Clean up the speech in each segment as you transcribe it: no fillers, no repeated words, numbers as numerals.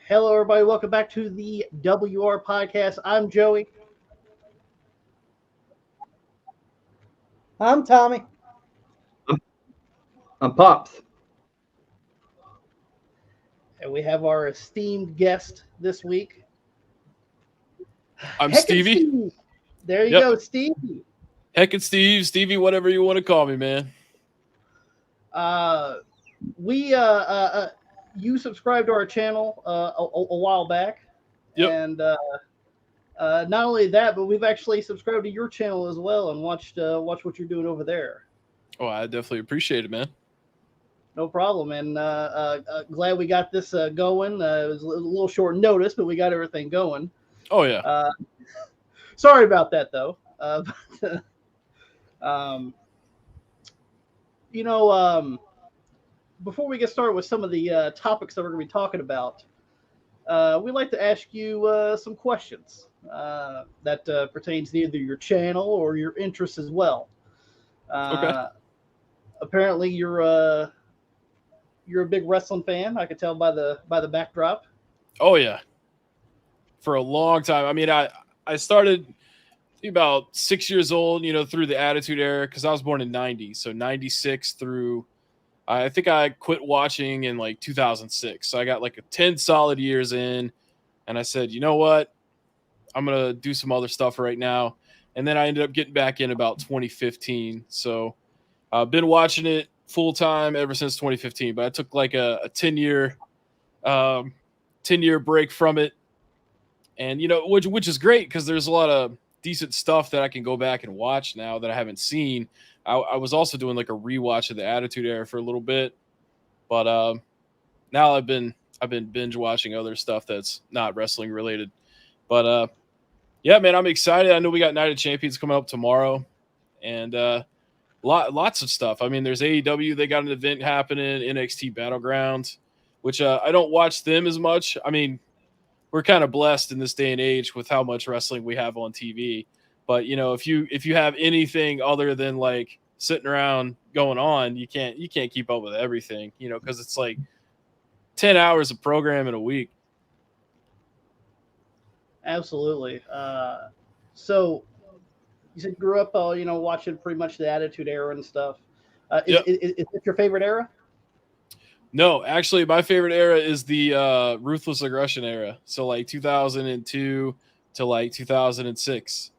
Hello, everybody. Welcome back to the WR podcast. I'm Joey. I'm Tommy. I'm Pops. And we have our esteemed guest this week. I'm Heckin' Stevie. Steve. There you go, Stevie. Heckin' Steve, Stevie, whatever you want to call me, man. You subscribed to our channel a while back. Yep. And not only that, but we've actually subscribed to your channel as well and watched what you're doing over there. Oh, I definitely appreciate it, man. No problem, and glad we got this going. It was a little short notice, but we got everything going. Oh, yeah. Sorry about that, though. Before we get started with some of the topics that we're going to be talking about, we'd like to ask you some questions that pertains to either your channel or your interests as well. Okay. Apparently, you're a big wrestling fan. I could tell by the backdrop. Oh, yeah. For a long time. I mean, I started about 6 years old, through the Attitude Era, because I was born in 90. So 96 through, I think I quit watching in like 2006. So I got like 10 solid years in. And I said, you know what? I'm going to do some other stuff right now. And then I ended up getting back in about 2015. So I've been watching it full time ever since 2015, but I took like a 10-year break from it. And, which is great because there's a lot of decent stuff that I can go back and watch now that I haven't seen. I was also doing like a rewatch of the Attitude Era for a little bit, but now I've been binge watching other stuff that's not wrestling related. But yeah, man, I'm excited. I know we got Night of Champions coming up tomorrow, and lots of stuff. I mean, there's AEW. They got an event happening, NXT Battlegrounds, which I don't watch them as much. I mean, we're kind of blessed in this day and age with how much wrestling we have on TV. But if you have anything other than like sitting around going on, you can't keep up with everything. Because it's like 10 hours of program in a week. Absolutely. So you said you grew up, watching pretty much the Attitude Era and stuff. Is it your favorite era? No, actually, my favorite era is the Ruthless Aggression era. So like 2002 to like 2006.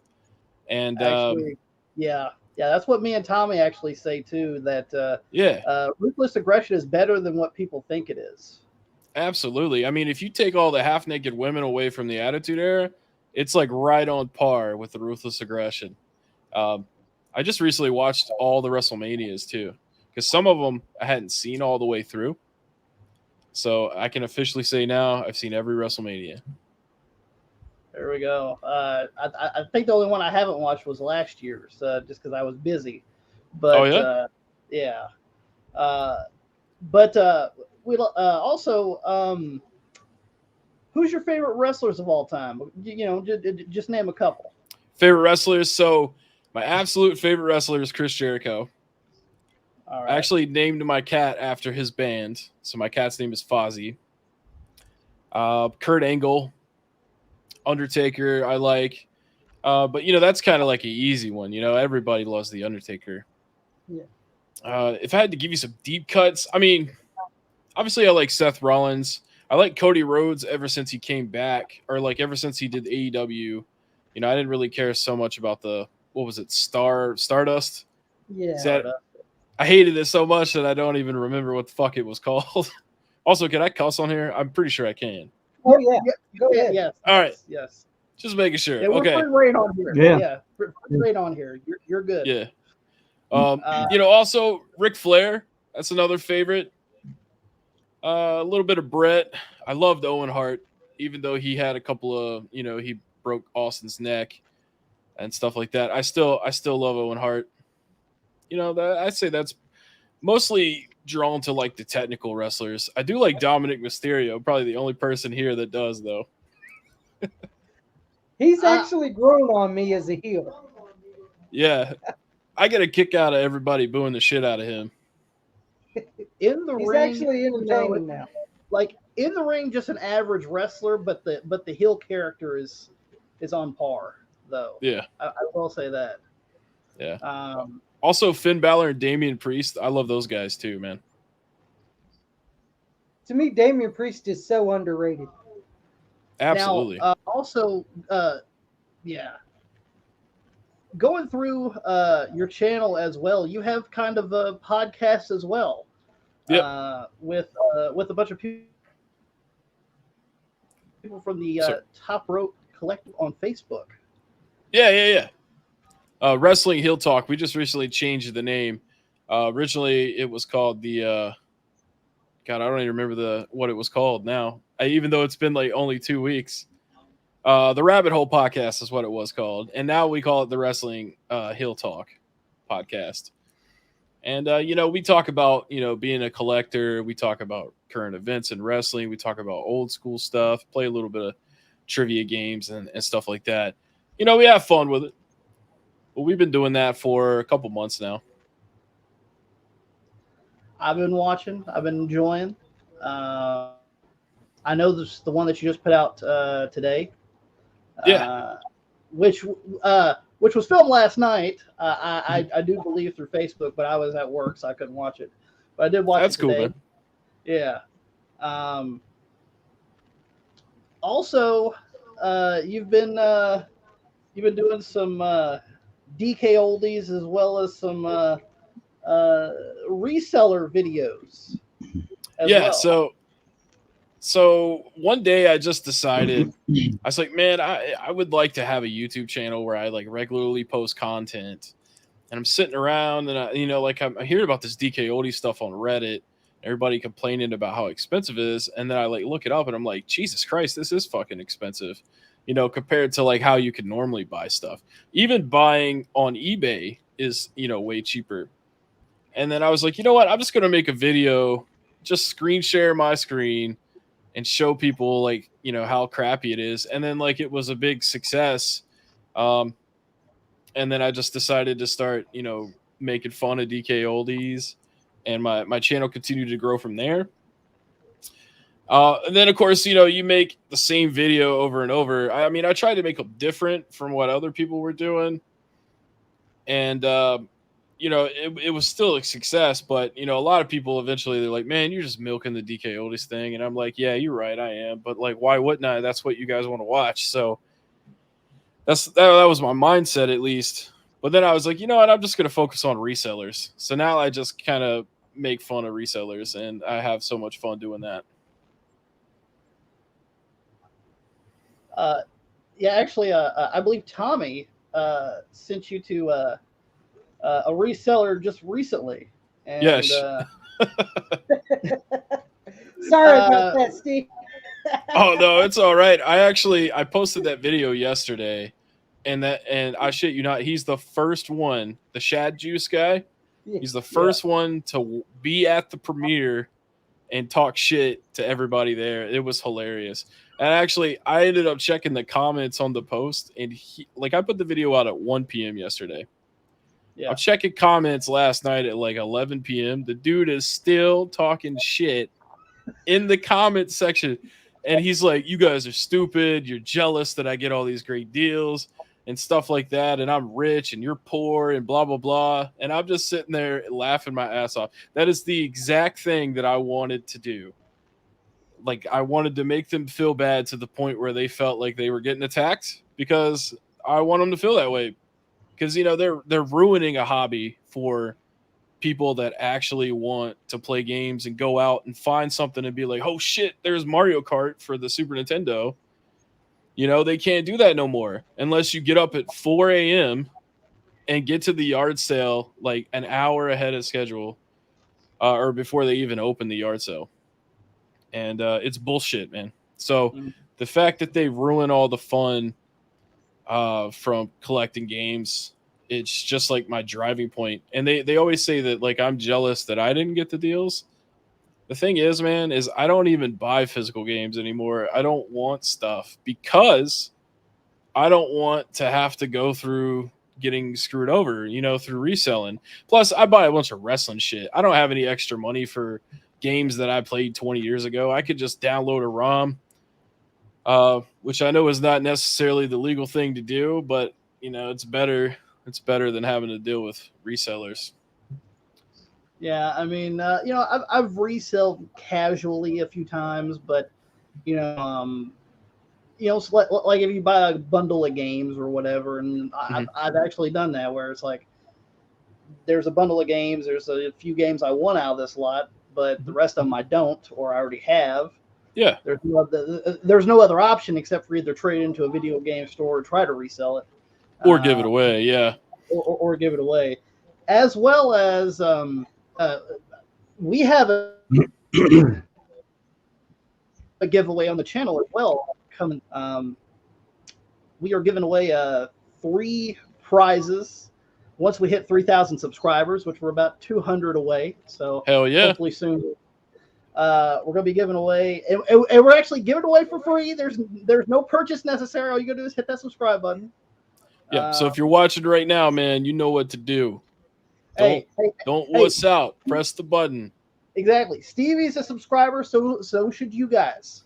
And actually, yeah, that's what me and Tommy actually say too. That Ruthless Aggression is better than what people think it is. Absolutely. I mean, if you take all the half-naked women away from the Attitude Era, it's like right on par with the Ruthless Aggression. I just recently watched all the WrestleManias too, because some of them I hadn't seen all the way through. So I can officially say now I've seen every WrestleMania. There we go. I think the only one I haven't watched was last year's, just because I was busy. But we also who's your favorite wrestlers of all time? Just name a couple. Favorite wrestlers. So my absolute favorite wrestler is Chris Jericho. All right. I actually named my cat after his band. So my cat's name is Fozzy. Kurt Angle. Undertaker, I like. But, that's kind of like an easy one. Everybody loves The Undertaker. Yeah. If I had to give you some deep cuts, I mean, obviously I like Seth Rollins. I like Cody Rhodes ever since he came back, or like ever since he did AEW. I didn't really care so much about Stardust? Yeah. I hated it so much that I don't even remember what the fuck it was called. Also, can I cuss on here? I'm pretty sure I can. Oh, yeah. Go ahead. Yes. All right. Yes. Just making sure. Yeah, we're okay. pretty great on here. Yeah. Pretty great on here. You're good. Yeah. Also Ric Flair. That's another favorite. A little bit of Brett. I loved Owen Hart, even though he had a couple of, he broke Austin's neck and stuff like that. I still love Owen Hart. I'd say that's mostly drawn to like the technical wrestlers. I do like Dominic Mysterio, probably the only person here that does though. He's actually grown on me as a heel. Yeah. I get a kick out of everybody booing the shit out of him. In the He's ring, actually entertaining now. Like in the ring, just an average wrestler, but the heel character is on par, though. Yeah, I will say that. Yeah. Also, Finn Balor and Damian Priest. I love those guys too, man. To me, Damian Priest is so underrated. Absolutely. Now, also, yeah. Going through your channel as well, you have kind of a podcast as well. Yep. With a bunch of people from the Top Rope Collective on Facebook. Yeah. Wrestling Heel Talk. We just recently changed the name. Originally, it was called the. God, I don't even remember what it was called now. Even though it's been like only 2 weeks. The Rabbit Hole Podcast is what it was called, and now we call it the Wrestling Heel Talk Podcast. And we talk about being a collector. We talk about current events in wrestling. We talk about old school stuff. Play a little bit of trivia games and stuff like that. We have fun with it. But we've been doing that for a couple months now. I've been watching. I've been enjoying. I know this the one that you just put out today. Yeah. Which was filmed last night. I do believe through Facebook, but I was at work, so I couldn't watch it. But I did watch That's it today. Cool, man. Yeah. Also, you've been doing some DK oldies as well as some reseller videos. Yeah. Well. So one day I just decided, I was like, man, I would like to have a YouTube channel where I like regularly post content. And I'm sitting around and I'm hearing about this DK oldie stuff on Reddit. Everybody complaining about how expensive it is. And then I like look it up and I'm like, Jesus Christ, this is fucking expensive. Compared to like how you could normally buy stuff. Even buying on eBay is, way cheaper. And then I was like, you know what? I'm just going to make a video, just screen share my screen and show people like, how crappy it is. And then like, it was a big success. And then I just decided to start, making fun of DK oldies, and my channel continued to grow from there. And then of course, you make the same video over and over. I mean, I tried to make them different from what other people were doing. And, it was still a success, but a lot of people eventually they're like, man, you're just milking the DK oldies thing. And I'm like, yeah, you're right, I am. But like, why wouldn't I? That's what you guys want to watch. So that was my mindset, at least. But then I was like, you know what? I'm just going to focus on resellers. So now I just kind of make fun of resellers, and I have so much fun doing that. Yeah, actually, I believe Tommy sent you to a reseller just recently. And, yes. Sorry about that, Steve. Oh no, it's all right. I posted that video yesterday, and I shit you not, he's the first one, the Shad Juice guy. He's the first one to be at the premiere and talk shit to everybody there. It was hilarious. And actually, I ended up checking the comments on the post, and I put the video out at 1 p.m. yesterday. Yeah. I'm checking comments last night at like 11 p.m. The dude is still talking shit in the comments section. And he's like, you guys are stupid. You're jealous that I get all these great deals and stuff like that. And I'm rich and you're poor and blah, blah, blah. And I'm just sitting there laughing my ass off. That is the exact thing that I wanted to do. Like, I wanted to make them feel bad to the point where they felt like they were getting attacked, because I want them to feel that way. Because, they're ruining a hobby for people that actually want to play games and go out and find something and be like, oh shit, there's Mario Kart for the Super Nintendo. They can't do that no more unless you get up at 4 a.m. and get to the yard sale like an hour ahead of schedule, or before they even open the yard sale. And it's bullshit, man. So the fact that they ruin all the fun from collecting games, it's just like my driving point. And they always say that like I'm jealous that I didn't get the deals. The thing is, man, is I don't even buy physical games anymore. I don't want stuff because I don't want to have to go through getting screwed over, through reselling. Plus, I buy a bunch of wrestling shit. I don't have any extra money for games that I played 20 years ago. I could just download a ROM, which I know is not necessarily the legal thing to do, but it's better. It's better than having to deal with resellers. Yeah, I mean, I've resold casually a few times, but it's like if you buy a bundle of games or whatever, and I've actually done that where it's like there's a bundle of games, there's a few games I want out of this lot, but the rest of them I don't, or I already have. Yeah. There's no other option except for either trade into a video game store or try to resell it. Or give it away, yeah. Or give it away. As well as we have a giveaway on the channel as well coming. We are giving away 3 prizes once we hit 3,000 subscribers, which we're about 200 away. So hell yeah, hopefully soon. We're going to be giving away, and we're actually giving away for free. There's no purchase necessary. All you got to do is hit that subscribe button. Yeah. So if you're watching right now, man, you know what to do. Don't wuss out. Press the button. Exactly. Stevie's a subscriber, so should you guys.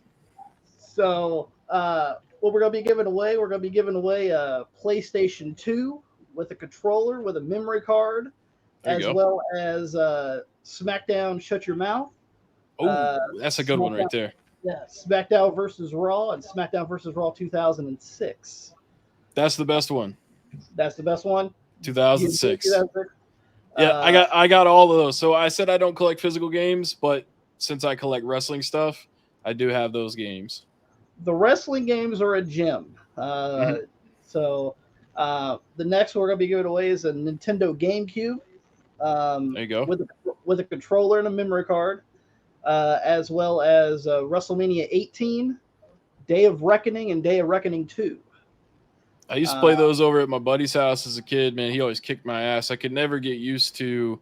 So what we're going to be giving away, a PlayStation 2 with a controller, with a memory card, as well as SmackDown Shut Your Mouth. Oh, that's a good one right there. Yeah, SmackDown versus Raw and SmackDown versus Raw 2006. That's the best one. That's the best one. 2006. Yeah, I got all of those. So I said I don't collect physical games, but since I collect wrestling stuff, I do have those games. The wrestling games are a gem. So the next one we're going to be giving away is a Nintendo GameCube. There you go. With a controller and a memory card, as well as WrestleMania 18, Day of Reckoning, and Day of Reckoning 2. I used to play those over at my buddy's house as a kid, man. He always kicked my ass. I could never get used to,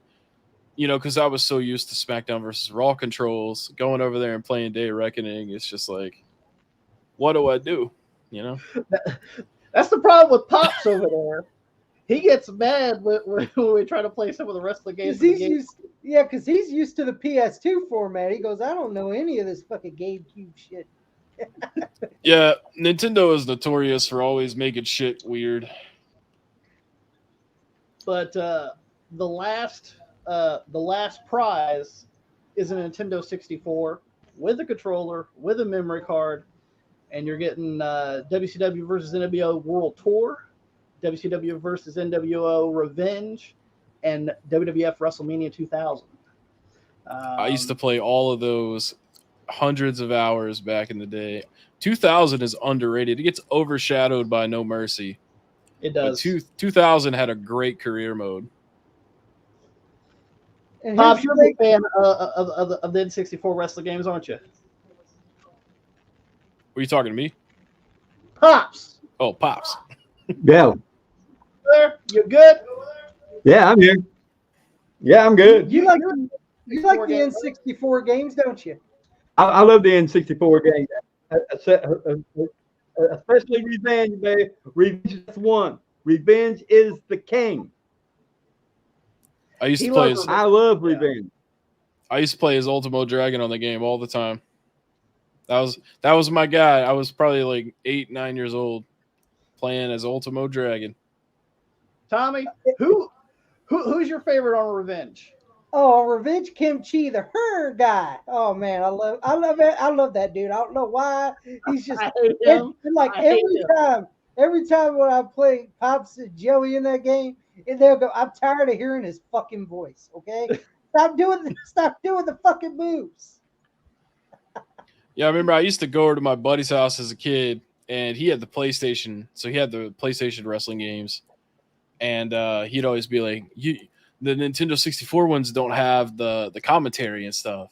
because I was so used to SmackDown versus Raw controls. Going over there and playing Day of Reckoning, it's just like, what do I do? That's the problem with Pops over there. He gets mad when we try to play some of the wrestling games. Because he's used to the PS2 format. He goes, I don't know any of this fucking GameCube shit. Yeah, Nintendo is notorious for always making shit weird. But the last prize is a Nintendo 64 with a controller, with a memory card, and you're getting WCW versus NWO World Tour, WCW versus NWO Revenge, and WWF WrestleMania 2000. I used to play all of those hundreds of hours back in the day. 2000 is underrated. It gets overshadowed by No Mercy. It does. But 2000 had a great career mode. Pops, you're a big fan of the N64 wrestling games, aren't you? Were you talking to me? Pops. Oh, Pops. Yeah. There, you good? Yeah, I'm here. Yeah, I'm good. You like the N64 games, don't you? I love the N64 games, especially Revenge, baby. Revenge is one. Revenge is the king. I used to play as I love Revenge. I used to play as Ultimo Dragon on the game all the time. That was my guy. I was probably like 8, 9 years old playing as Ultimo Dragon. Tommy, who's your favorite on Revenge? Oh, Revenge Kimchi, the her guy. Oh man, I love that dude. I don't know why. He's just like every time when I play Pops and Joey in that game, and they'll go, I'm tired of hearing his fucking voice. Okay, stop doing the fucking moves. Yeah, I remember I used to go over to my buddy's house as a kid, and he had the PlayStation, so he had the PlayStation wrestling games, and he'd always be like, the Nintendo 64 ones don't have the commentary and stuff.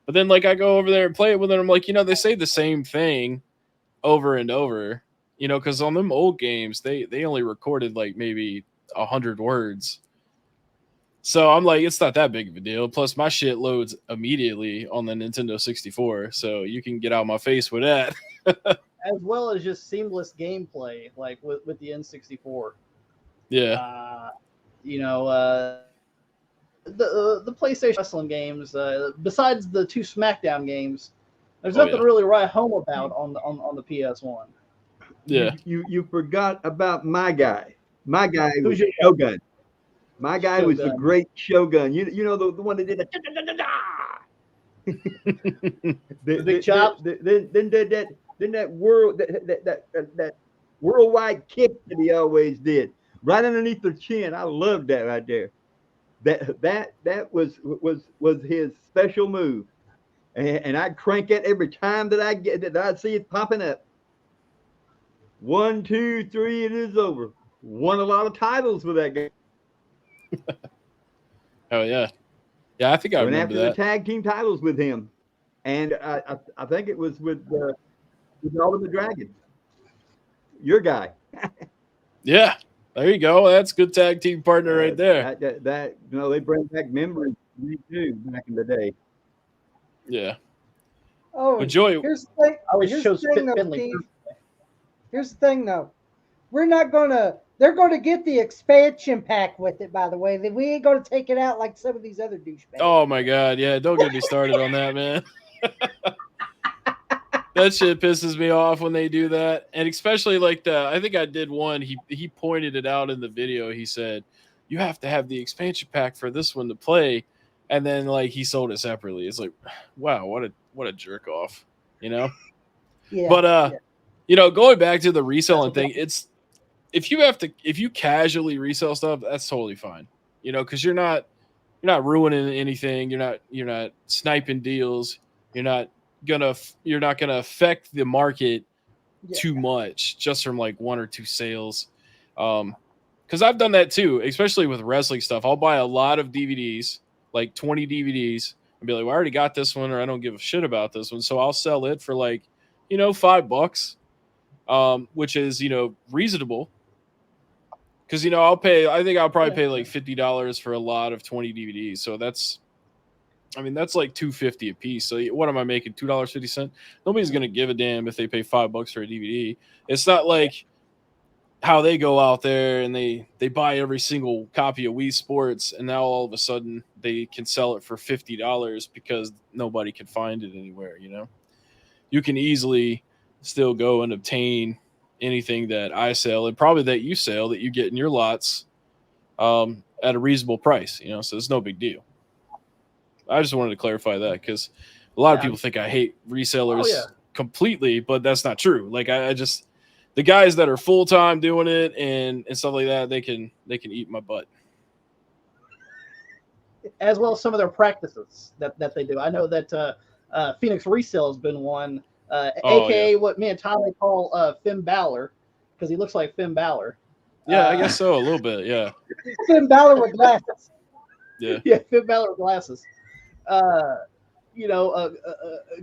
But then, like, I go over there and play it with them, I'm like, they say the same thing over and over, because on them old games, they only recorded, like, maybe 100 words. So I'm like, it's not that big of a deal. Plus, my shit loads immediately on the Nintendo 64, so you can get out my face with that. As well as just seamless gameplay, like with the N64. Yeah. the PlayStation Wrestling games, besides the 2 SmackDown games, there's Oh, nothing to really write home about on the PS1. Yeah. You forgot about my guy. My guy was Who's your guy? Shogun. My guy was the Shogun. great Shogun. You know the one that did The big chop? Then that worldwide kick that he always did, right underneath the chin. I loved that right there. That was his special move, and I'd crank it every time that I'd see it popping up. 1, 2, 3, it is over. Won a lot of titles with that guy. Oh yeah. Yeah, I think I Went remember after that. the tag team titles with him, and I think it was with the Ultimate Dragon. Your guy. Yeah. There you go. That's good tag team partner right there. That they bring back memories to me too back in the day. Yeah. Oh, But Joey, here's the thing. I always Here's chose the thing, though, Finley. Steve. Here's the thing, though. We're not gonna. They're going to get the expansion pack with it. By the way, we ain't going to take it out like some of these other douchebags. oh my God, yeah, don't get me started on that, man. That shit pisses me off when they do that, and especially like I think I did one. He pointed it out in the video. He said, "You have to have the expansion pack for this one to play," and then like he sold it separately. It's like, wow, what a jerk off, you know. Yeah. But you know, going back to the reselling thing, it's if you casually resell stuff, that's totally fine, you know, because you're not ruining anything. You're not sniping deals. You're not gonna affect the market too much just from like 1 or 2 sales. Because I've done that too, especially with wrestling stuff. I'll buy a lot of DVDs, like 20 DVDs, and be like, well, I already got this one, or I don't give a shit about this one, so I'll sell it for like, you know, $5, which is, you know, reasonable. Because, you know, I think I'll probably pay like $50 for a lot of 20 DVDs. So that's like $2.50 a piece. So what am I making? $2.50? Nobody's gonna give a damn if they pay $5 for a DVD. It's not like how they go out there and they buy every single copy of Wii Sports, and now all of a sudden they can sell it for $50 because nobody can find it anywhere. You know, you can easily still go and obtain anything that I sell and probably that you sell, that you get in your lots, at a reasonable price, you know, so it's no big deal. I just wanted to clarify that because a lot of people think I hate resellers completely, but that's not true. Like I just, the guys that are full-time doing it and stuff like that, they can eat my butt. As well as some of their practices that they do. I know that Phoenix Resell has been one, aka what me and Tommy call Finn Balor, because he looks like Finn Balor. Yeah, I guess so, a little bit, yeah. Finn Balor with glasses. Yeah, Finn Balor with glasses. You know,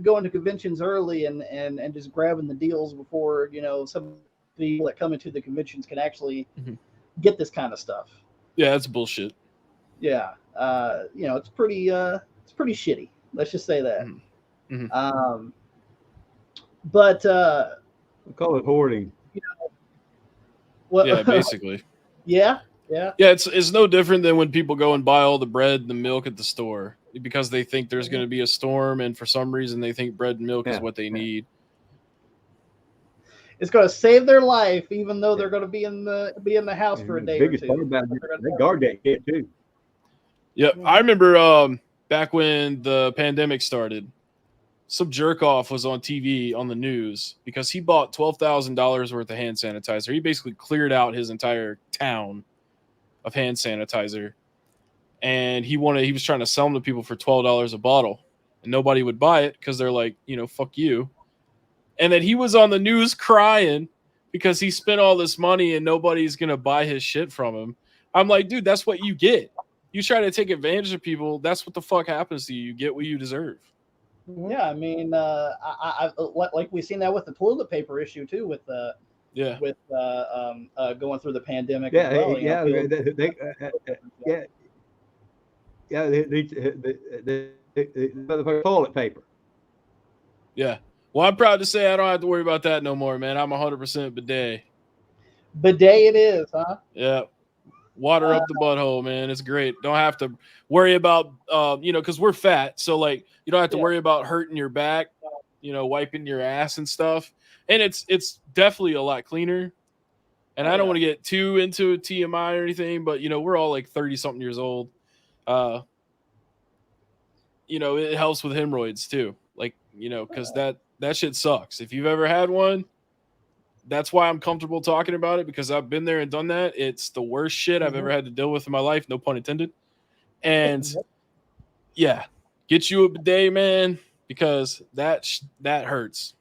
going to conventions early and just grabbing the deals before, you know, some people that come into the conventions can actually get this kind of stuff. Yeah, that's bullshit. Yeah, you know, it's pretty shitty. Let's just say that. Mm-hmm. But we call it hoarding. You know, what, yeah, basically. Yeah. It's no different than when people go and buy all the bread and the milk at the store because they think there's going to be a storm, and for some reason they think bread and milk is what they need. It's going to save their life, even though they're going to be in the house for a day or two. Part about it, they guard that kid too. Yeah, I remember back when the pandemic started, some jerk off was on TV on the news because he bought $12,000 worth of hand sanitizer. He basically cleared out his entire town of hand sanitizer, and he was trying to sell them to people for $12 a bottle, and nobody would buy it because they're like, you know, fuck you. And then he was on the news crying because he spent all this money and nobody's gonna buy his shit from him. I'm like, dude, that's what you get. You try to take advantage of people, that's what the fuck happens to you. You get what you deserve. Yeah, I mean, I like we've seen that with the toilet paper issue too, with going through the pandemic. Yeah, as well, the toilet paper. Yeah. Well, I'm proud to say I don't have to worry about that no more, man. I'm 100% bidet. Bidet it is, huh? Yeah. Water up the butthole, man. It's great. Don't have to worry about, because we're fat. So, like, you don't have to worry about hurting your back, wiping your ass and stuff. And it's definitely a lot cleaner. And I don't want to get too into TMI or anything, but, we're all like 30-something years old. It helps with hemorrhoids too. Like, because that shit sucks. If you've ever had one, that's why I'm comfortable talking about it, because I've been there and done that. It's the worst shit I've ever had to deal with in my life. No pun intended. And yeah, get you a bidet, man, because that hurts.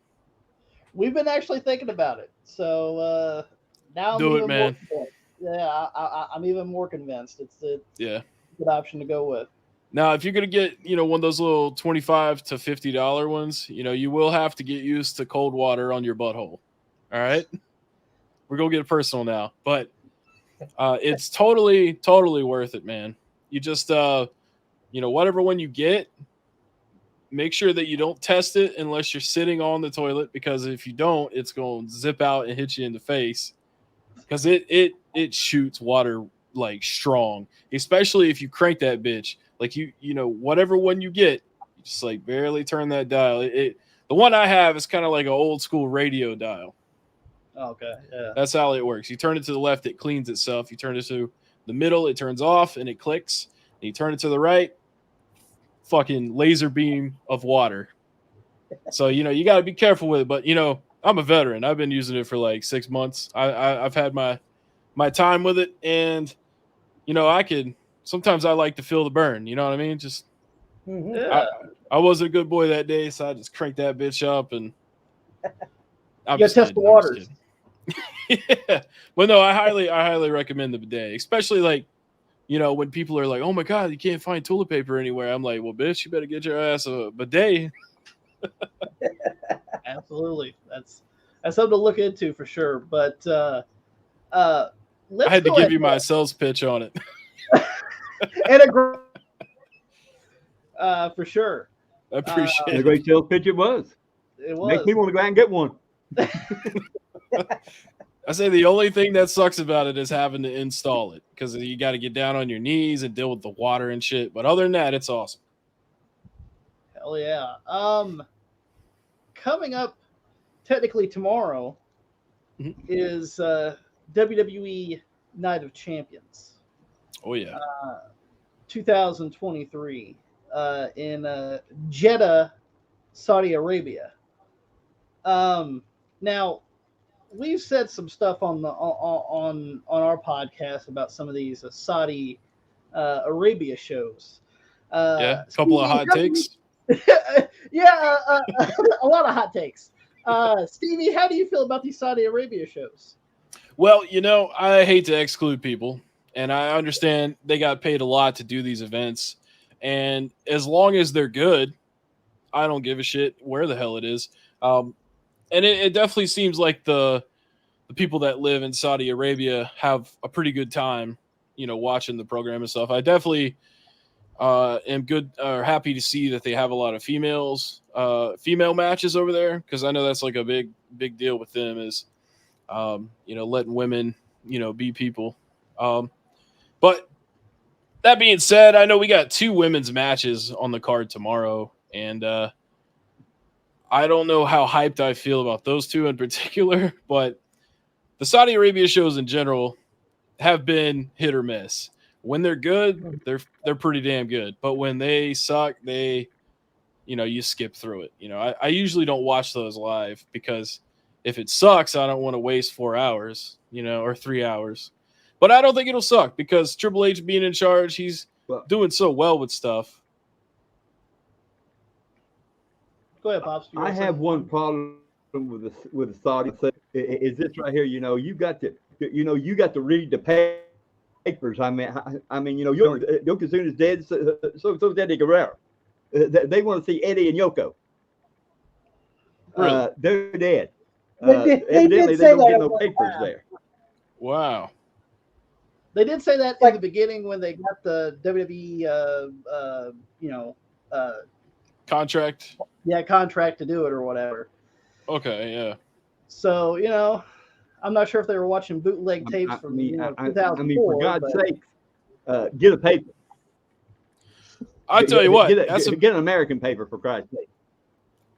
We've been actually thinking about it. So now I'm Do it, even man. more convinced. I'm even more convinced. It's a good option to go with. Now, if you're going to get, one of those little $25 to $50 ones, you will have to get used to cold water on your butthole. All right. We're going to get personal now, but it's totally, totally worth it, man. You just, whatever one you get, make sure that you don't test it unless you're sitting on the toilet, because if you don't, it's going to zip out and hit you in the face, because it shoots water like strong, especially if you crank that bitch. Like whatever one you get, you just like barely turn that dial. The one I have is kind of like an old school radio dial. Okay, yeah. That's how it works. You turn it to the left, it cleans itself. You turn it to the middle, it turns off and it clicks. And you turn it to the right, fucking laser beam of water. So you got to be careful with it. But I'm a veteran. I've been using it for like 6 months. I've had my time with it, and sometimes I like to feel the burn. You know what I mean? Just I wasn't a good boy that day, so I just cranked that bitch up and I'm just test the waters. Yeah. But no, I highly recommend the bidet, especially like, when people are like, oh my God, you can't find toilet paper anywhere. I'm like, well, bitch, you better get your ass a bidet. Absolutely. That's something to look into for sure. But I had to give you my sales pitch on it. And for sure. I appreciate it. A great sales pitch it was. It was. Makes me want to go out and get one. I say the only thing that sucks about it is having to install it, because you got to get down on your knees and deal with the water and shit. But other than that, it's awesome. Hell yeah. Coming up technically tomorrow is WWE Night of Champions. Oh yeah. 2023 in Jeddah, Saudi Arabia. Now, we've said some stuff on our podcast about some of these Saudi Arabia shows. A couple of hot takes. A lot of hot takes. Stevie, how do you feel about these Saudi Arabia shows? Well, I hate to exclude people, and I understand they got paid a lot to do these events, and as long as they're good, I don't give a shit where the hell it is. And it definitely seems like the people that live in Saudi Arabia have a pretty good time, watching the program and stuff. I definitely am happy to see that they have a lot of female matches over there, because I know that's like a big deal with them, is letting women be people. But that being said, I know we got 2 women's matches on the card tomorrow, and I don't know how hyped I feel about those 2 in particular, but the Saudi Arabia shows in general have been hit or miss. When they're good, they're pretty damn good. But when they suck, you skip through it. I usually don't watch those live, because if it sucks, I don't want to waste 4 hours, or 3 hours. But I don't think it'll suck, because Triple H being in charge, he's doing so well with stuff. Go ahead, Pops. I have one problem with the Saudi. Is this right here? You got to read the papers. I mean, Yokozuna's dead. So is Eddie Guerrero. They want to see Eddie and Yoko. Really? They're dead. Evidently, they don't get no papers there. Wow. They did say that in the beginning when they got the WWE, contract. Yeah, contract to do it or whatever. Okay, yeah. So I'm not sure if they were watching bootleg tapes from 2004. For God's sake, get a paper. I tell you what, get an American paper for Christ's sake.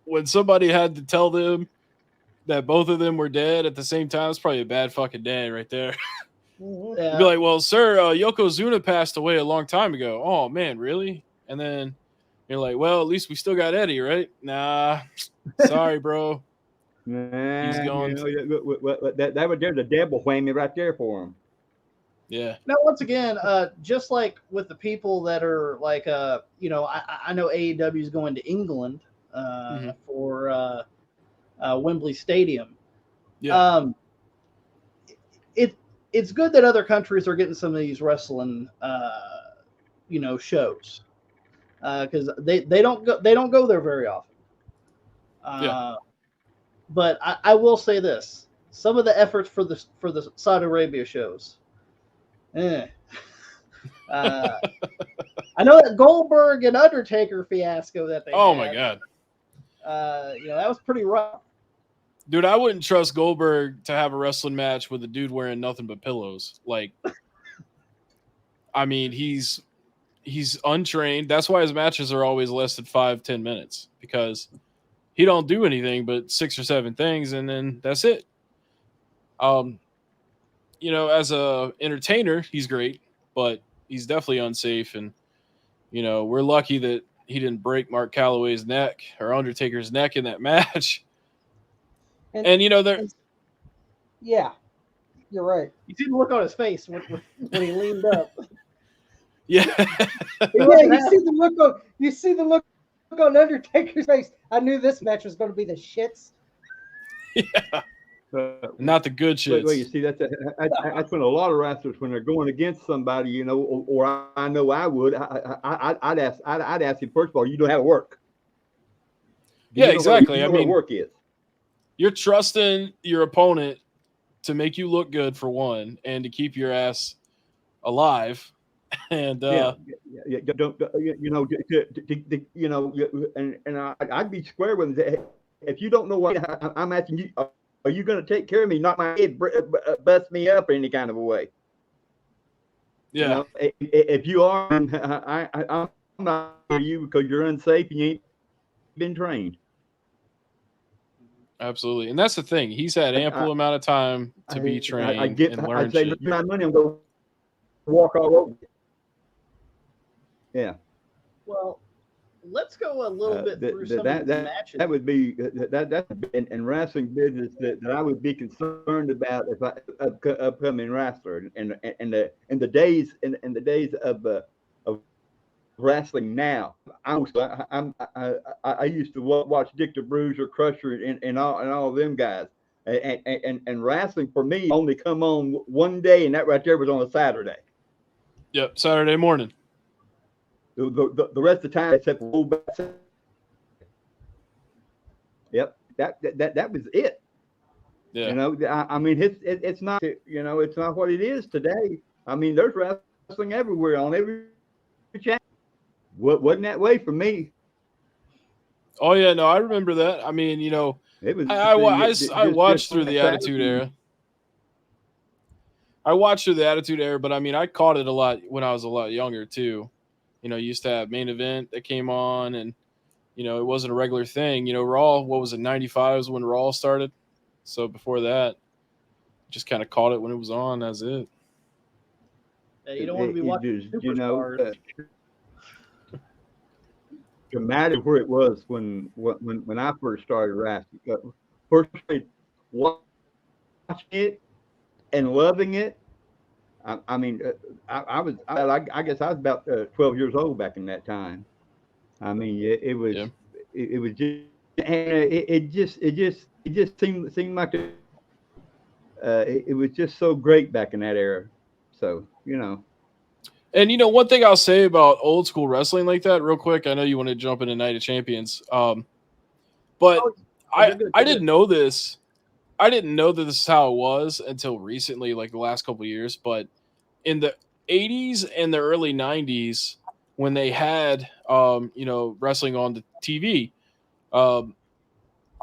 When somebody had to tell them that both of them were dead at the same time, it's probably a bad fucking day right there. Yeah. You'd be like, well, sir, Yokozuna passed away a long time ago. Oh, man, really? And then you're like, well, at least we still got Eddie, right? Nah, sorry, bro. Nah, he's gone. There's a double whammy right there for him. Yeah. Now, once again, just like with the people that are like, I know AEW is going to England for Wembley Stadium. Yeah. It's good that other countries are getting some of these wrestling, shows, because they don't go there very often. But I will say this: some of the efforts for the Saudi Arabia shows. I know that Goldberg and Undertaker fiasco that they Oh had, my god. That was pretty rough. Dude, I wouldn't trust Goldberg to have a wrestling match with a dude wearing nothing but pillows. Like, I mean, he's untrained. That's why his matches are always less than 5-10 minutes, because he don't do anything but 6 or 7 things, and then that's it. As a entertainer, he's great, but he's definitely unsafe. And, we're lucky that he didn't break Mark Calloway's neck or Undertaker's neck in that match. And yeah, you're right. You see the look on his face when he leaned up. Yeah. You see the look on Undertaker's face. I knew this match was going to be the shits. Yeah. Not the good shits. Well, you see, that's when a lot of wrestlers, when they're going against somebody, or I know I would, I'd ask him, first of all, you know how to work. Yeah, exactly. What work is. You're trusting your opponent to make you look good, for one, and to keep your ass alive. And don't I'd be square with him. If you don't know what I'm asking you, are you going to take care of me? Knock my head, bust me up in any kind of a way? Yeah. If you are, I'm not for you because you're unsafe and you ain't been trained. Absolutely, and that's the thing. He's had ample amount of time to be trained and learn I'd say, shit. my money, I'm going to walk all over. Yeah. Well, let's go a little bit through some of the matches. That would be that's in wrestling business that I would be concerned about if I upcoming wrestler and the days of wrestling now. I used to watch Dick the Bruiser, Crusher, and all of them guys. And wrestling for me only come on one day, and that right there was on a Saturday. Yep, Saturday morning. The rest of the time, except for yep, that was it. Yeah. I mean, it's not it's not what it is today. I mean, there's wrestling everywhere on every channel. Wasn't that way for me? Oh yeah, no, I remember that. I mean, it was. I watched through the Attitude Era. I watched through the Attitude Era, but I mean, I caught it a lot when I was a lot younger too. You used to have Main Event that came on, and it wasn't a regular thing. Raw, what was it, 95 was when Raw started. So before that, just kind of caught it when it was on. That's it. Yeah, you don't want to be watching superstars. Dramatic where it was when I first started wrestling. First, watching it and loving it. I mean, I guess I was about 12 years old back in that time. I mean, it was just, and it just seemed like it was just so great back in that era. So And one thing I'll say about old school wrestling like that, real quick. I know you want to jump into Night of Champions, but I didn't know this. I didn't know that this is how it was until recently, like the last couple of years. But in the 80s and the early 90s, when they had, wrestling on the TV,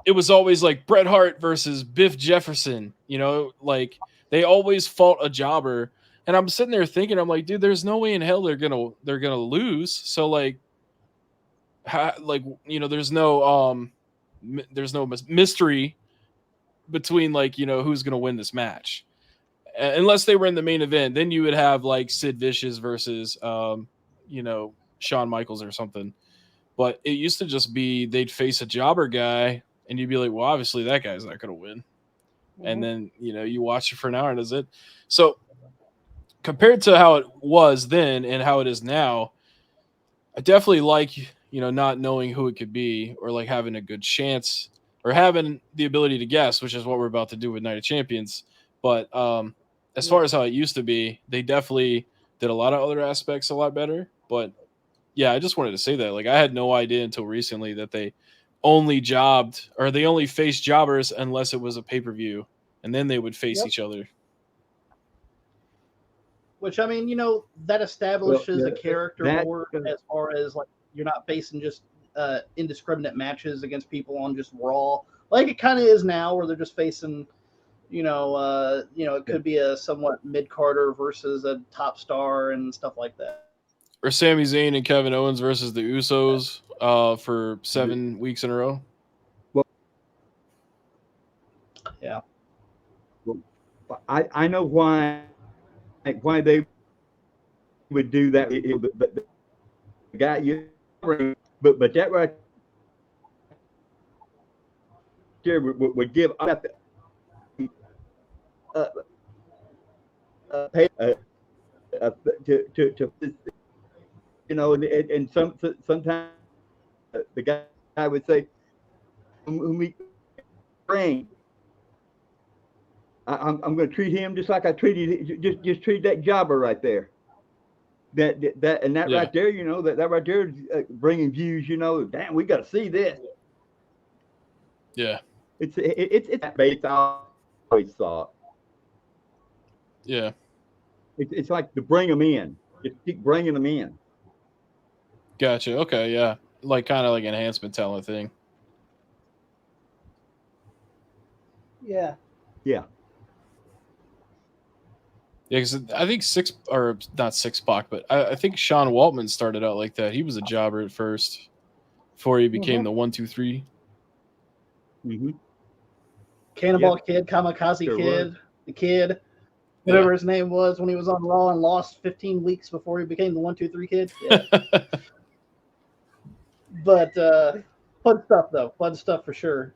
it was always like Bret Hart versus Biff Jefferson. You know, like they always fought a jobber. And I'm sitting there thinking, I'm like, dude, there's no way in hell they're gonna lose. So like, there's no mystery between like who's gonna win this match, unless they were in the main event. Then you would have like Sid Vicious versus Shawn Michaels or something. But it used to just be they'd face a jobber guy, and you'd be like, well, obviously that guy's not gonna win. And then you watch it for an hour, and that's it. So compared to how it was then and how it is now, I definitely like not knowing who it could be, or like having a good chance, or having the ability to guess, which is what we're about to do with Night of Champions. But as far as how it used to be, they definitely did a lot of other aspects a lot better. But yeah, I just wanted to say that. Like, I had no idea until recently that they only faced jobbers unless it was a pay-per-view, and then they would face each other. Which, I mean, that establishes a character more, as far as like you're not facing just indiscriminate matches against people on just Raw, like it kind of is now, where they're just facing, it could be a somewhat mid-carder versus a top star and stuff like that. Or Sami Zayn and Kevin Owens versus the Usos for 7 weeks in a row. Yeah. Well, I know why they would do that. But the guy but that right there would give up pay to and sometimes the guy would say, when we bring, I'm going to treat him just like I treated just treat that jobber right there. That right there, that right there is bringing views. Damn, we got to see this. Yeah, it's that base I always thought. Yeah, it's like to bring them in. Just keep bringing them in. Gotcha. Okay, yeah, like kind of like enhancement talent thing. Yeah. Yeah. Yeah, because I think not Six Pac, but I think Sean Waltman started out like that. He was a jobber at first, before he became the 1, 2, 3. Mm-hmm. Cannonball Kid, Kamikaze Kid, the Kid, whatever his name was when he was on Raw and lost 15 weeks before he became the 1, 2, 3 Kid. Yeah. But fun stuff though, fun stuff for sure.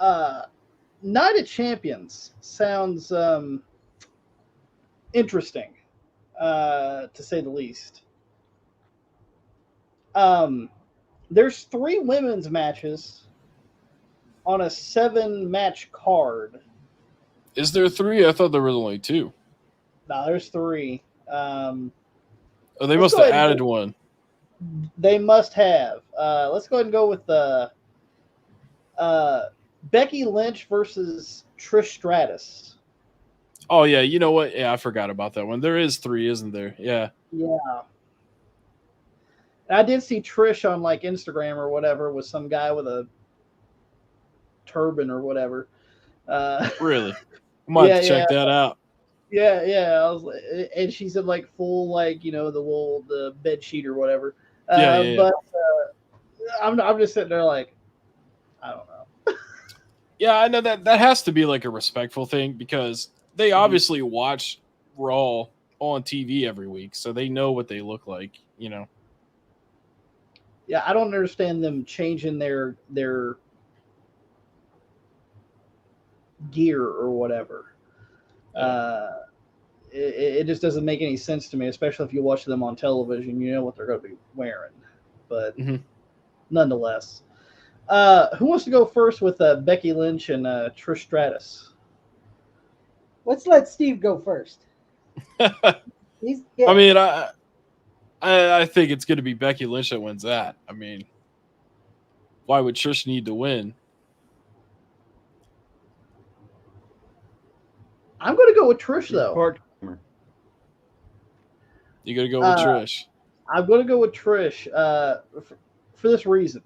Night of Champions sounds interesting, to say the least. There's 3 women's matches on a 7-match card. Is there 3? I thought there was only 2. No, there's 3. They must have added one. They must have. Let's go ahead and go with the Becky Lynch versus Trish Stratus. Oh yeah, you know what? Yeah, I forgot about that one. There is 3, isn't there? Yeah. Yeah. I did see Trish on like Instagram or whatever with some guy with a turban or whatever. Really? I might have to check that out. Yeah. I was, and she's in like full like the bed sheet or whatever. But I'm just sitting there like, I don't know. Yeah, I know that has to be like a respectful thing, because they obviously watch Raw on TV every week, so they know what they look like. Yeah, I don't understand them changing their gear or whatever. It just doesn't make any sense to me, especially if you watch them on television. You know what they're going to be wearing, but nonetheless. Who wants to go first with Becky Lynch and Trish Stratus? Let's let Steve go first. I mean, I think it's going to be Becky Lynch that wins that. I mean, why would Trish need to win? I'm going to go with Trish, though. You got to go with Trish. I'm going to go with Trish for this reason.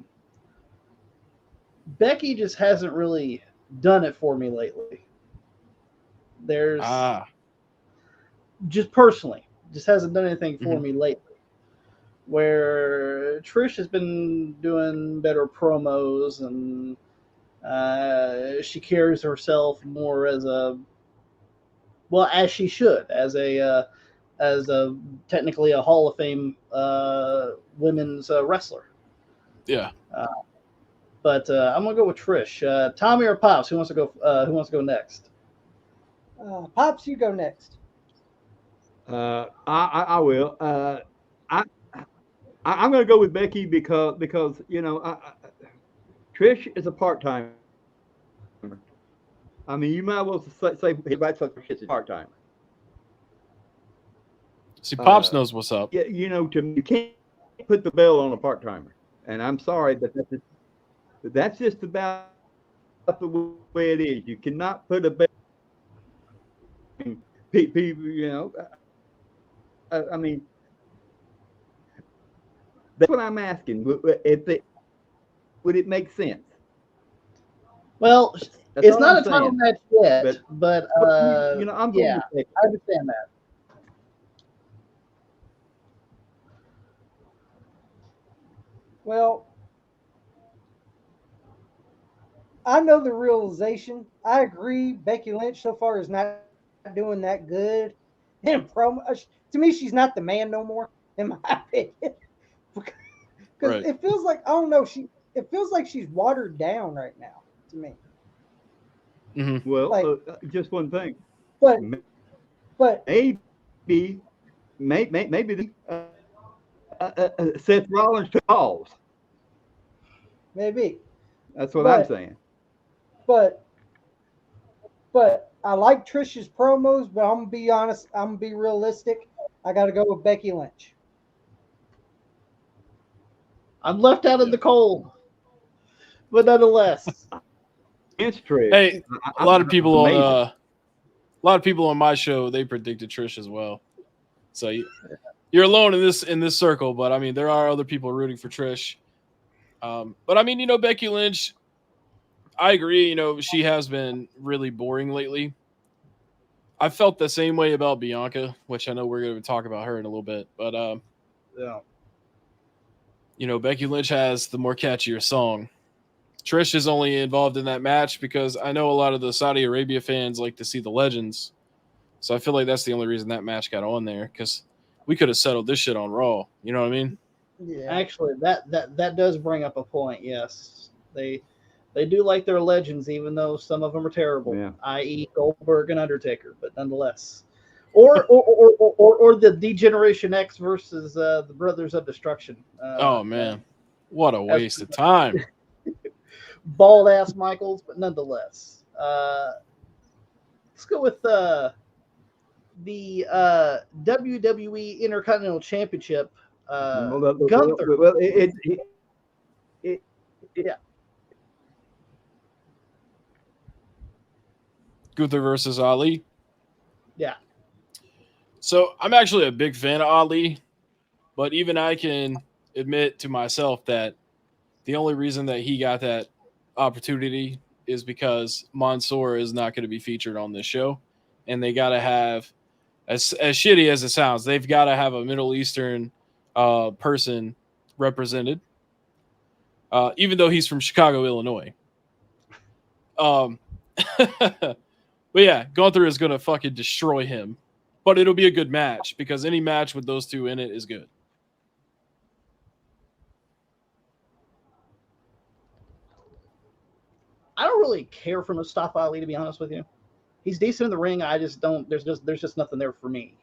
Becky just hasn't really done it for me lately. There's just personally, just hasn't done anything for me lately. Where Trish has been doing better promos and she carries herself more as as she should, as a technically a Hall of Fame women's wrestler. Yeah. But I'm gonna go with Trish. Tommy or Pops? Who wants to go? Who wants to go next? Pops, you go next. I will. I'm going to go with Becky because Trish is a part-timer. I mean, you might as well say she's a part-timer. See, Pops knows what's up. Yeah, you can't put the belt on a part-timer, and I'm sorry, but that's just about the way it is. You cannot put a belt. People, I mean. That's what I'm asking. Would it make sense? Well, it's not a title match yet, but I'm going I understand that. Well, I know the realization. I agree. Becky Lynch so far is not doing that good. And to me, she's not the man no more, in my opinion. Because it feels like, I don't know, it feels like she's watered down right now to me. Mm-hmm. Well, just one thing. But maybe Seth Rollins to calls. Maybe. That's what I'm saying. But I like Trish's promos, but I'm gonna be honest, I'm gonna be realistic. I got to go with Becky Lynch. I'm left out in the cold, but nonetheless, it's true. Hey, a lot of people on my show, they predicted Trish as well. So you're alone in this circle, but I mean there are other people rooting for Trish. But I mean, Becky Lynch, I agree. She has been really boring lately. I felt the same way about Bianca, which I know we're going to talk about her in a little bit, but yeah. Becky Lynch has the more catchier song. Trish is only involved in that match because I know a lot of the Saudi Arabia fans like to see the legends. So I feel like that's the only reason that match got on there, because we could have settled this shit on Raw. You know what I mean? Yeah. Actually, that does bring up a point. Yes, they do like their legends, even though some of them are terrible, i.e. Goldberg and Undertaker. But nonetheless, or the D-Generation X versus the Brothers of Destruction. Oh man, what a waste of time! Bald ass Michaels, but nonetheless, let's go with the WWE Intercontinental Championship. Gunther. Well, yeah. Gunther versus Ali. Yeah. So I'm actually a big fan of Ali, but even I can admit to myself that the only reason that he got that opportunity is because Mansoor is not going to be featured on this show, and they got to have, as shitty as it sounds, they've got to have a Middle Eastern person represented, even though he's from Chicago, Illinois. But yeah, Gunther is going to fucking destroy him. But it'll be a good match because any match with those two in it is good. I don't really care for Mustafa Ali, to be honest with you. He's decent in the ring. I just don't. There's just nothing there for me.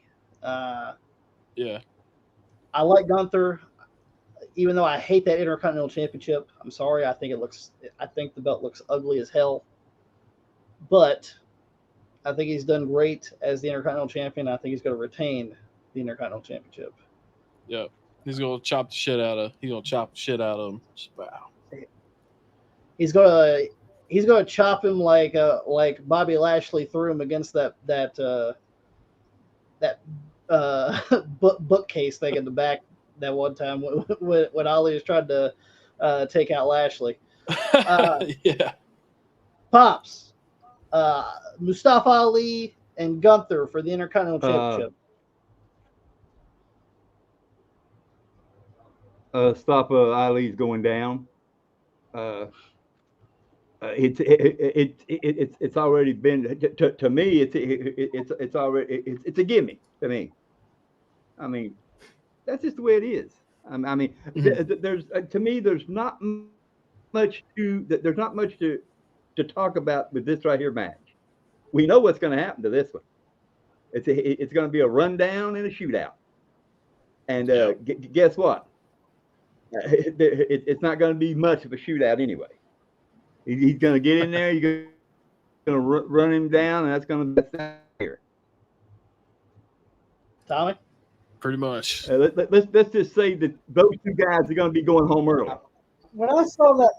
Yeah. I like Gunther, even though I hate that Intercontinental Championship. I'm sorry. I think the belt looks ugly as hell. But I think he's done great as the Intercontinental Champion. I think he's going to retain the Intercontinental Championship. Yeah, he's going to chop the shit out of him. Wow. He's going to chop him like Bobby Lashley threw him against that bookcase thing in the back that one time when Ali was trying to take out Lashley. Yeah. Pops, Mustafa Ali and Gunther for the Intercontinental Championship. Mustafa Ali's going down. It's already been to me. It's already it's a gimme to me. I mean, that's just the way it is. I mean, there's to me there's not much to talk about with this right here match. We know what's going to happen to this one. It's going to be a rundown and a shootout. And guess what? It's not going to be much of a shootout anyway. He's going to get in there. You're going to run him down, and that's going to be here. Tommy? Pretty much. Let's just say that those two guys are going to be going home early. When I saw that,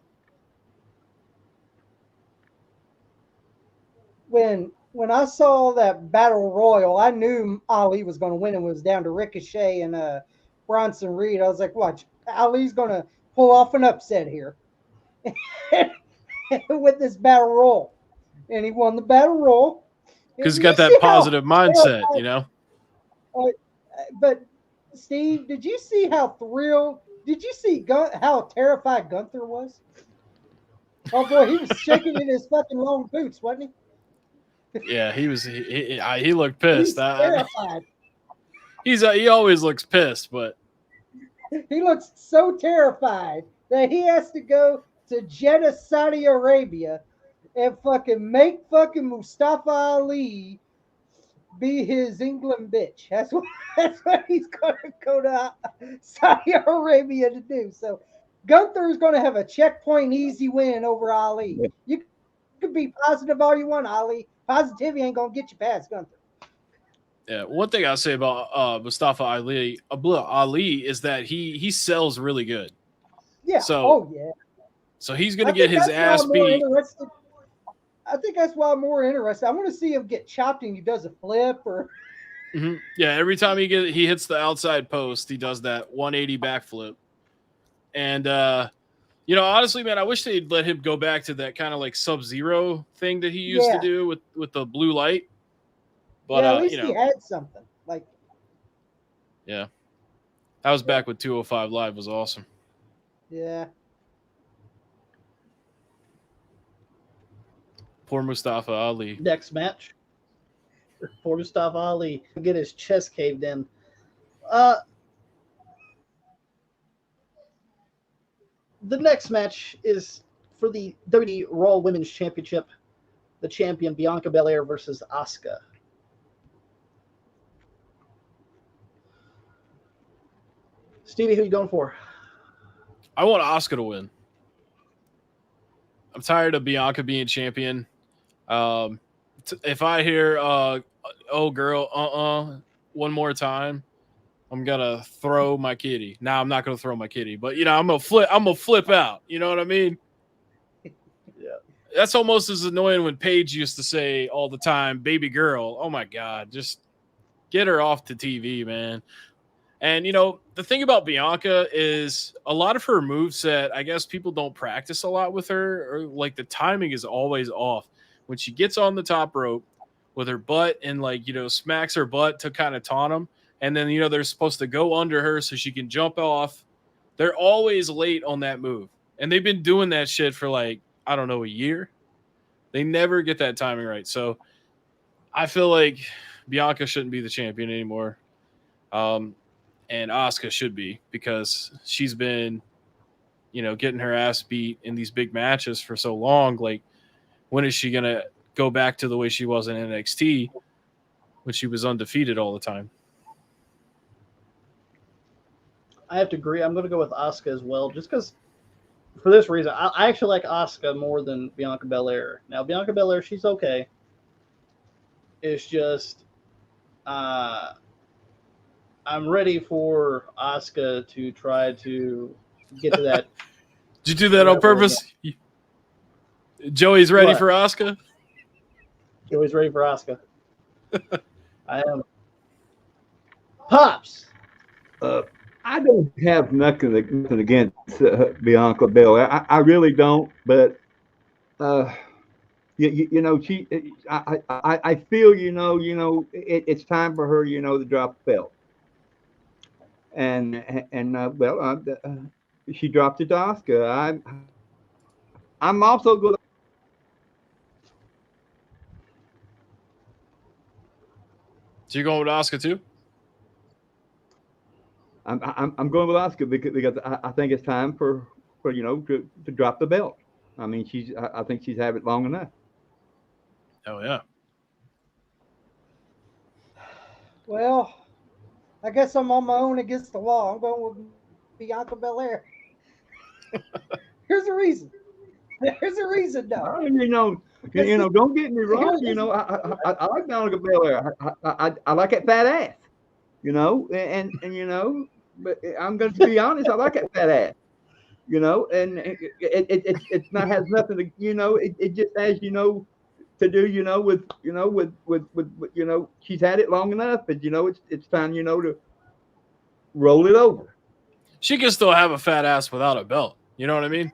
when I saw that battle royal, I knew Ali was going to win. It was down to Ricochet and Bronson Reed. I was like, watch, Ali's going to pull off an upset here with this battle royal, and he won the battle royal because he's got that positive mindset, you know. But Steve, did you see how thrilled? Did you see how terrified Gunther was? Oh boy, he was shaking in his fucking long boots, wasn't he? Yeah, he was. He looked pissed. He's terrified. He always looks pissed, but he looks so terrified that he has to go to Jeddah, Saudi Arabia, and fucking make fucking Mustafa Ali be his England bitch. That's what he's going to go to Saudi Arabia to do. So Gunther is going to have a checkpoint easy win over Ali. Yeah. You could be positive all you want, Ali. Positivity ain't going to get you past Gunther. Yeah, one thing I'll say about Mustafa Ali is that he sells really good. Yeah. So he's going to get his ass beat. I think that's why I'm more interested. I want to see him get chopped and he does a flip or. Mm-hmm. Yeah, every time he hits the outside post, he does that 180 backflip. And honestly, man, I wish they'd let him go back to that kind of like Sub-Zero thing that he used to do with the blue light. But at least he had something like. Yeah, that was back with 205 Live was awesome. Yeah. Poor Mustafa Ali. Next match. Poor Mustafa Ali. Get his chest caved in. The next match is for the WWE Raw Women's Championship. The champion Bianca Belair versus Asuka. Stevie, who are you going for? I want Asuka to win. I'm tired of Bianca being champion. If I hear "oh girl," one more time, I'm gonna throw my kitty. Now I'm not gonna throw my kitty, but I'm gonna flip out. You know what I mean? Yeah. That's almost as annoying when Paige used to say all the time, "Baby girl." Oh my god, just get her off the TV, man. And the thing about Bianca is a lot of her moveset, I guess people don't practice a lot with her, or like the timing is always off. When she gets on the top rope with her butt and smacks her butt to kind of taunt them, and then they're supposed to go under her so she can jump off. They're always late on that move, and they've been doing that shit for a year. They never get that timing right. So I feel like Bianca shouldn't be the champion anymore. And Asuka should be, because she's been, getting her ass beat in these big matches for so long. Like, when is she going to go back to the way she was in NXT when she was undefeated all the time? I have to agree. I'm going to go with Asuka as well, just because for this reason. I actually like Asuka more than Bianca Belair. Now, Bianca Belair, she's okay. It's just I'm ready for Asuka to try to get to that. Did you do that on purpose? Joey's ready What? for Asuka? Joey's ready for Asuka. I am. Pops. I don't have nothing against Bianca Belair. I really don't. But you know, I feel it's time for her to drop the belt. And she dropped it to Oscar. I'm also going. So you're going with Oscar too? I'm going with Oscar because I think it's time for to drop the belt. I mean, I think she's had it long enough. Oh yeah. Well, I guess I'm on my own against the wall. I'm going with Bianca Belair. Here's the reason. There's a reason, though. Don't get me wrong. I like Bianca Belair. I like that fat ass. But I'm going to be honest. I like that fat ass. And it's not has nothing to it just has to do with she's had it long enough, and it's time to roll it over. She can still have a fat ass without a belt. You know what I mean?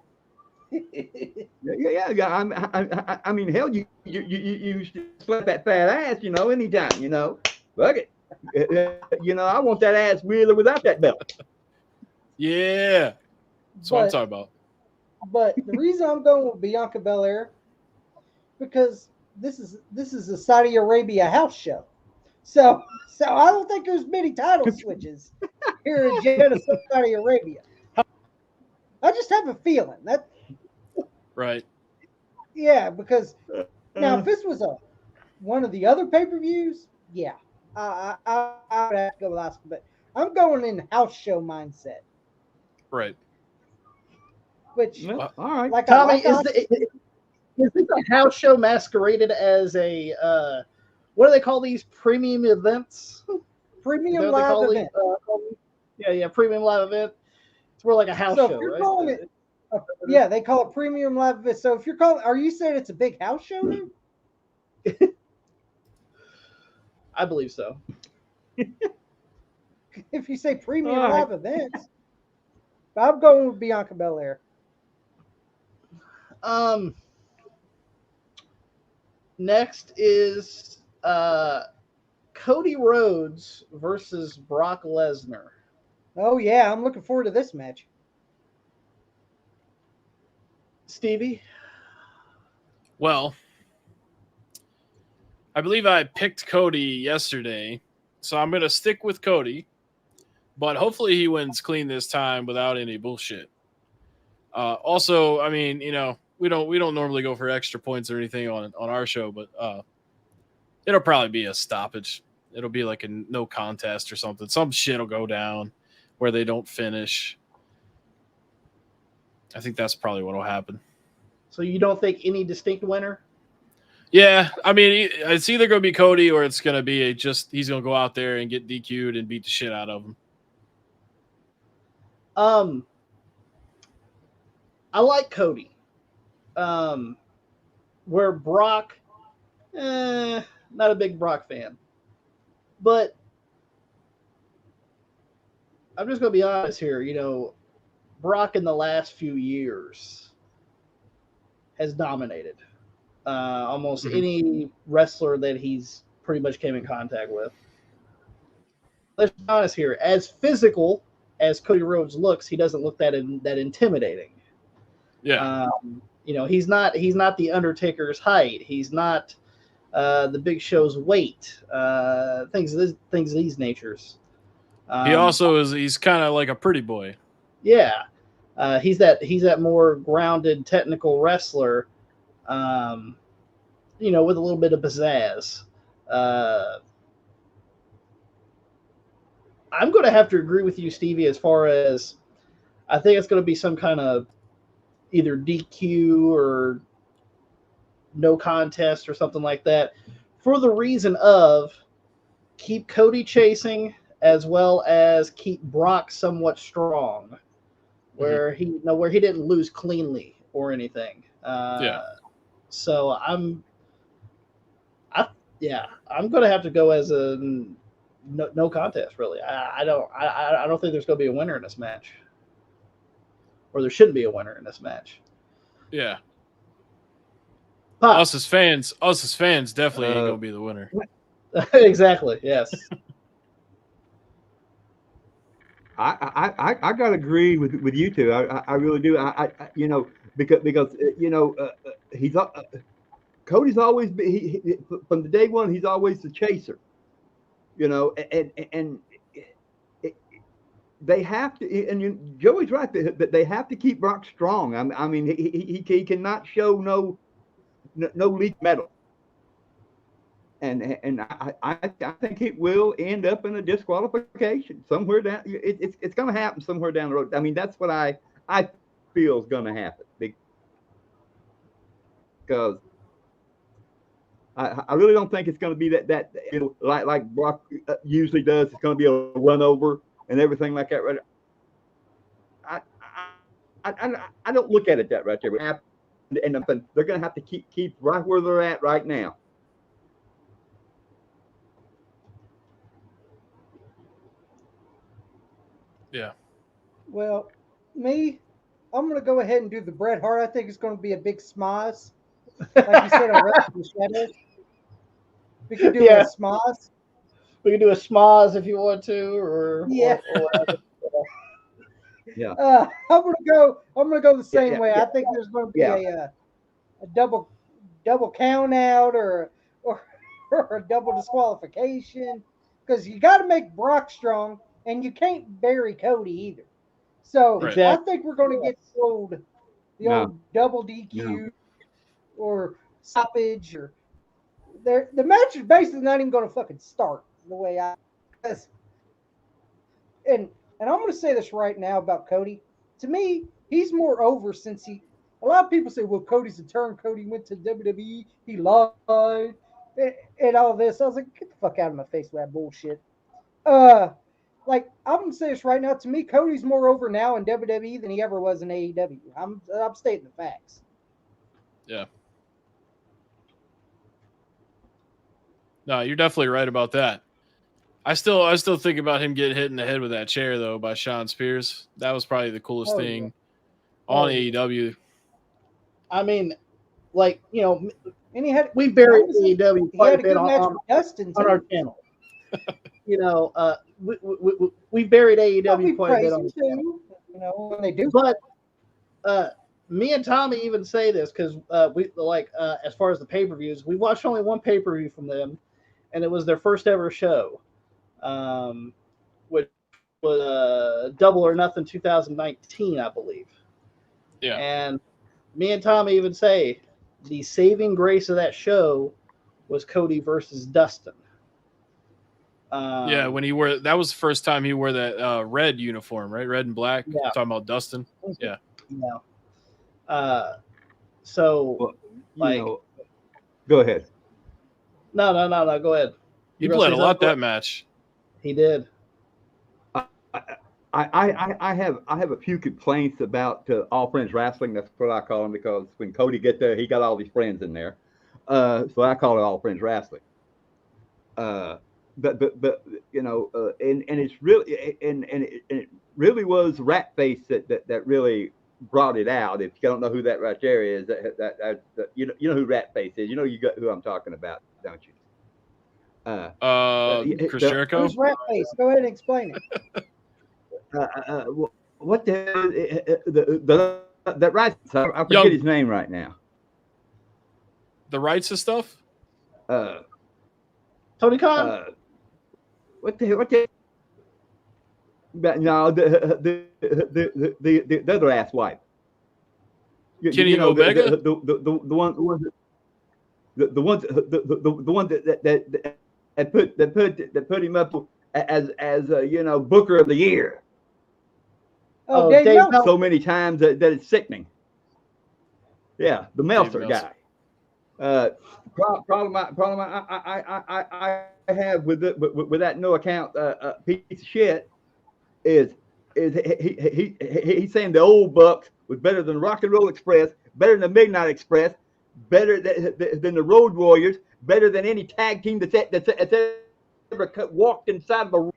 Yeah. I mean, hell, you slap that fat ass, anytime, fuck it. I want that ass with or without that belt. Yeah. That's what I'm talking about. But the reason I'm going with Bianca Belair, because this is a Saudi Arabia house show. So I don't think there's many title switches here in Jeddah, Saudi Arabia. I just have a feeling that. Right. Yeah, because now if this was one of the other pay-per-views, yeah, I would have to go with Oscar. But I'm going in house show mindset. Right. Which, all right, like Tommy, is this a house show masqueraded as a what do they call these premium events? Premium live event. Premium live event. It's more like a house show, right? Yeah, they call it premium live event. So if you're calling, are you saying it's a big house show then? I believe so. If you say premium live events, I'm going with Bianca Belair. Next is Cody Rhodes versus Brock Lesnar. Oh yeah, I'm looking forward to this match. Stevie? Well, I believe I picked Cody yesterday, so I'm going to stick with Cody, but hopefully he wins clean this time without any bullshit. Also, I mean, we don't normally go for extra points or anything on our show, but it'll probably be a stoppage. It'll be like a no contest or something. Some shit will go down where they don't finish. I think that's probably what will happen. So you don't think any distinct winner? Yeah, I mean, it's either going to be Cody or it's going to be he's going to go out there and get DQ'd and beat the shit out of him. I like Cody. Where Brock, not a big Brock fan. But I'm just going to be honest here. Brock in the last few years has dominated almost any wrestler that he's pretty much came in contact with. Let's be honest here. As physical as Cody Rhodes looks, he doesn't look that intimidating. Yeah. He's not the Undertaker's height. He's not the Big Show's weight. Things of these natures. He also he's kind of like a pretty boy. Yeah. He's that more grounded technical wrestler, with a little bit of pizzazz. I'm going to have to agree with you, Stevie, as far as I think it's going to be some kind of either DQ or no contest or something like that, for the reason of keep Cody chasing as well as keep Brock somewhat strong, where he didn't lose cleanly or anything. So I'm going to have to go as a no contest really. I don't think there's going to be a winner in this match, or there shouldn't be a winner in this match. Yeah. Pop. Us as fans definitely ain't gonna be the winner. Exactly. Yes. I gotta agree with you two. I really do. I you know, because you know, he's Cody's always been, he from the day one. He's always the chaser. You know, and they have to. And Joey's right that they have to keep Brock strong. I mean, he cannot show no leak metal. And I think it will end up in a disqualification somewhere down. It's going to happen somewhere down the road. I mean, that's what I feel is going to happen because I really don't think it's going to be that you know, like Brock usually does. It's going to be a run over and everything like that. Right? I don't look at it that right there. And they're going to have to keep right where they're at right now. Yeah. Well, I'm going to go ahead and do the Bret Hart. I think it's going to be a big smosh. Like you said, on Wrestling Shadows. We could do a smosh. We can do a schmoz if you want to, or yeah. Yeah. I'm gonna go the same way. I think there's going to be a double count out or a double disqualification because you got to make Brock strong and you can't bury Cody either. So Right. I think we're going to get the old double DQ or stoppage or the match is basically not even going to fucking start the way and I'm going to say this right now about Cody. To me, he's more over since a lot of people say, well, Cody's a turn. Cody went to WWE. He lied and all this. I was like, get the fuck out of my face with that bullshit. Like, I'm going to say this right now. To me, Cody's more over now in WWE than he ever was in AEW. I'm stating the facts. Yeah. No, you're definitely right about that. I still think about him getting hit in the head with that chair though by Shawn Spears. That was probably the coolest thing on AEW. I mean, like, you know, and we buried AEW quite a bit on our channel. You know, we buried AEW quite a bit on the channel. You know, when they do. But me and Tommy even say this because we like as far as the pay-per-views, we watched only one pay-per-view from them, and it was their first ever show. Which was Double or Nothing 2019, I believe. Yeah. And me and Tommy even say the saving grace of that show was Cody versus Dustin. Yeah, when that was the first time he wore that red uniform, right? Red and black. Yeah. Talking about Dustin. Yeah. Yeah. So, go ahead. No. Go ahead. He played a lot that match. He did. I have a few complaints about All Friends Wrestling. That's what I call them because when Cody get there, he got all these friends in there. So I call it All Friends Wrestling. But you know, and it's really and it really was Rat Face that really brought it out. If you don't know who that right there is, that you know who Rat Face is. You know who I'm talking about, don't you? Chris Jericho. Who's Rat Face? Go ahead and explain it. What that right? I forget his name right now. The rights of stuff. Tony Khan. What the? No, the other ass wife. Kenny Omega. The one that put him up as you know, Booker of the Year. Oh, Dave Meltzer. So many times that it's sickening. Yeah, the Meltzer guy. Problem I have with that no account piece of shit is he's saying the old Bucks was better than Rock and Roll Express, better than the Midnight Express, better than the Road Warriors, better than any tag team that's walked inside of a.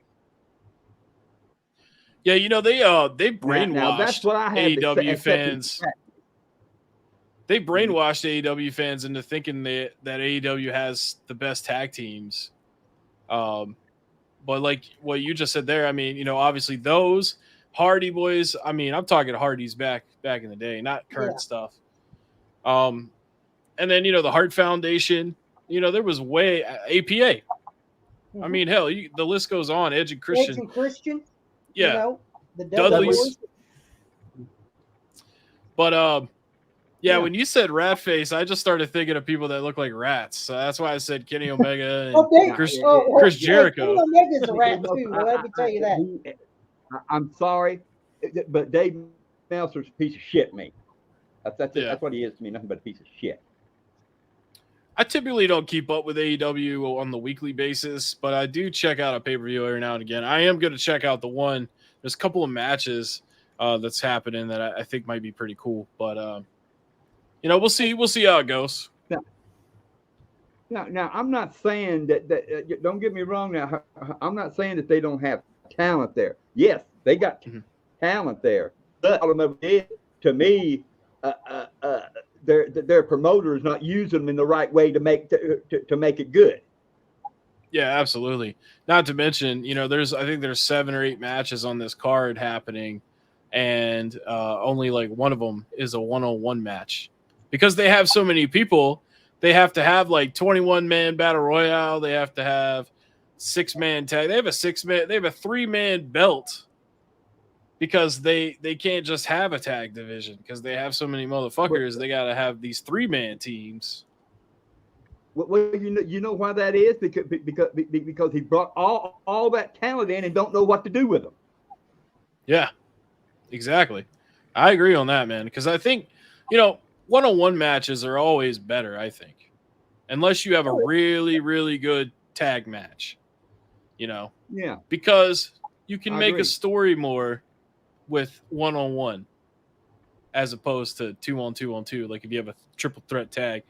Yeah, you know, they brainwashed Now that's what I have AEW fans. They brainwashed AEW fans into thinking that AEW has the best tag teams. But like what you just said there, I mean, you know, obviously those Hardy Boys, I mean, I'm talking Hardys back in the day, not current stuff. And then, you know, the Hart Foundation, you know, there was way APA. I mean, hell, the list goes on. Edge and Christian. Yeah. You know, the Dudleys. But yeah, when you said rat face, I just started thinking of people that look like rats. So that's why I said Kenny Omega and Chris Jericho. Kenny Omega's a rat too. Let me tell you that. I'm sorry, but Dave Meltzer's a piece of shit, me. That's what he is to me. Nothing but a piece of shit. I typically don't keep up with AEW on the weekly basis, but I do check out a pay-per-view every now and again. I am going to check out the one. There's a couple of matches that's happening that I think might be pretty cool, but you know, we'll see how it goes. Now, I'm not saying that don't get me wrong. Now, I'm not saying that they don't have talent there. Yes, they got talent there. But to me, their promoter is not using them in the right way to make it good. Yeah, absolutely. Not to mention, you know, I think there's 7 or 8 matches on this card happening, and only like one of them is a 1-on-1 match. Because they have so many people, they have to have like 21-man battle royale. They have to have 6-man tag. They have a 3-man belt because they can't just have a tag division because they have so many motherfuckers. They got to have these 3-man teams. Well, you know why that is? Because he brought all that talent in and don't know what to do with them. Yeah, exactly. I agree on that, man. Because I think, you know, 1-on-1 matches are always better, I think. Unless you have a really, really good tag match. You know? Yeah. Because you can make a story more with 1-on-1 as opposed to 2-on-2-on-2. Like if you have a triple threat tag.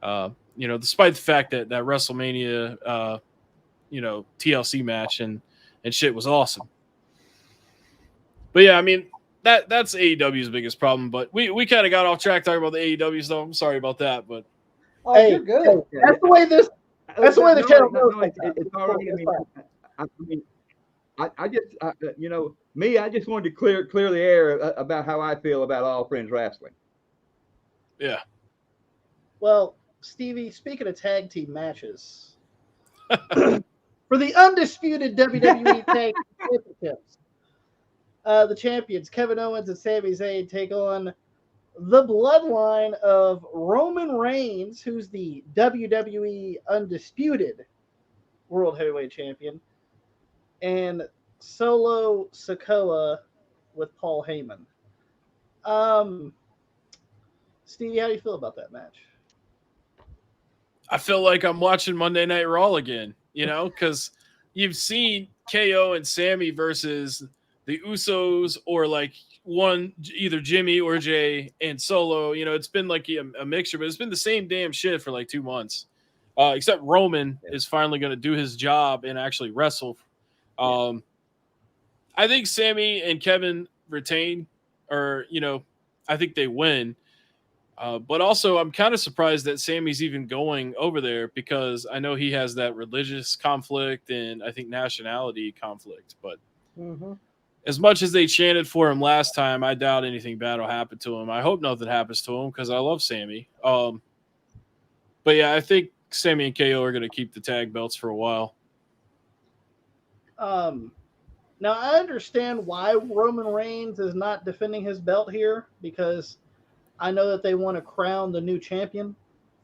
You know, despite the fact that WrestleMania you know, TLC match and shit was awesome. But yeah, I mean, that's AEW's biggest problem, but we kind of got off track talking about the AEW stuff. I'm sorry about that, but you're good. That's the way the channel goes. It's all right. I mean, I just you know, me, I just wanted to clear the air about how I feel about All Friends Wrestling. Yeah. Well, Stevie, speaking of tag team matches, for the undisputed WWE Tag Team Championships, the champions Kevin Owens and Sami Zayn take on the bloodline of Roman Reigns, who's the WWE Undisputed World Heavyweight Champion, and Solo Sikoa with Paul Heyman. Stevie, how do you feel about that match? I feel like I'm watching Monday Night Raw again, you know, because you've seen KO and Sammy versus the Usos or like one, either Jimmy or Jay and Solo. You know, it's been like a mixture, but it's been the same damn shit for like 2 months. Except Roman is finally going to do his job and actually wrestle. I think Sammy and Kevin retain, or, you know, I think they win. But also, I'm kind of surprised that Sammy's even going over there because I know he has that religious conflict and I think nationality conflict. But as much as they chanted for him last time, I doubt anything bad will happen to him. I hope nothing happens to him because I love Sammy. But yeah, I think Sammy and KO are going to keep the tag belts for a while. Now, I understand why Roman Reigns is not defending his belt here because I know that they want to crown the new champion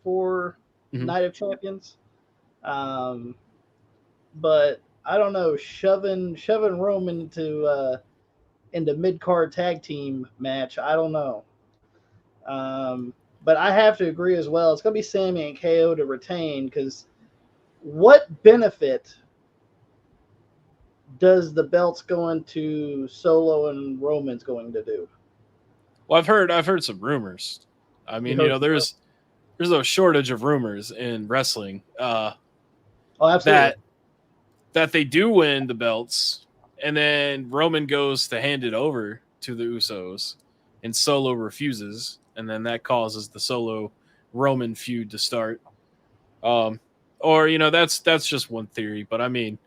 for Night of Champions. But I don't know, shoving Roman into mid-card tag team match, I don't know. But I have to agree as well. It's going to be Sammy and KO to retain because what benefit does the belts going to Solo and Roman's going to do? Well, I've heard some rumors. I mean, you know, there's no shortage of rumors in wrestling. Absolutely. that they do win the belts, and then Roman goes to hand it over to the Usos, and Solo refuses, and then that causes the Solo Roman feud to start. Or that's just one theory, but I mean,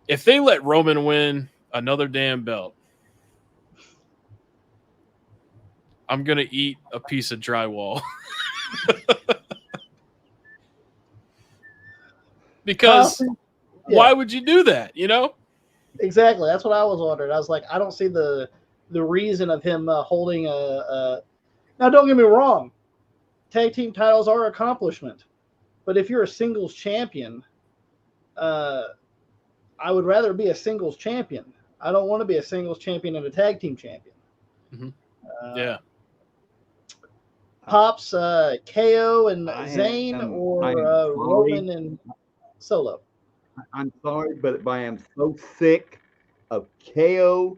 if they let Roman win another damn belt, I'm gonna eat a piece of drywall. Because why would you do that? Exactly. That's what I was wondering. I was like, I don't see the reason of him holding a. Now, don't get me wrong. Tag team titles are an accomplishment, but if you're a singles champion, I would rather be a singles champion. I don't want to be a singles champion and a tag team champion. Mm-hmm. Yeah. Pops, KO and Zayn, or Roman and Solo. I'm sorry, but I am so sick of KO,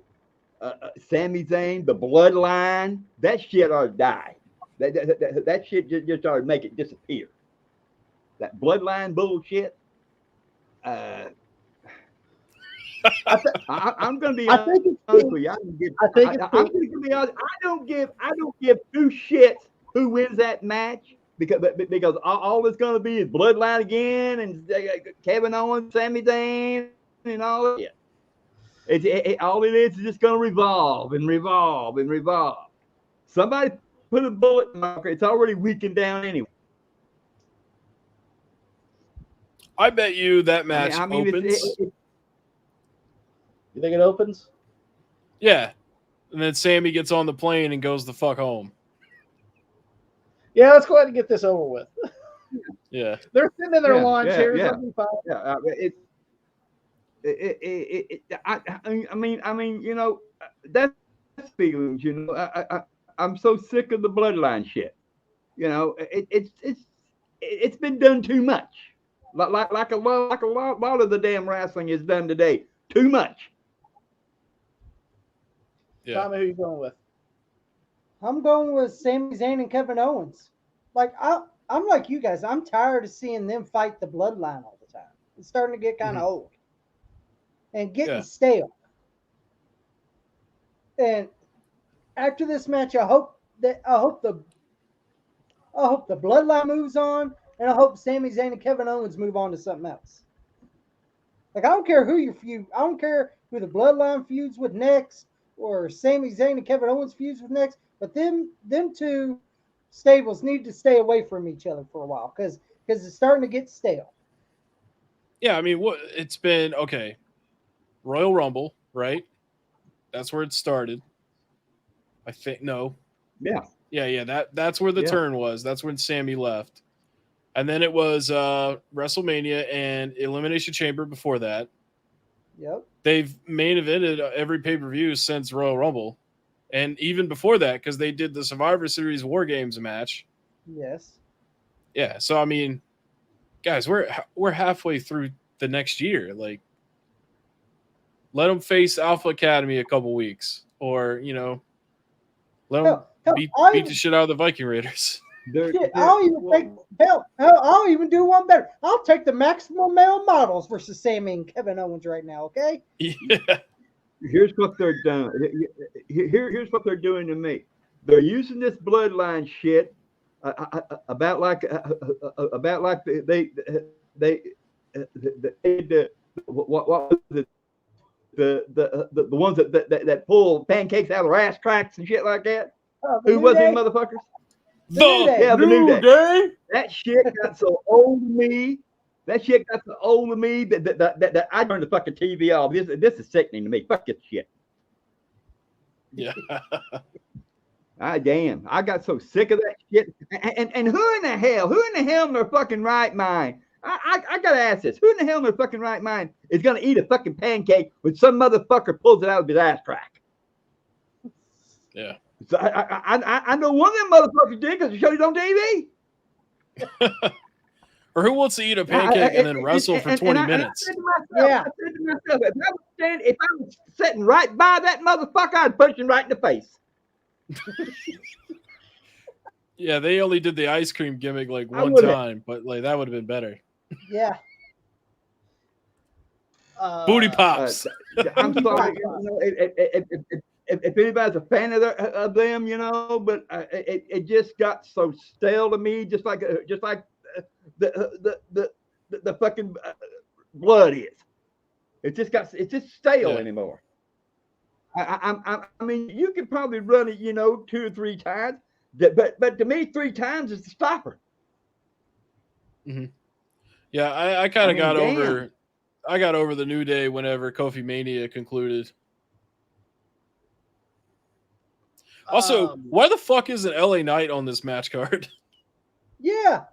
Sami Zayn, the Bloodline. That shit ought to die. That shit just ought to make it disappear. That Bloodline bullshit. I'm going to be honest with you. I'm going to be honest. I don't give two shits who wins that match. Because all it's going to be is Bloodline again and Kevin Owens, Sami Zayn, and all that. All it is just going to revolve and revolve and revolve. Somebody put a bullet marker. It's already weakened down anyway. I bet you that match opens. You think it opens? Yeah. And then Sammy gets on the plane and goes the fuck home. Yeah, let's go ahead and get this over with. Yeah. They're sitting in their lawn chairs. I mean, that's feelings. I'm so sick of the Bloodline shit. It's been done too much. Like a lot of the damn wrestling is done today. Too much. Yeah. Tommy, who you going with? I'm going with Sami Zayn and Kevin Owens. Like I'm like you guys. I'm tired of seeing them fight the Bloodline all the time. It's starting to get kind of old and getting stale. And after this match, I hope the Bloodline moves on, and I hope Sami Zayn and Kevin Owens move on to something else. Like I don't care who you feud. I don't care who the Bloodline feuds with next, or Sami Zayn and Kevin Owens feuds with next. But them two stables need to stay away from each other for a while because it's starting to get stale. Yeah, I mean, it's been okay. Royal Rumble, right? That's where it started. I think no. Yeah. That's where the turn was. That's when Sammy left, and then it was WrestleMania and Elimination Chamber before that. Yep. They've main evented every pay-per-view since Royal Rumble. And even before that, because they did the Survivor Series War Games match. Yes. Yeah. So I mean, guys, we're halfway through the next year. Like, let them face Alpha Academy a couple weeks, or let them beat the shit out of the Viking Raiders. I'll even do one better. I'll take the maximum male models versus Sammy and Kevin Owens right now. Okay. Yeah. Here's what they're doing. Here's what they're doing to me. They're using this Bloodline shit about like they what was it? The ones that pull pancakes out of ass cracks and shit like that. Who was these motherfuckers? The New Day. That shit got so old to me. That I turned the fucking TV off. This is sickening to me. Fuck this shit. Yeah. Damn. I got so sick of that shit. And who in the hell in their fucking right mind? I gotta ask this. Who in the hell in their fucking right mind is gonna eat a fucking pancake when some motherfucker pulls it out of his ass crack? Yeah. So I know one of them motherfuckers did because it showed it on TV. Or who wants to eat a pancake and then wrestle for 20 minutes? I said to myself, if I was sitting right by that motherfucker, I'd punch him right in the face. Yeah, they only did the ice cream gimmick like one time, but like that would have been better. Yeah. Booty pops. I'm sorry, if anybody's a fan of them, but it just got so stale to me, just like the fucking blood is. It's just stale anymore. I mean, you could probably run it, 2 or 3 times, but to me, 3 times is the stopper. Mm-hmm. Yeah, I kind of got over. I got over the New Day whenever Kofi Mania concluded. Also, why the fuck isn't LA Knight on this match card? Yeah,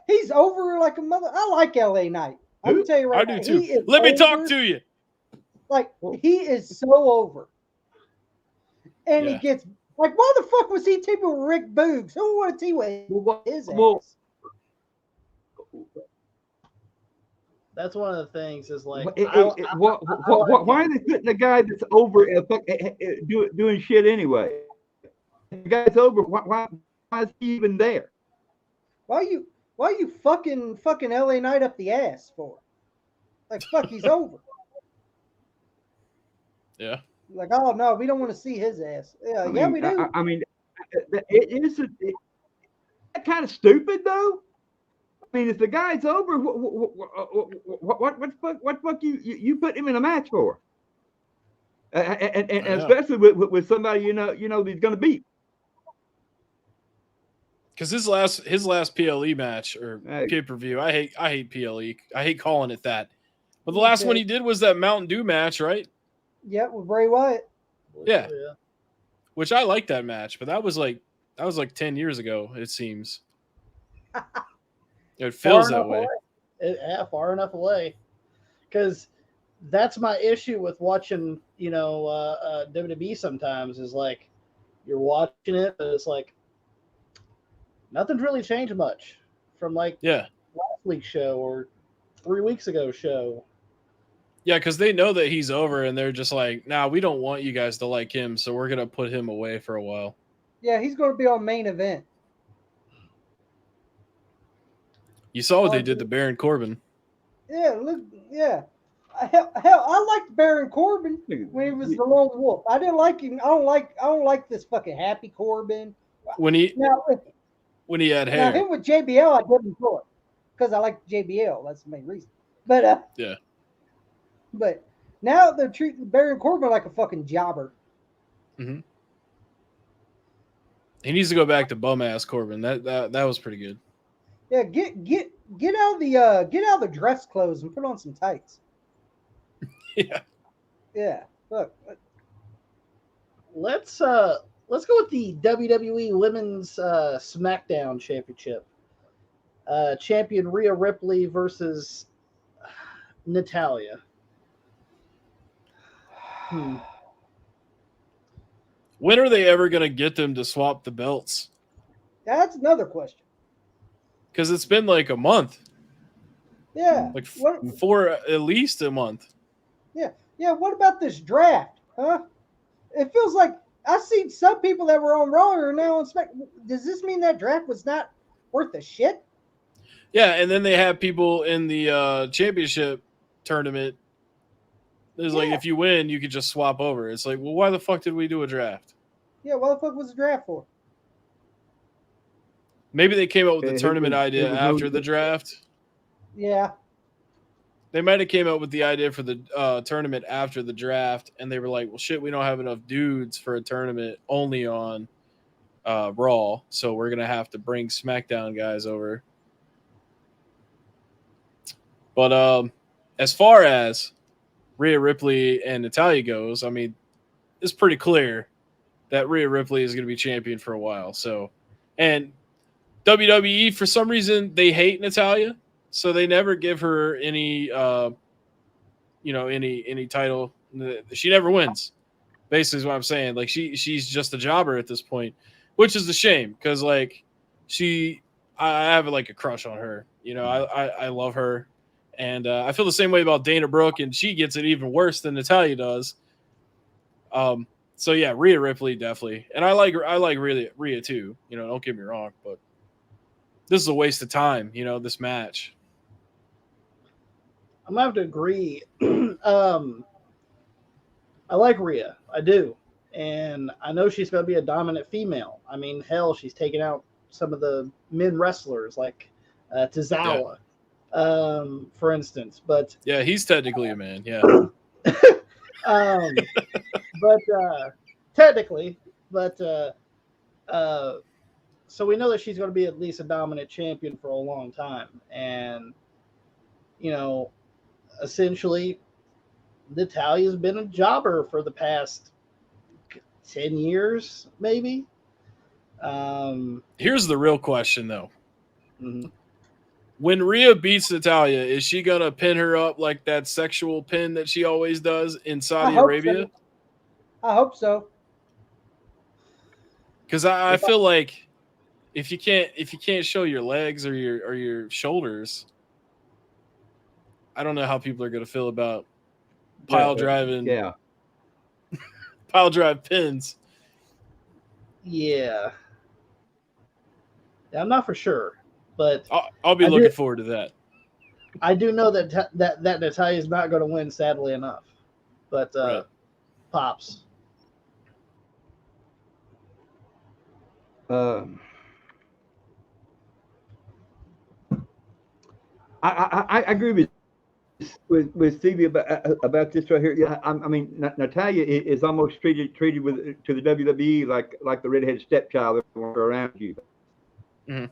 he's over like a mother. I like LA Knight. I'm gonna tell you right now. I do too. Let me talk to you. Like, he is so over. And he gets like, why the fuck was he teaming with Rick Boogs? Who would he with his ass? That's one of the things is like, why are they putting a guy that's over doing shit anyway? The guy's over. Why is he even there? Why you fucking LA Knight up the ass for? Like, fuck, he's over. Yeah. Like, oh no, we don't want to see his ass. Yeah, we do. I mean, it is kind of stupid though. I mean, if the guy's over, what fuck you put him in a match for? And especially with somebody he's going to beat. Because his last PLE match or pay-per-view, I hate PLE. I hate calling it that. But the last one he did was that Mountain Dew match, right? Yeah, with Bray Wyatt. Yeah. Which I like that match, but that was like 10 years ago, it seems. It feels that way. Far enough away. Because that's my issue with watching, WWE sometimes is like you're watching it, but it's like nothing's really changed much from like last week's show or 3 weeks ago show. Yeah, because they know that he's over, and they're just like, nah, we don't want you guys to like him, so we're going to put him away for a while. Yeah, he's going to be on main event. You saw what they did to Baron Corbin. Yeah, look, yeah. Hell, I liked Baron Corbin when he was the lone wolf. I didn't like him. I don't like this fucking happy Corbin. When he had hair. Now, him with JBL, I didn't enjoy it because I like JBL. That's the main reason. But yeah. But now they're treating Baron Corbin like a fucking jobber. Mm-hmm. He needs to go back to bum ass Corbin. That was pretty good. Yeah, get out of the dress clothes and put on some tights. Yeah. Yeah. Look. Let's go with the WWE Women's SmackDown Championship. Champion Rhea Ripley versus Natalya. When are they ever going to get them to swap the belts? That's another question. Because it's been like a month. Yeah. Like for at least a month. Yeah. Yeah. What about this draft? Huh? It feels like I've seen some people that were on Raw are now on SmackDown. Does this mean that draft was not worth a shit? Yeah. And then they have people in the championship tournament. There's like, if you win, you could just swap over. It's like, well, why the fuck did we do a draft? Yeah. What the fuck was the draft for? Maybe they came up with the tournament idea after the draft. Yeah. They might have came up with the idea for the tournament after the draft, and they were like, well, shit, we don't have enough dudes for a tournament only on Raw, so we're going to have to bring SmackDown guys over. But as far as Rhea Ripley and Natalya goes, I mean, it's pretty clear that Rhea Ripley is going to be champion for a while. So, and WWE, for some reason, they hate Natalya, so they never give her any, any title. She never wins. Basically, is what I'm saying. Like she's just a jobber at this point, which is a shame because like I have like a crush on her. I love her, and I feel the same way about Dana Brooke, and she gets it even worse than Natalya does. So yeah, Rhea Ripley definitely, and I like Rhea too. Don't get me wrong, but this is a waste of time. This match. I'm gonna have to agree. I like Rhea, I do, and I know she's gonna be a dominant female. I mean, hell, she's taken out some of the men wrestlers like Tozawa, for instance. But Yeah, he's technically a man. Yeah. but technically, but so we know that she's going to be at least a dominant champion for a long time, and you know, essentially, Natalia's been a jobber for the past 10 years, maybe. Here's the real question, though. Mhm. When Rhea beats Natalya, is she gonna pin her up like that sexual pin that she always does in Saudi Arabia? So. I hope so. Because I feel like if you can't show your legs or your shoulders, I don't know how people are gonna feel about pile driving. Yeah. Pile drive pins. Yeah. I'm not for sure, but I'll be looking forward to that. I do know that Natalya is not going to win, sadly enough. But Right. Pops. I agree with Stevie about this right here. Yeah, I mean Natalya is almost treated to the WWE like the redheaded stepchild that walks around you. Mm-hmm.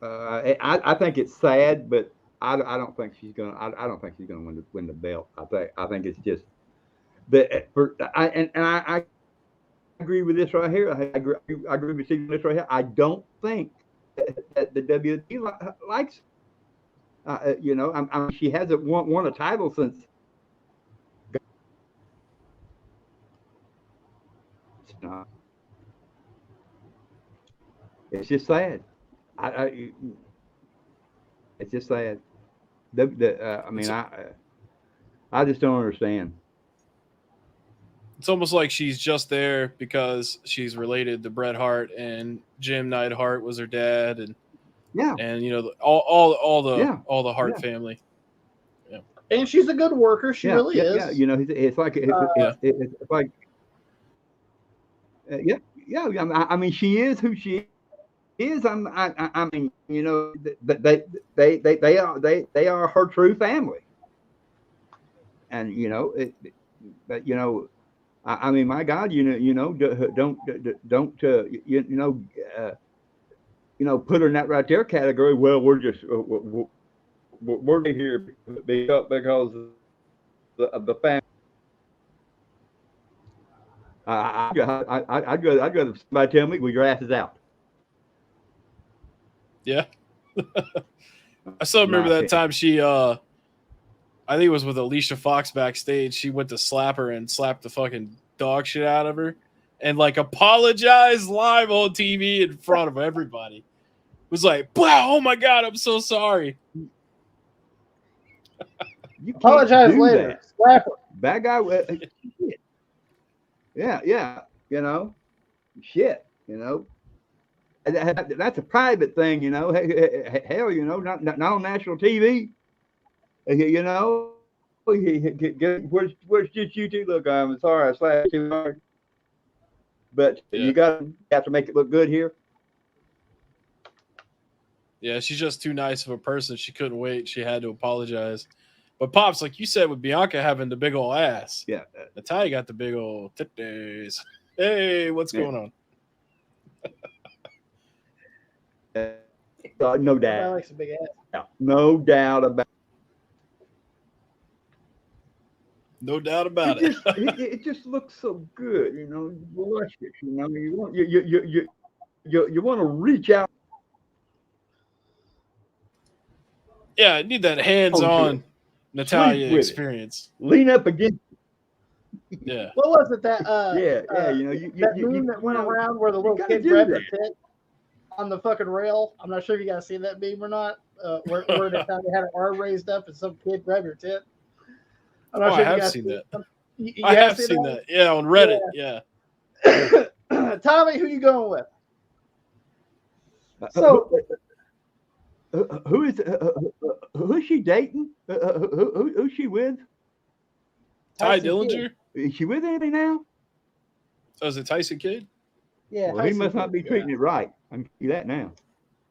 I think it's sad, but I don't think she's gonna. I don't think she's gonna win the belt. I think it's just that I agree with this right here. I agree with Stevie with this right here. I don't think that the WWE likes. You know, I mean, she hasn't won a title since. It's just sad. It's just sad. I mean, I just don't understand. It's almost like she's just there because she's related to Bret Hart and Jim Neidhart was her dad, and you know all the Hart family. Yeah, and she's a good worker. She really is. Yeah, you know, it's like it's like I mean, she is who she is. I mean, you know, they are her true family, and you know, but you know. I mean, my God, don't you know, put her in that right there category. Well, we're here because of the family. I'd rather somebody tell me, well, your ass is out. Yeah. I still remember that time she I think it was with Alicia Fox backstage. She went to slap her and slapped the fucking dog shit out of her and like apologized live on TV in front of everybody. It was like, wow, oh my God, I'm so sorry. You apologize later. Slap her. Bad guy. Yeah. You know, shit, you know. That's a private thing, you know. Hell, you know, not on national TV. You know, where's just you two? Look, I'm sorry, I slapped too hard, but you have to make it look good here. Yeah, she's just too nice of a person. She couldn't wait. She had to apologize. But Pops, like you said, with Bianca having the big old ass, Natalya got the big old titties. Hey, what's going on? No doubt. Likes a big ass. No doubt about. No doubt about it. It just looks so good, you know. Luscious, you know. You want to reach out. Yeah, I need that hands-on Natalya experience. Lean up against. Yeah. What was it that? You know, that meme that went around where the little kid grabbed the tit on the fucking rail. I'm not sure if you guys see that meme or not. Where Natalya had an arm raised up and some kid grabbed her tit. I'm not sure I have seen that. I have seen that. Yeah, on Reddit. Yeah. Tommy, who you going with? So who's she dating? Who's she with? Ty Tyson Dillinger? Kidd. Is she with anything now? Oh, is it Tyson Kidd? Yeah. Well, he Tyson must not Kidd. be treating it right. I can see that now.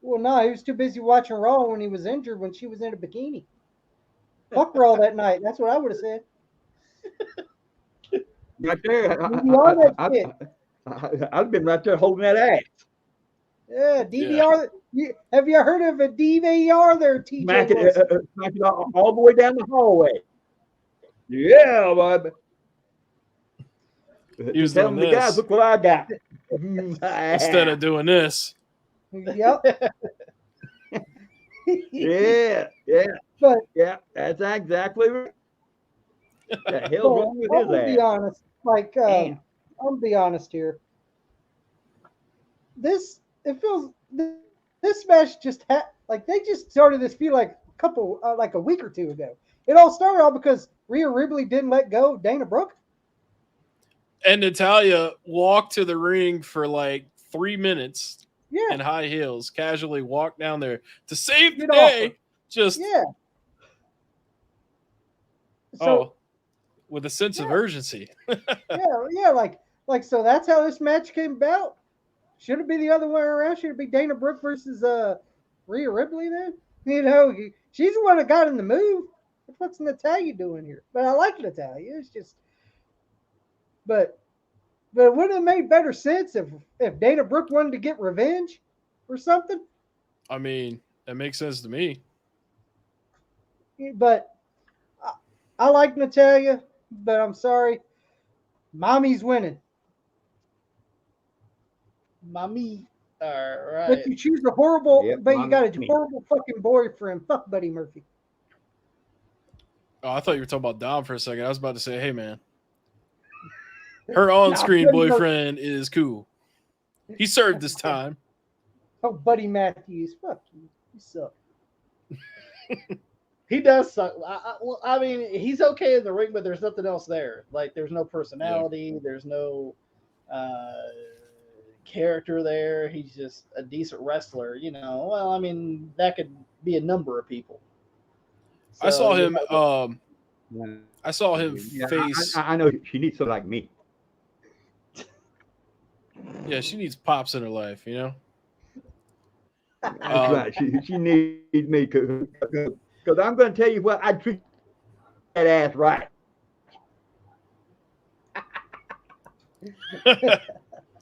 Well, no, he was too busy watching Raw when he was injured when she was in a bikini. Fuck Raw that night. That's what I would have said. Right there. DVR that shit. I've been right there holding that ass. Yeah, DVR. Have you heard of a DVR there, TJ? Smack it all the way down the hallway. Yeah, bud. He was Telling doing the guys, this. look what I got. Instead of doing this. Yep. Yeah, But that's exactly right. The hell's but wrong with I'm his gonna be ass? honest. Like, Damn. I'm gonna be honest here. This match just had like they just started this feud like a week or two ago. It all started all because Rhea Ripley didn't let go of Dana Brooke. And Natalia walked to the ring for like 3 minutes Yeah, in high heels, casually walked down there to save the Get off day. her. Just yeah. So with a sense of urgency. yeah, like so that's how this match came about. Should it be the other way around? Should it be Dana Brooke versus Rhea Ripley then? You know, she's the one that got in the move. What's Natalia doing here? But I like Natalia. It's just, but it would have made better sense if Dana Brooke wanted to get revenge or something. I mean, that makes sense to me. But I like Natalia, but I'm sorry, Mommy's winning. Mommy. All right. But you choose a horrible, Yep, but you got a Mommy. horrible fucking boyfriend. Fuck Buddy Murphy. Oh, I thought you were talking about Dom for a second. I was about to say, hey, man, her on-screen Buddy Murphy. boyfriend is cool. He served his time. Oh, Buddy Matthews. Fuck you. You suck. He does suck. I mean, he's okay in the ring, but there's nothing else there. Like, there's no personality. There's no character there. He's just a decent wrestler. You know, well, I mean, that could be a number of people. I saw him. Yeah. I saw him Yeah, face. I know she needs somebody like me. Yeah, she needs pops in her life, you know. That's right. She needs me because I'm going to tell you what, I treat that ass right.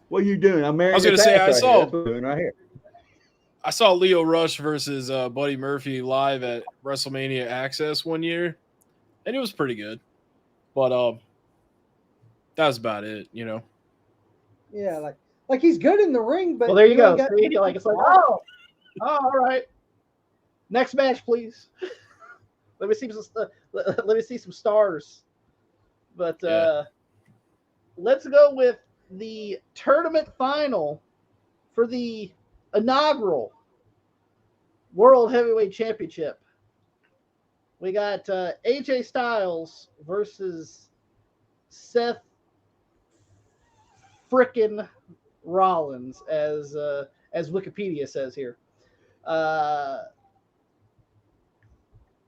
What are you doing? I'm marrying. I was gonna say, I saw- That's what I'm doing right here. I saw Leo Rush versus Buddy Murphy live at WrestleMania Access one year, and it was pretty good. But that was about it, you know. Yeah, like he's good in the ring, but Well, there you go. got- See, like it's like, oh, all right. Next match, please. Let me see some. Let me see some stars. But let's go with the tournament final for the inaugural World Heavyweight Championship. We got AJ Styles versus Seth frickin' Rollins, as Wikipedia says here.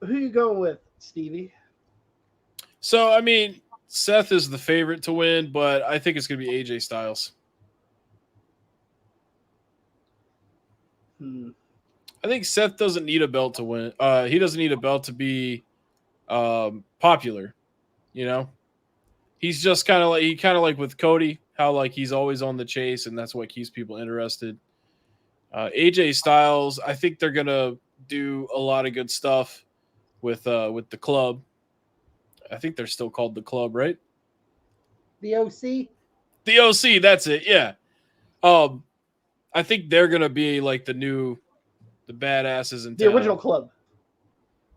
Who you going with, Stevie? So I mean, Seth is the favorite to win, but I think it's gonna be AJ Styles. I think Seth doesn't need a belt to win. He doesn't need a belt to be popular. You know, he's just kind of like with Cody, how like he's always on the chase, and that's what keeps people interested. AJ Styles, I think they're gonna do a lot of good stuff with the club. I think they're still called the club, right? the OC. The OC, that's it. Yeah. I think they're gonna be like the badasses in The town. original club.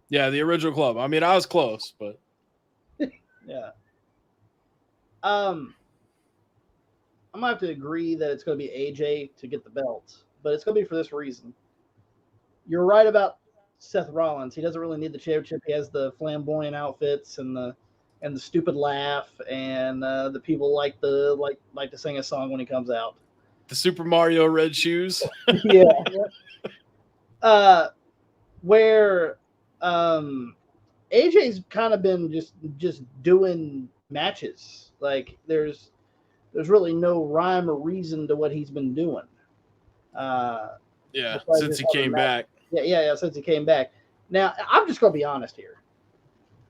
Yeah, the original club. I mean, I was close, but Yeah. I'm gonna have to agree that it's gonna be AJ to get the belt, but it's gonna be for this reason. You're right about Seth Rollins. He doesn't really need the championship. He has the flamboyant outfits and the stupid laugh, and the people like to sing a song when he comes out. the Super Mario red shoes. Yeah. where AJ's kind of been just doing matches. Like there's really no rhyme or reason to what he's been doing. Since he came back. Yeah, since he came back. Now I'm just gonna be honest here.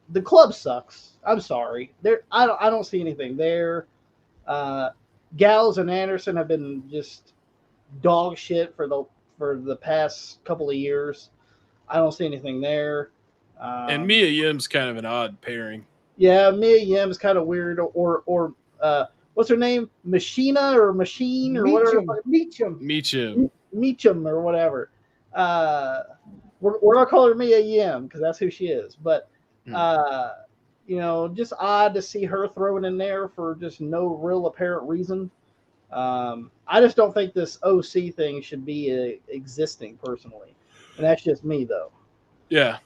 The club sucks. I'm sorry. I don't see anything there. Gallows and Anderson have been just dog shit for the past couple of years. I don't see anything there. And Mia Yim's kind of an odd pairing. Yeah, Mia Yim's kind of weird. Or what's her name? Machina or Machine or whatever. Meacham or whatever. We're gonna call her Mia Yim because that's who she is. But just odd to see her thrown in there for just no real apparent reason. I just don't think this OC thing should be existing personally, and that's just me though. Yeah.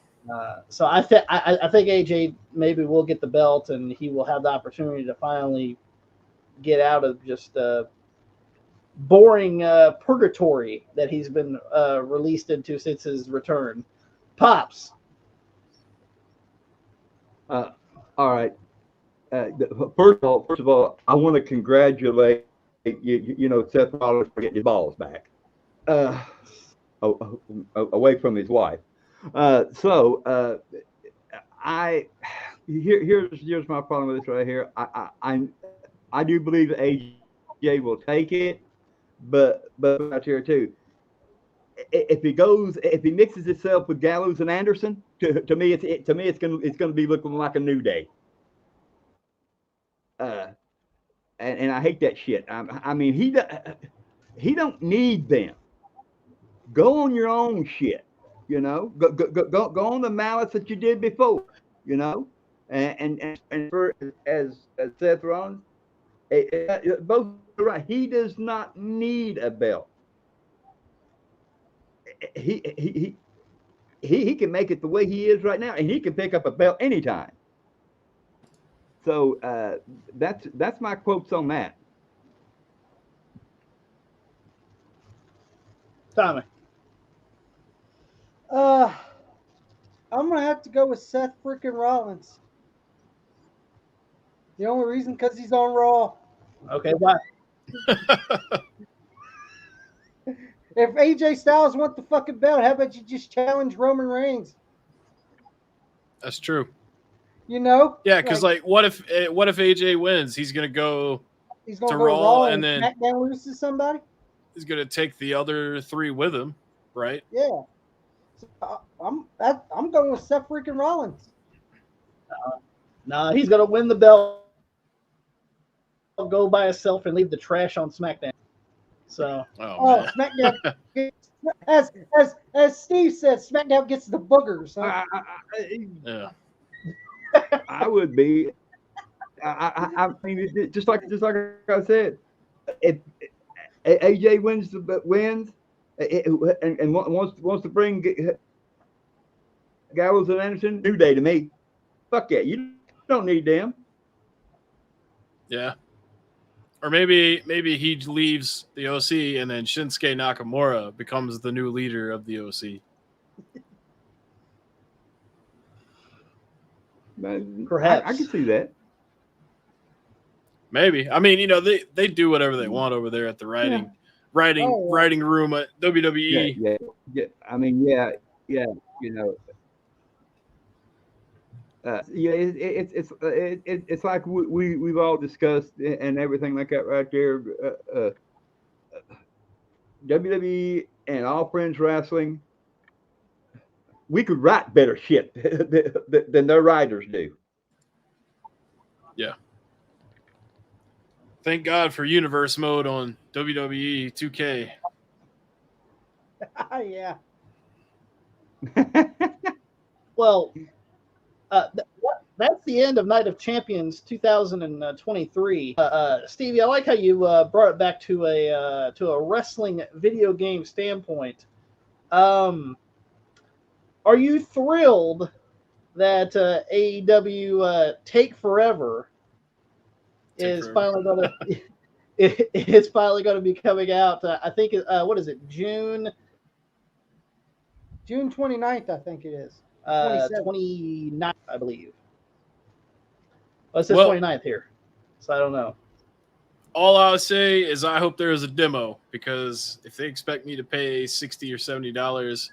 So I think AJ maybe will get the belt and he will have the opportunity to finally get out of just boring purgatory that he's been released into since his return. Pops. All right. First of all, I want to congratulate Seth Rollins for getting his balls back away from his wife. Here's my problem with this right here. I do believe that AJ will take it, but out here too. If he mixes himself with Gallows and Anderson, to me it's gonna be looking like a New Day. And I hate that shit. I mean he don't need them. Go on your own shit. Go on the malice that you did before. And for as Seth Rollins, both are right. He does not need a belt. He can make it the way he is right now, and he can pick up a belt anytime. So that's my quotes on that. Tommy. I'm gonna have to go with Seth freaking Rollins. The only reason because he's on Raw. Okay, why? If AJ Styles wants the fucking belt, how about you just challenge Roman Reigns? That's true. Yeah, because what if AJ wins? He's gonna go. He's gonna to go Raw and then SmackDown loses somebody. He's gonna take the other three with him, right? Yeah. So I'm going with Seth freaking Rollins. Nah, he's gonna win the belt, go by himself, and leave the trash on SmackDown. So, SmackDown, as Steve said, SmackDown gets the boogers. Huh? Yeah, I would be. I mean, just like I said, if AJ wins and wants to bring Gallows and Anderson, New Day to me. Fuck yeah, you don't need them. Yeah. Or maybe he leaves the OC and then Shinsuke Nakamura becomes the new leader of the OC. Perhaps. I can see that. Maybe. I mean, they do whatever they want over there at the writing room at WWE. Yeah. I mean, yeah. It's like we've all discussed and everything like that right there. WWE and All Friends Wrestling, we could write better shit than their writers do. Yeah. Thank God for universe mode on WWE 2K. Yeah. Well, that's the end of Night of Champions 2023. Stevie, I like how you brought it back to a wrestling video game standpoint. Are you thrilled that AEW Take Forever is finally going to it's finally going to be coming out? I think what is it, June June 29th, I think it is. 29th, I believe. Well, it says Well, 29th here, so I don't know. All I'll say is I hope there is a demo, because if they expect me to pay $60 or $70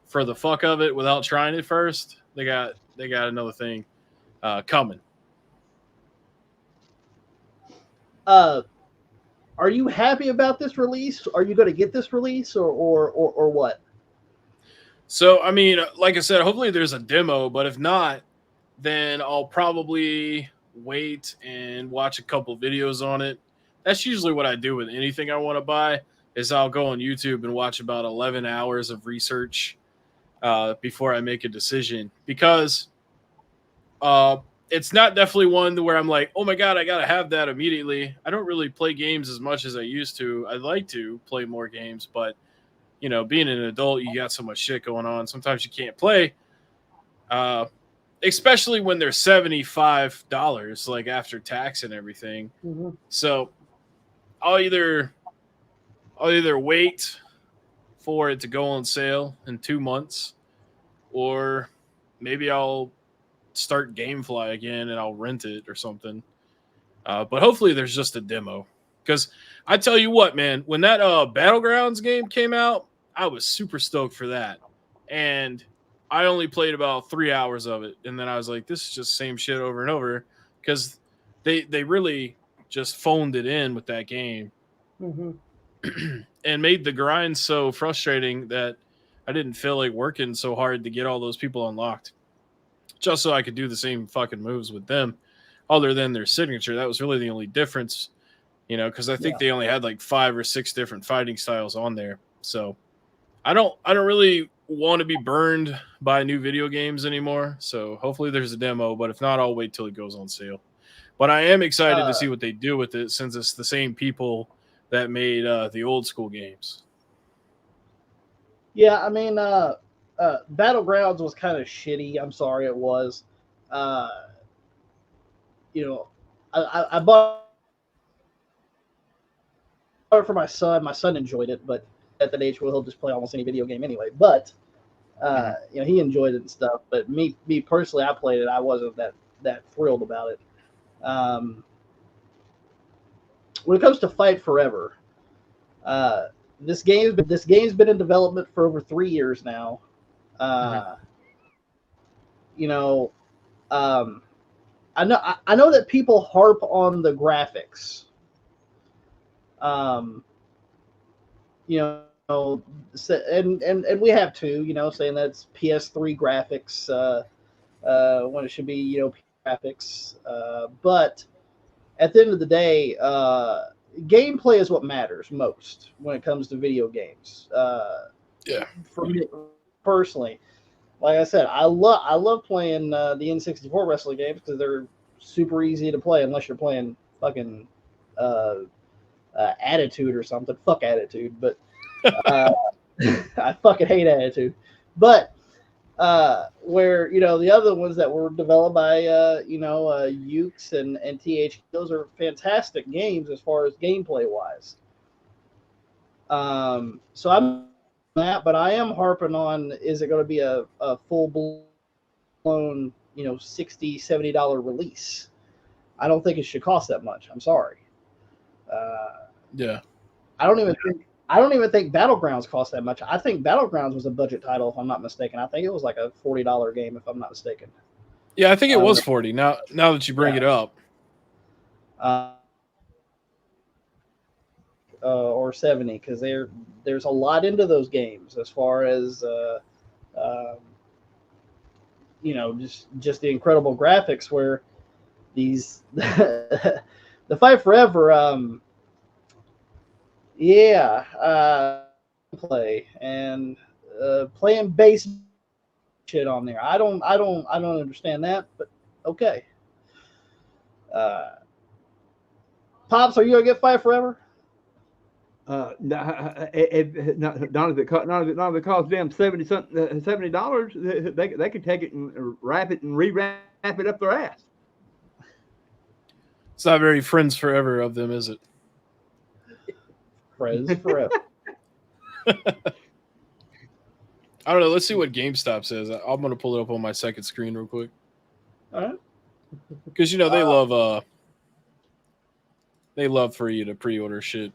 for the fuck of it without trying it first, they got another thing coming. Are you happy about this release? Are you going to get this release, or what? So, I mean, like I said, hopefully there's a demo, but if not, then I'll probably wait and watch a couple videos on it. That's usually what I do with anything I want to buy, is I'll go on YouTube and watch about 11 hours of research before I make a decision, because it's not definitely one where I'm like, oh my God, I got to have that immediately. I don't really play games as much as I used to. I'd like to play more games, but you know, being an adult, you got so much shit going on. Sometimes you can't play, especially when they're $75, like after tax and everything. Mm-hmm. So I'll either wait for it to go on sale in 2 months, or maybe I'll start GameFly again and I'll rent it or something. But hopefully there's just a demo, because I tell you what, man, when that Battlegrounds game came out, I was super stoked for that, and I only played about 3 hours of it, and then I was like, this is just same shit over and over, because they really just phoned it in with that game. Mm-hmm. And made the grind so frustrating that I didn't feel like working so hard to get all those people unlocked, just so I could do the same fucking moves with them, other than their signature. That was really the only difference, you know, because I think they only had like 5 or 6 different fighting styles on there. So I don't really want to be burned by new video games anymore. So hopefully there's a demo, but if not, I'll wait till it goes on sale. But I am excited to see what they do with it, since it's the same people that made the old school games. Yeah, I mean, Battlegrounds was kind of shitty. I'm sorry, it was. You know, I bought it for my son. My son enjoyed it, but at that age where he'll just play almost any video game anyway. But you know, he enjoyed it and stuff. But me personally, I played it. I wasn't that thrilled about it. When it comes to Fight Forever, this game's been in development for over 3 years now. You know, I know that people harp on the graphics. You know, and we have too. You know, saying that's PS3 graphics when it should be, you know, graphics. But at the end of the day, gameplay is what matters most when it comes to video games. For me personally, like I said, I love playing the N64 wrestling games, because they're super easy to play unless you're playing fucking Attitude or something. Fuck Attitude, but I fucking hate Attitude. But where, you know, the other ones that were developed by you know, Ukes and TH, those are fantastic games as far as gameplay wise. So I'm that, but I am harping on, is it going to be a full blown, you know, $60-$70 release? I don't think it should cost that much. I'm sorry. Yeah, I don't even think Battlegrounds cost that much. I think Battlegrounds was a budget title, if I'm not mistaken. I think it was like a $40 game, if I'm not mistaken. Yeah, I think it was 40. Now that you bring it up, or 70, because there's a lot into those games as far as you know, just the incredible graphics. Where these the Fight Forever, play and playing base shit on there. I don't understand that, but okay. Pops, are you gonna get Fight Forever? Not if it costs them $70. They could take it and wrap it and rewrap it up their ass. it's not very friends forever of them, is it? Friends forever. I don't know. Let's see what GameStop says. I'm gonna pull it up on my second screen real quick. All right. Because they love for you to pre-order shit.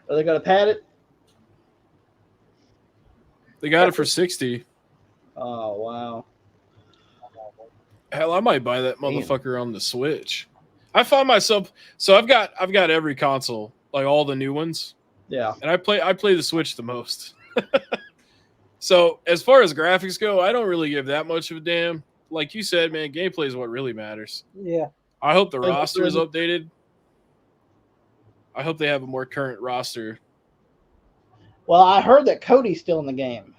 Are they gonna pad it? They got it for $60. Oh wow. Hell, I might buy that motherfucker on the Switch. I find myself I've got every console, like all the new ones. Yeah. And I play the Switch the most. So as far as graphics go, I don't really give that much of a damn. Like you said, man, gameplay is what really matters. Yeah. I hope the roster is updated. I hope they have a more current roster. Well, I heard that Cody's still in the game.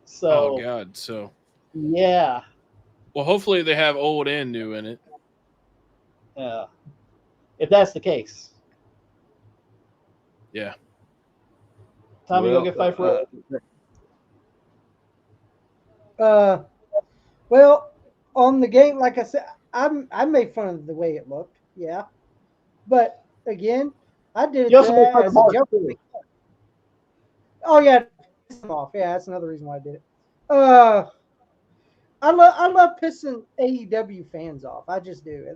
So. Oh God. So. Yeah. Well, hopefully they have old and new in it. Yeah. If that's the case. Yeah. Time to go get Fight Forever. Well, on the game, like I said, I made fun of the way it looked. Yeah. But again, I did it as a joke. Oh yeah, off. Yeah, that's another reason why I did it. I love pissing AEW fans off. I just do.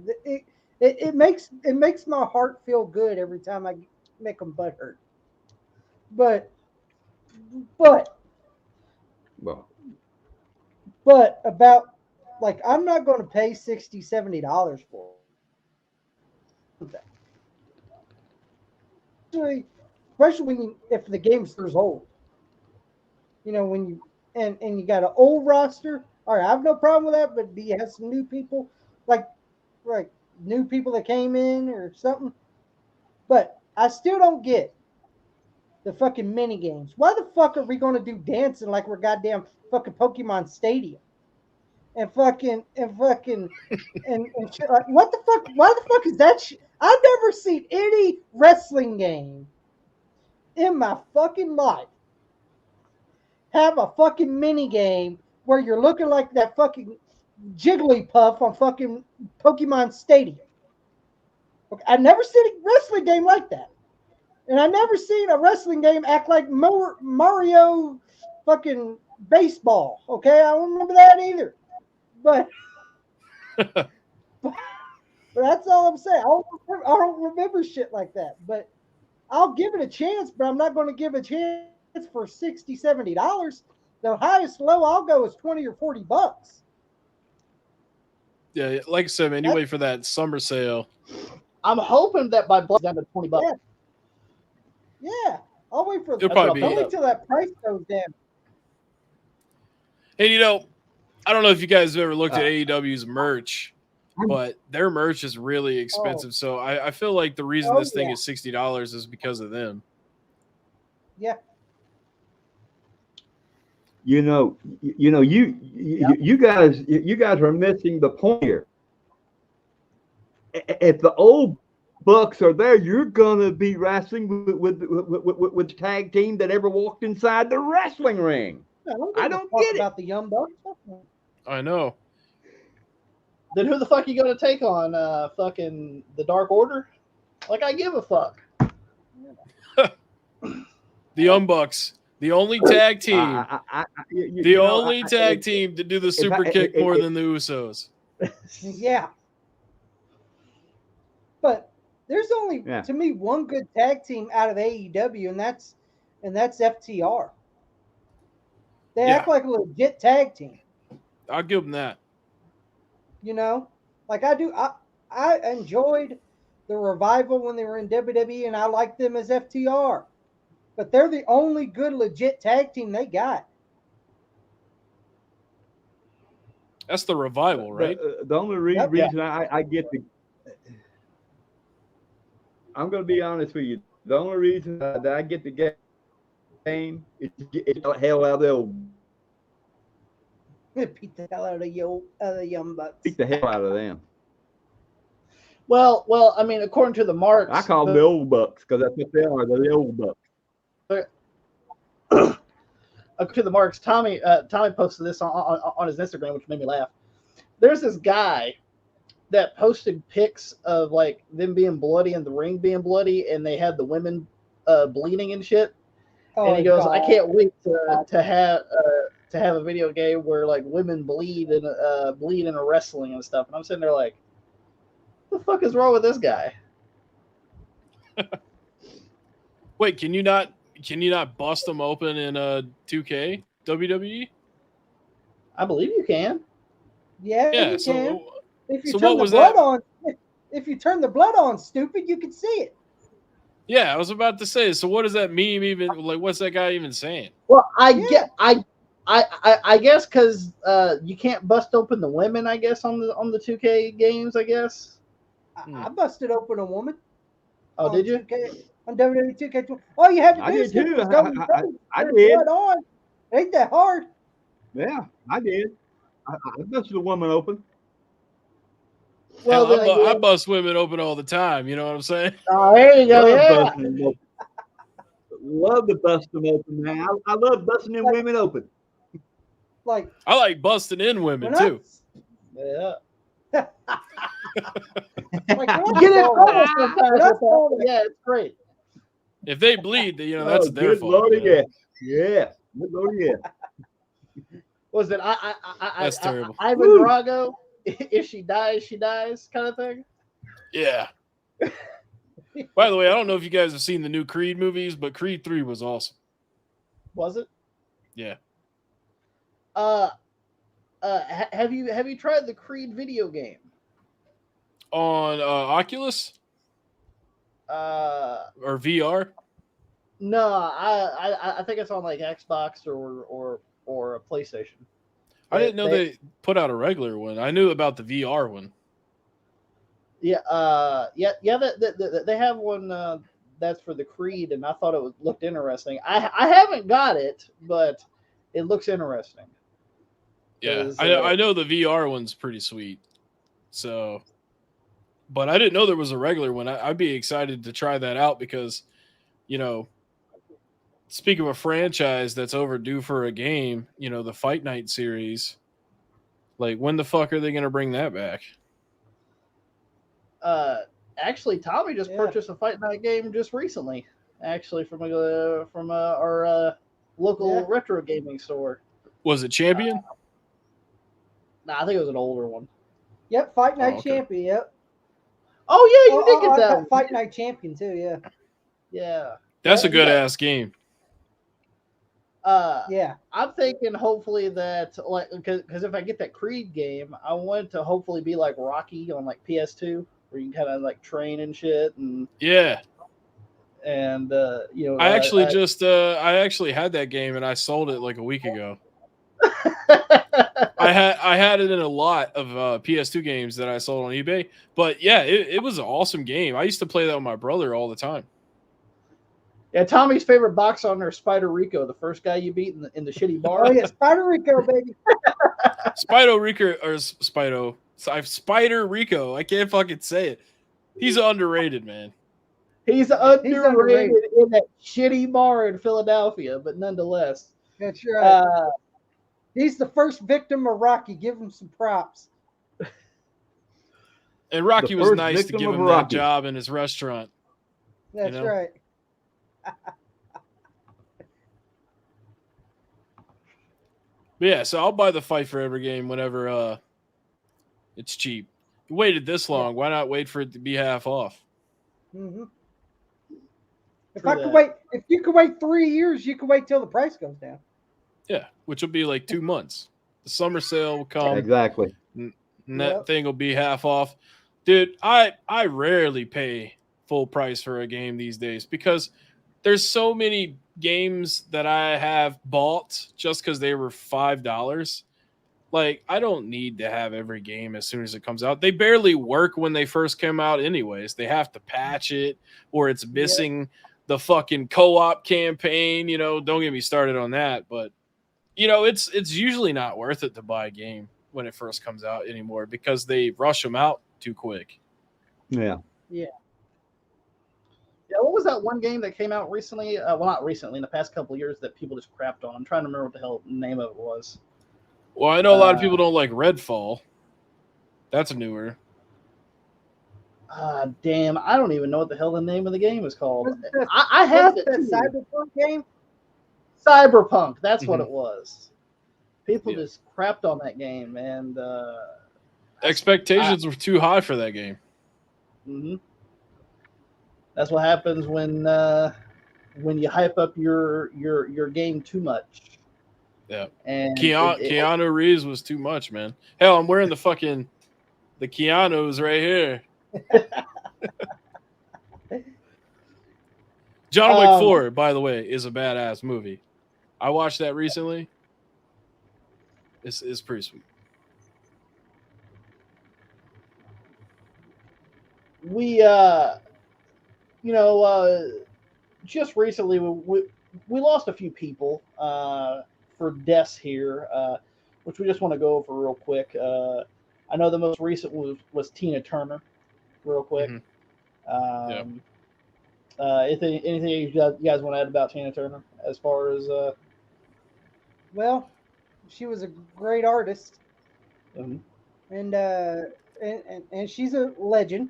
It makes my heart feel good every time I make them butthurt. But about like I'm not going to pay $60, $70 for it. Especially if the game's years old. You know, when you and you got an old roster. All right, I have no problem with that. But do you have some new people, like new people that came in or something? But I still don't get the fucking mini games. Why the fuck are we going to do dancing like we're goddamn fucking Pokemon Stadium? And shit. Like, what the fuck? Why the fuck is that shit? I've never seen any wrestling game in my fucking life have a fucking mini game where you're looking like that fucking Jigglypuff on fucking Pokemon Stadium. Okay, I've never seen a wrestling game like that. And I've never seen a wrestling game act like Mario fucking baseball. Okay, I don't remember that either. But that's all I'm saying. I don't remember shit like that. But I'll give it a chance, but I'm not going to give a chance for $60, $70. The highest low I'll go is $20 or $40. Yeah, like I said, man, you wait for that summer sale. I'm hoping that by Bloodline down to $20. Yeah. I'll wait for I'll wait till that price goes down. Hey, I don't know if you guys have ever looked at AEW's merch, but their merch is really expensive. So I feel like the reason this thing is $60 is because of them. Yeah. You guys are missing the point here. If the old Bucks are there, you're gonna be wrestling with the tag team that ever walked inside the wrestling ring. I don't get it. About the Young Bucks. I know. Then who the fuck you gonna take on? Fucking the Dark Order? Like I give a fuck. The Young Bucks, the only tag team, tag team to do the super kick more than the Usos. Yeah. But there's only to me one good tag team out of AEW, and that's FTR. They act like a legit tag team. I'll give them that. Like I do. I enjoyed the Revival when they were in WWE, and I like them as FTR. But they're the only good legit tag team they got. That's the Revival, right? The only reason I get the... I'm going to be honest with you. The only reason that I get the game is to get the hell out of the old... Beat the hell out of the Young Bucks. Beat the hell out of them. Well, I mean, according to the marks... I call them the old Bucks because that's what they are. They're the old Bucks. To the marks, Tommy posted this on his Instagram, which made me laugh. There's this guy that posted pics of like them being bloody and the ring being bloody, and they had the women bleeding and shit. and he goes, God. "I can't wait to have a video game where like women bleed in a wrestling and stuff." And I'm sitting there like, "What the fuck is wrong with this guy?" Wait, can you not bust them open in 2K WWE? I believe you can. Yeah, Yeah. you So can. If you so turn what the was blood that? on, if you turn the blood on, stupid, you can see it. Yeah, I was about to say. So what does that meme even like? What's that guy even saying? Well, Yeah. I guess because you can't bust open the women. I guess on the 2K games. I guess. I busted open a woman. Oh, did you? 2K, on WWE 2K. All you had to I do did is hit too. the W. I turn did. blood on. It ain't that hard. Yeah, I did. I busted a woman open. Well, Hell, then I again. bust women open all the time. You know what I'm saying? Oh, there you go. Love Yeah. busting them open. Love to bust them open, man. I love busting them women open. Like I like busting in women when I, too. Yeah. like when I You get in saw trouble that, sometimes when I with saw that. that, Yeah, it's great. If they bleed, you know that's Oh, their good fault. Lord, you know? yeah. Yeah. Good Lord, yeah. Was it That's terrible. Ivan Woo. Drago? If she dies, kind of thing. Yeah. By the way, I don't know if you guys have seen the new Creed movies, but Creed 3 was awesome. Was it? Yeah. Have you tried the Creed video game? On Oculus Uh, or VR? no, I think it's on like Xbox or a PlayStation. I didn't know they put out a regular one. I knew about the VR one. Yeah, they have one that's for the Creed, and I thought it looked interesting. I haven't got it, but it looks interesting. Yeah, I know the VR one's pretty sweet. So, but I didn't know there was a regular one. I'd be excited to try that out because, you know, speak of a franchise that's overdue for a game, you know, the Fight Night series. Like, when the fuck are they going to bring that back? Actually, Tommy just purchased a Fight Night game just recently. Actually, from our local retro gaming store. Was it Champion? Nah, I think it was an older one. Yep, Fight Night Champion. Yep. Oh yeah, you did get that one. Fight Night Champion too. Yeah. Yeah. That's a good ass game. Yeah. I'm thinking hopefully that like because if I get that Creed game, I want it to hopefully be like Rocky on like PS2, where you can kind of like train and shit and yeah. And you know, I actually had that game and I sold it like a week ago. I had it in a lot of PS2 games that I sold on eBay. But yeah, it was an awesome game. I used to play that with my brother all the time. Yeah, Tommy's favorite box on there, Spider Rico, the first guy you beat in the shitty bar. Oh yeah, Spider Rico, baby. Spider Rico. I can't fucking say it. He's underrated, man. He's underrated in that shitty bar in Philadelphia, but nonetheless. That's right. He's the first victim of Rocky. Give him some props. And Rocky was nice to give him that job in his restaurant. That's right. But yeah, so I'll buy the Fight Forever game whenever it's cheap. You waited this long. Why not wait for it to be half off? Mm-hmm. If you could wait 3 years, you could wait till the price goes down. Yeah, which will be like 2 months. The summer sale will come. Exactly. And that thing will be half off. Dude, I rarely pay full price for a game these days because there's so many games that I have bought just because they were $5. Like, I don't need to have every game as soon as it comes out. They barely work when they first come out anyways. They have to patch it or it's missing the fucking co-op campaign. You know, don't get me started on that. But, you know, it's usually not worth it to buy a game when it first comes out anymore because they rush them out too quick. Yeah. Yeah. Yeah, what was that one game that came out recently? Well, not recently, in the past couple of years that people just crapped on. I'm trying to remember what the hell the name of it was. Well, I know a lot of people don't like Redfall. That's newer. Damn, I don't even know what the hell the name of the game is called. I have it. That Cyberpunk game? Cyberpunk. That's what Mhm. it was. People Yeah. just crapped on that game, and expectations were too high for that game. mhm. That's what happens when you hype up your game too much. Yeah. And Keanu Reeves was too much, man. Hell, I'm wearing the Keanu's right here. John Wick 4, by the way, is a badass movie. I watched that recently. It's pretty sweet. we just recently we lost a few people for deaths here, which we just want to go over real quick. I know the most recent was Tina Turner, real quick. Mm-hmm. Anything you guys want to add about Tina Turner as far as Well, she was a great artist, mhm. and she's a legend.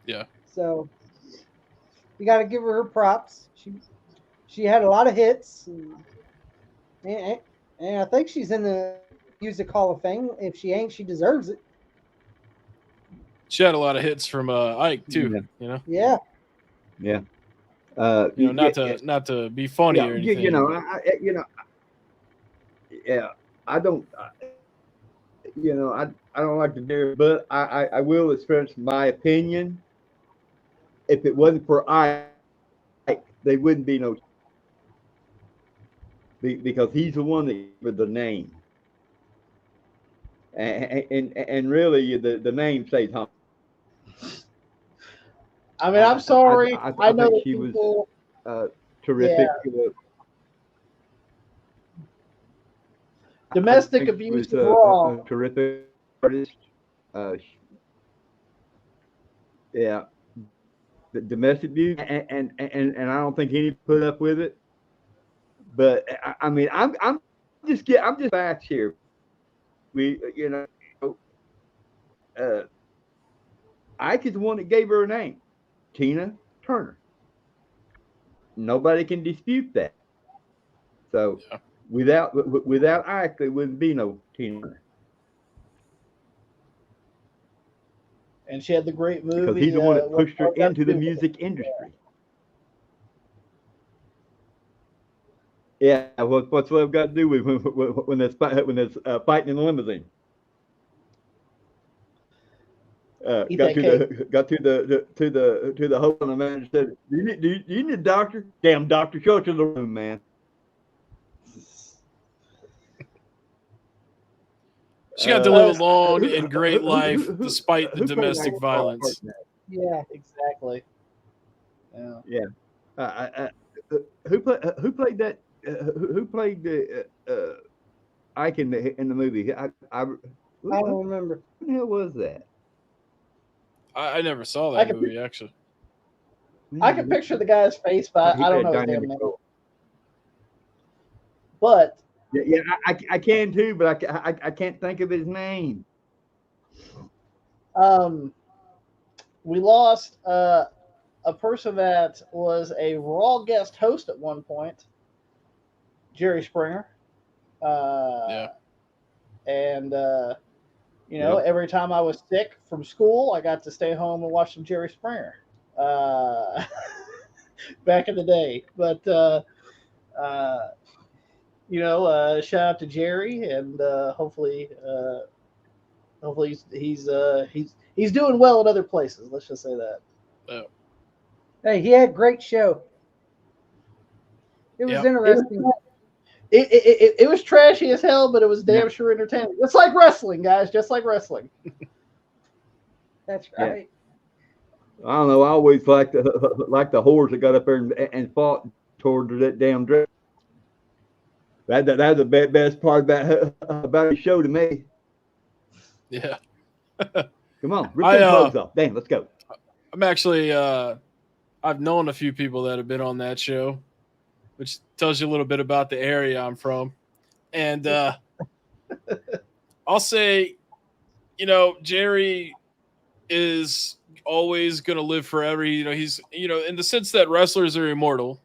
Yeah. So you got to give her props. She had a lot of hits, and I think she's in the Music Hall of Fame. If she ain't, she deserves it. She had a lot of hits from Ike too. Yeah. You know. Yeah. Yeah. Not to be funny or anything. Yeah. I don't. I don't like to do, but I will express my opinion. If it wasn't for Ike, they wouldn't be no. Because he's the one that gave the name, and really the name says humble. I mean, I'm sorry. I know think that she people. Was terrific. Yeah. Domestic abuse is wrong. A terrific artist. Yeah, the domestic abuse, and I don't think any put up with it. But I mean, I'm just facts here. We, Ike is the one that gave her a name, Tina Turner. Nobody can dispute that. So without Ike, there wouldn't be no Tina Turner. And she had the great movie. Because he's the one that pushed her into the music industry. Yeah, what's love got to do with when there's fighting in the limousine? Got to the hole, and the man said, "Do you need a doctor? Damn doctor, show it to the room, man." She got to live a long and great life despite the domestic violence. Yeah, exactly. Yeah. Who played that? Who played the Ike in the movie? I don't remember. Who the hell was that? I never saw that movie actually. I can picture the guy's face, but I don't know his damn name. But yeah, I can too, but I can't think of his name. We lost a person that was a Raw guest host at one point, Jerry Springer. Yeah. And every time I was sick from school, I got to stay home and watch some Jerry Springer. Back in the day, but shout out to Jerry, and hopefully he's doing well in other places. Let's just say that. Yeah. Hey, he had a great show. It was interesting. It was trashy as hell, but it was damn sure entertaining. Just like wrestling, guys. Just like wrestling. That's right. I don't know. I always like the whores that got up there and fought toward that damn dress. That's the best part about the show to me. Yeah. Come on, rip the clothes off. Damn, let's go. I'm actually I've known a few people that have been on that show, which tells you a little bit about the area I'm from. And I'll say, Jerry is always going to live forever. He's, in the sense that wrestlers are immortal.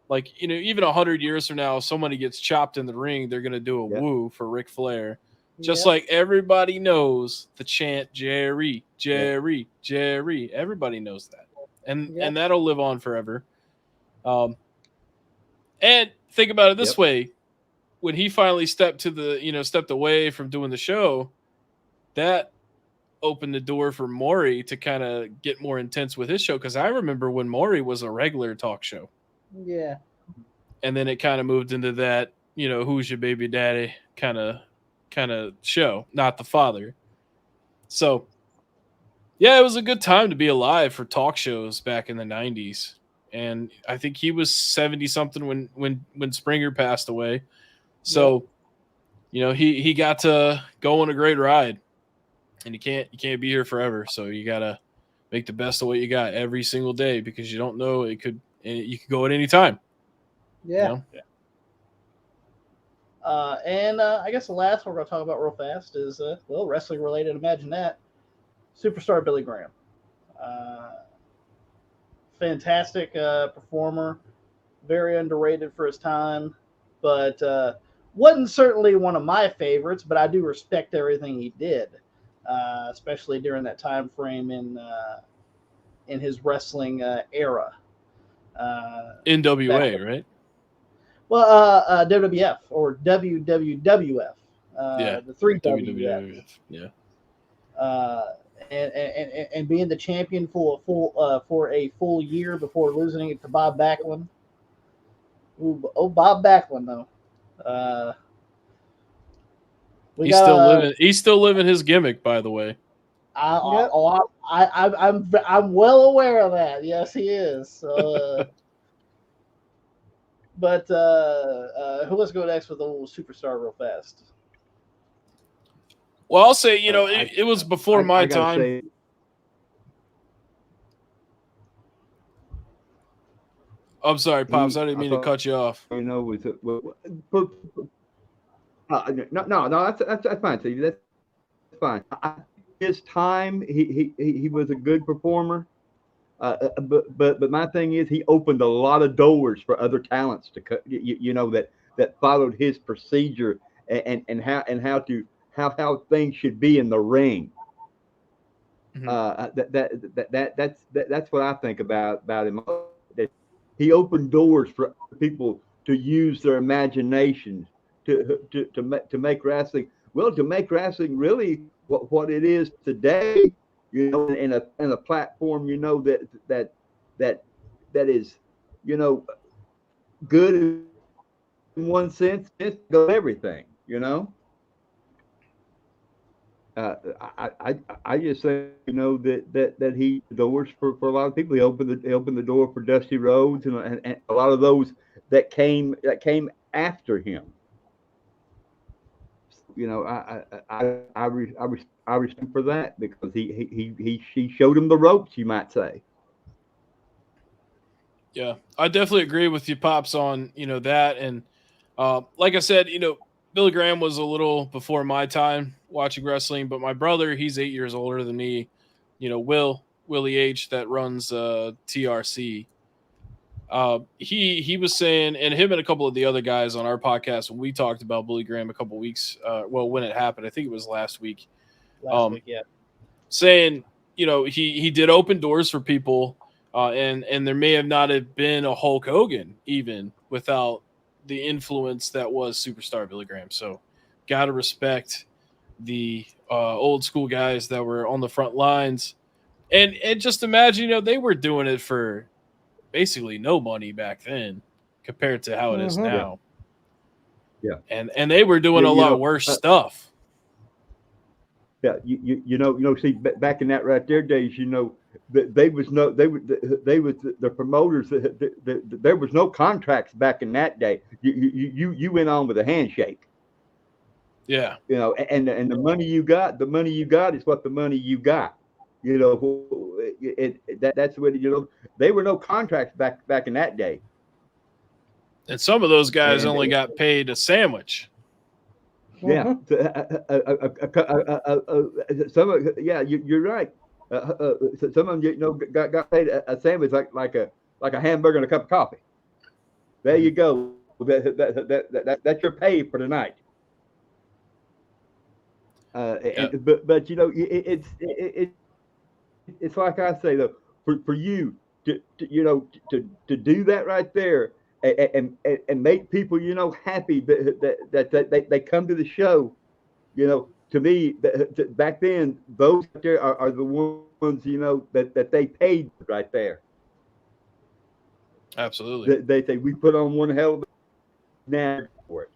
Like, even 100 years from now, if somebody gets chopped in the ring, they're gonna do a woo for Ric Flair. Just like everybody knows the chant Jerry, Jerry, Jerry. Everybody knows that. And that'll live on forever. And think about it this way. When he finally stepped away from doing the show, that opened the door for Maury to kind of get more intense with his show. Because I remember when Maury was a regular talk show. Yeah. And then it kind of moved into that, who's your baby daddy kind of show, not the father. So, yeah, it was a good time to be alive for talk shows back in the 90s. And I think he was 70 something when Springer passed away. So, he got to go on a great ride. And you can't be here forever. So you got to make the best of what you got every single day, because you don't know, you could go at any time. Yeah. And I guess the last one we're going to talk about real fast is, wrestling related. Imagine that. Superstar Billy Graham. Fantastic performer. Very underrated for his time. But wasn't certainly one of my favorites, but I do respect everything he did, especially during that time frame in his wrestling era. NWA, right? Well, WWF or WWWF. The three WWF. Yeah. And being the champion for a full year before losing it to Bob Backlund. Bob Backlund though. He's still living his gimmick, by the way. I'm well aware of that. Yes, he is. So, but who wants to go next with a little superstar real fast? Well, I'll say, it was before my time. I'm sorry, Pops. I didn't mean to cut you off. No, that's fine, Steve. That's fine. His time, he was a good performer. But my thing is, he opened a lot of doors for other talents to that followed his procedure and how things should be in the ring. That's what I think about him. That he opened doors for people to use their imagination to make wrestling. Well, to make wrestling really what it is today, in a platform, that is, good in one sense, it's everything, I just think, that he doors for a lot of people. He opened the door for Dusty Rhodes and a lot of those that came after him. I respect him for that, because he showed him the ropes, you might say. Yeah, I definitely agree with you, Pops, on that. And like I said, Billy Graham was a little before my time watching wrestling, but my brother, he's 8 years older than me. Willie H, that runs TRC. He was saying, and him and a couple of the other guys on our podcast, when we talked about Billy Graham a couple of weeks, when it happened, I think it was last week. Saying, he did open doors for people, and there may have not have been a Hulk Hogan even without the influence that was Superstar Billy Graham. So, gotta respect the old school guys that were on the front lines, and just imagine, they were doing it for basically no money back then compared to how it is now. Yeah. And they were doing a lot worse stuff. Yeah. See, back in that right there days, the promoters, there was no contracts back in that day. You went on with a handshake. Yeah. And the money you got is what the money you got. That's what there were no contracts back in that day. And some of those guys only got paid a sandwich. Yeah, you're right. Some of them, got paid a sandwich like a hamburger and a cup of coffee. There you go. That's your pay for the night. But you know, it's like I say though, for you to do that right there and make people, you know, happy that they come to the show, you know, to me back then those right there are the ones, you know, that they paid right there. Absolutely. They say we put on one hell of a now for it.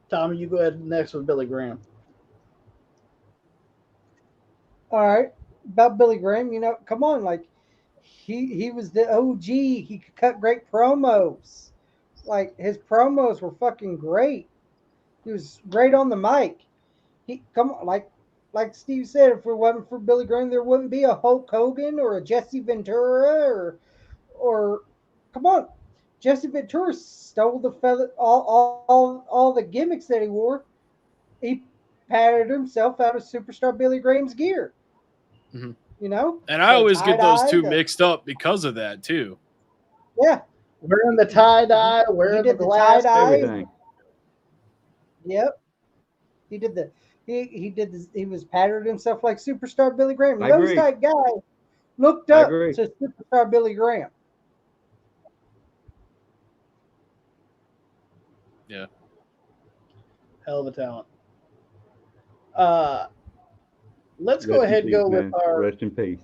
Tommy, you go ahead next with Billy Graham. All right, about Billy Graham, you know, come on, like he was the OG. He could cut great promos. Like his promos were fucking great. He was great on the mic. He come on, like Steve said, if it wasn't for Billy Graham, there wouldn't be a Hulk Hogan or a Jesse Ventura or come on, Jesse Ventura stole the feather, all the gimmicks that he wore. He patterned himself out of Superstar Billy Graham's gear. Mm-hmm. You know, and I always get those two mixed up because of that too. Yeah, wearing the tie dye, wearing the glass, everything. Yep, he did the. He was patterned himself like Superstar Billy Graham. Those type guys looked up to Superstar Billy Graham. Yeah. Hell of a talent. Let's go ahead and go with our rest in peace.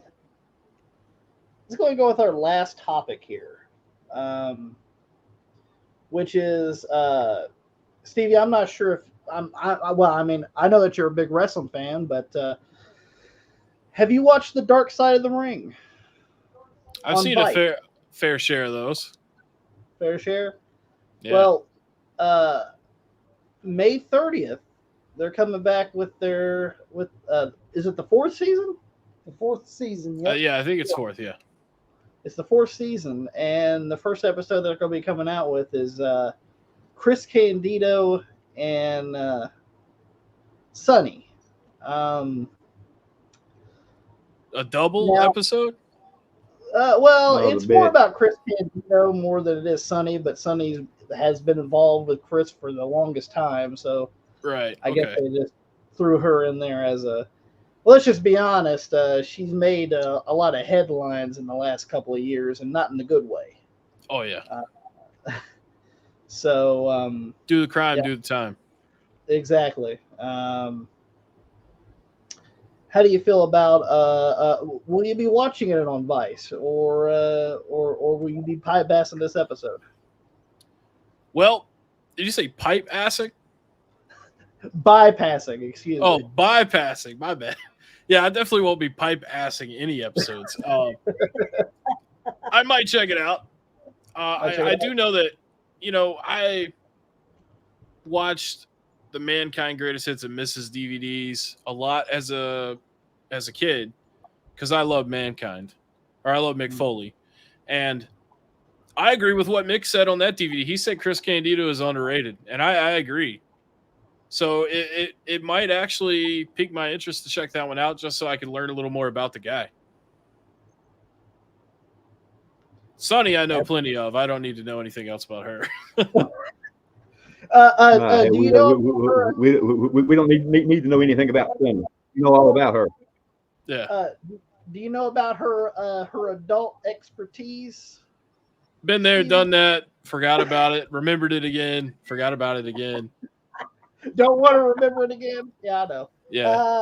Let's go ahead and go with our last topic here, which is Stevie. I'm not sure if I know that you're a big wrestling fan, but have you watched the Dark Side of the Ring? I've seen a fair share of those. Fair share? Yeah. Well, May 30th, they're coming back with is it the fourth season? The fourth season, yeah. Yeah, I think it's fourth, yeah. It's the fourth season, and the first episode they're going to be coming out with is Chris Candido and Sonny. A double episode? It's more about Chris Candido more than it is Sonny, but Sonny has been involved with Chris for the longest time, so right. I guess they just threw her in there as a. Well, let's just be honest. She's made a lot of headlines in the last couple of years, and not in a good way. Oh yeah. So do the crime, do the time. Exactly. How do you feel about? Will you be watching it on Vice, or will you be bypassing this episode? Well, did you say pipe assing? Bypassing, excuse me. Oh, bypassing. My bad. Yeah, I definitely won't be pipe assing any episodes. I might check it out. I do know that, you know, I watched the Mankind Greatest Hits and Misses DVDs a lot as a kid because I love Mankind, or I love Mick Foley. And I agree with what Mick said on that DVD. He said Chris Candido is underrated, and I agree. So it might actually pique my interest to check that one out just so I can learn a little more about the guy. Sonny, I know plenty of. I don't need to know anything else about her. Do you know? We don't need to know anything about Sonny. You know all about her. Yeah. Do you know about her her adult expertise? Been there, done that. Forgot about it. Remembered it again. Forgot about it again. Don't want to remember it again. Yeah, I know. Yeah.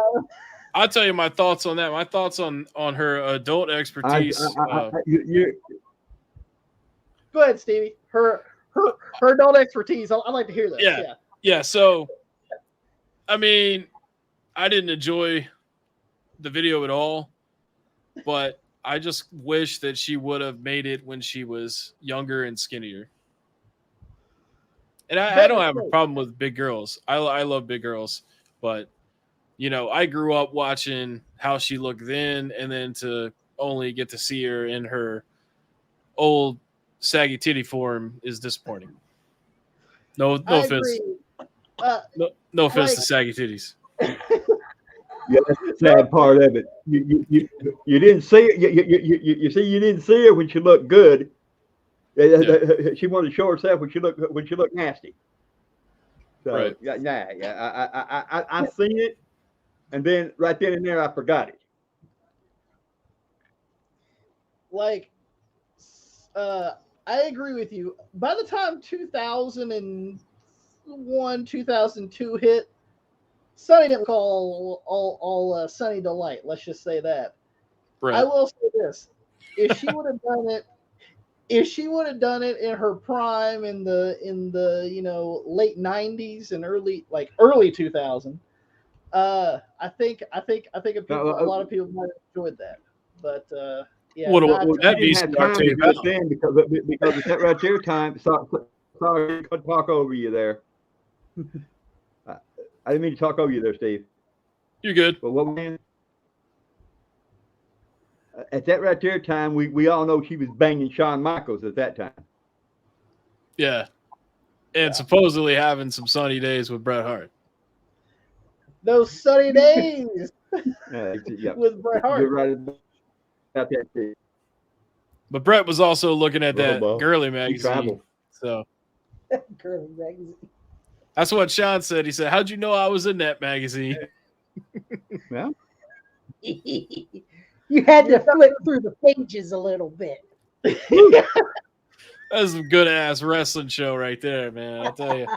I'll tell you my thoughts on that. My thoughts on her adult expertise. Go ahead, Stevie. Her adult expertise. I'd like to hear this. Yeah. So, I mean, I didn't enjoy the video at all, but I just wish that she would have made it when she was younger and skinnier. And I don't have a problem with big girls. I love big girls, but you know, I grew up watching how she looked then, and then to only get to see her in her old saggy titty form is disappointing. No offense. No offense to saggy titties. Yeah, that's the sad part of it. You didn't see it. You see, you didn't see her when she looked good. Yeah. She wanted to show herself when she looked nasty. So Right. I seen it, and then right then and there I forgot it. Like, I agree with you. By the time 2001, 2002 hit, Sunny didn't look all Sunny Delight. Let's just say that. Right. I will say this: if she would have done it, in her prime in the late '90s and early 2000, I think a lot of people might have enjoyed that. But yeah, Would not, that I be didn't have time to tape do it out? then because it's that right there time. Sorry, I talk over you there. I didn't mean to talk over you there, Steve. You're good. But what man? At that right there time, we all know she was banging Shawn Michaels at that time. Yeah. And supposedly having some sunny days with Bret Hart. those sunny days Yeah, with Bret Hart. you're right about that too. But Bret was also looking at that well, girly He magazine. traveled. So Girl magazine. that's what Sean said. He said, "How'd you know I was in that magazine?" Well, You had to flip through the pages a little bit. That's some good ass wrestling show right there, man. I tell you.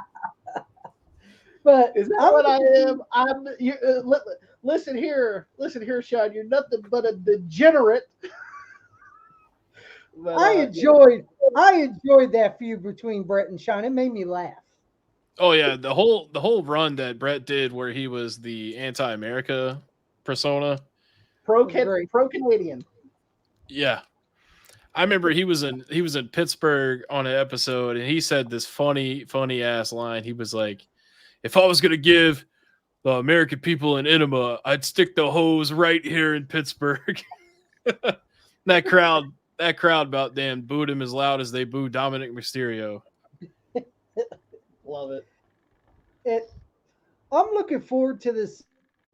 But Is that what I am? Listen here, Sean. You're nothing but a degenerate. But, I enjoyed that feud between Bret and Sean. It made me laugh. Oh yeah, the whole run that Bret did, where he was the anti-America persona. pro Canadian. Yeah, I remember he was in Pittsburgh on an episode, and he said this funny ass line. He was like, "If I was gonna give the American people an enema, I'd stick the hose right here in Pittsburgh." That crowd about damn booed him as loud as they booed Dominic Mysterio. Love it. I'm looking forward to this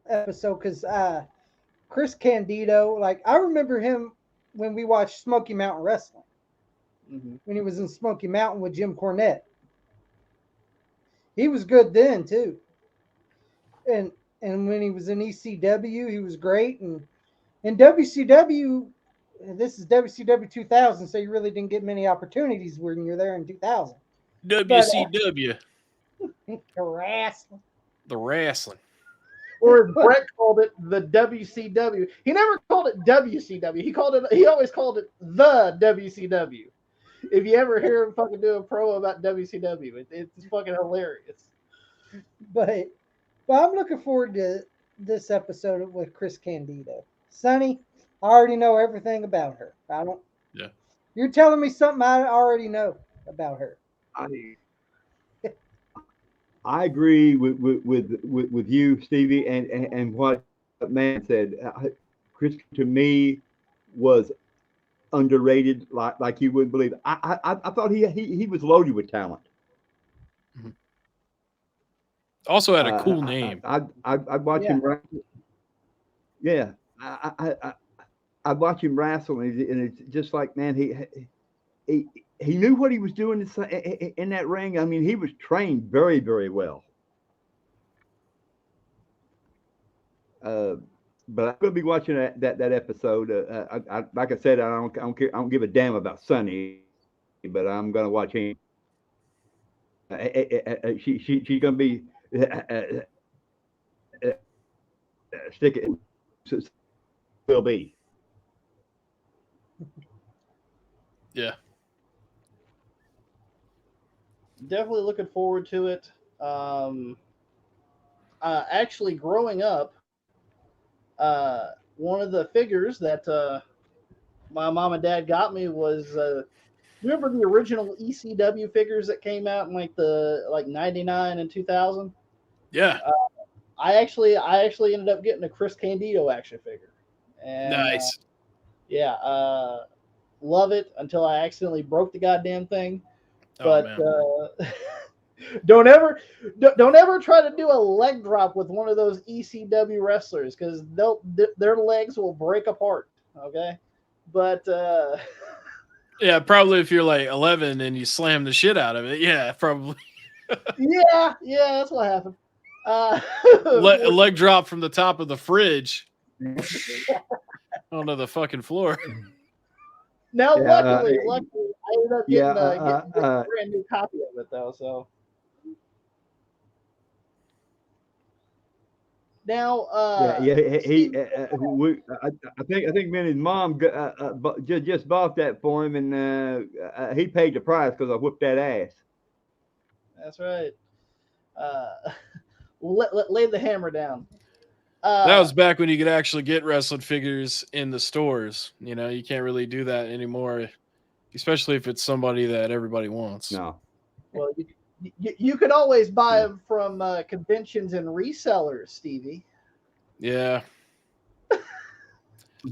episode because Chris Candido, like I remember him when we watched Smoky Mountain Wrestling. Mm-hmm. When he was in Smoky Mountain with Jim Cornette. He was good then too. And when he was in ECW, he was great. And in WCW, this is WCW 2000, so you really didn't get many opportunities when you're there in 2000. WCW. The wrestling. Or as Bret called it, the WCW. He never called it WCW. He always called it the WCW. If you ever hear him fucking do a promo about WCW, it's fucking hilarious. But I'm looking forward to this episode with Chris Candido. Sonny, I already know everything about her. I don't. Yeah. You're telling me something I already know about her. I agree with you, Stevie, and what man said. Chris, to me, was underrated, like you wouldn't believe. I thought he was loaded with talent. Mm-hmm. Also had a cool name. I'd watch him wrestle. Yeah, I'd watch him wrestle, and it's just like, man, he knew what he was doing in that ring. I mean, he was trained very, very well. But I'm going to be watching that episode. Like I said, I don't care. I don't give a damn about Sunny, but I'm going to watch him. She's going to be stick it. Will be. Yeah. Definitely looking forward to it. Actually, growing up, one of the figures that my mom and dad got me was remember the original ECW figures that came out in like 99 and 2000? Yeah. I actually ended up getting a Chris Candido action figure. And, nice. Love it until I accidentally broke the goddamn thing. Oh, But Don't ever try to do a leg drop with one of those ECW wrestlers because their legs will break apart. Okay, but yeah, probably if you're like 11 and you slam the shit out of it, yeah, probably. yeah, that's what happened. A leg drop from the top of the fridge onto the fucking floor. Now, luckily, I ended up getting a brand new copy of it though. So now, I think me and his mom just bought that for him, and he paid the price because I whooped that ass. That's right. Lay the hammer down. That was back when you could actually get wrestling figures in the stores. You know, you can't really do that anymore, especially if it's somebody that everybody wants. No. Well, you could always buy them from conventions and resellers, Stevie. Yeah.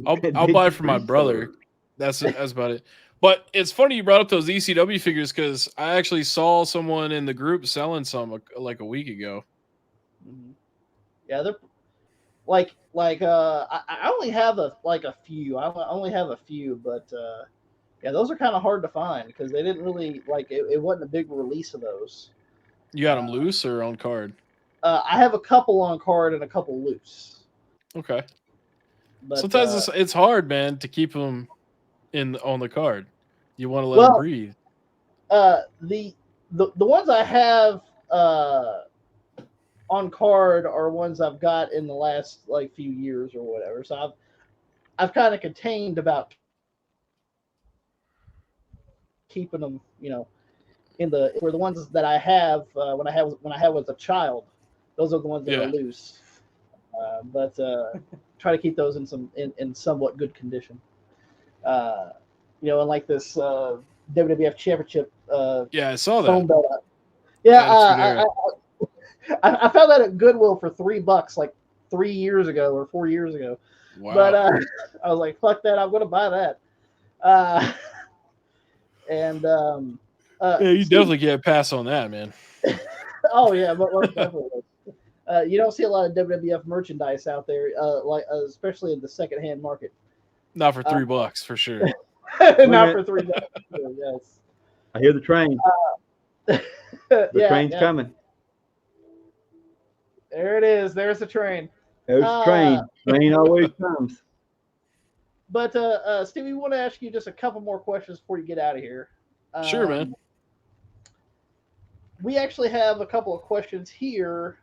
I'll buy from my brother. That's about it. But it's funny you brought up those ECW figures because I actually saw someone in the group selling some like a week ago. Yeah, they're like I only have a few. I only have a few, but yeah, those are kind of hard to find because they didn't really it wasn't a big release of those. You got them loose or on card? I have a couple on card and a couple loose. Okay. But, sometimes it's hard, man, to keep them on the card. You want to let them breathe. The ones I have on card are ones I've got in the last few years or whatever. So I've kind of contained about keeping them, for the ones that I have when I was a child. Those are the ones that are loose. But try to keep those in somewhat good condition. And like this WWF Championship. I saw that. Yeah, I found that at Goodwill for $3 like 3 years ago or 4 years ago. Wow. But I was like, fuck that, I'm gonna buy that. You definitely can't pass on that, man. Oh yeah, but definitely. You don't see a lot of WWF merchandise out there, especially in the secondhand market. Not for $3 for sure. Not for $3. Yes. I hear the train. The train's coming. There it is. There's the train. There's the train. Train always comes. But Stevie, we want to ask you just a couple more questions before you get out of here. Sure, man. We actually have a couple of questions here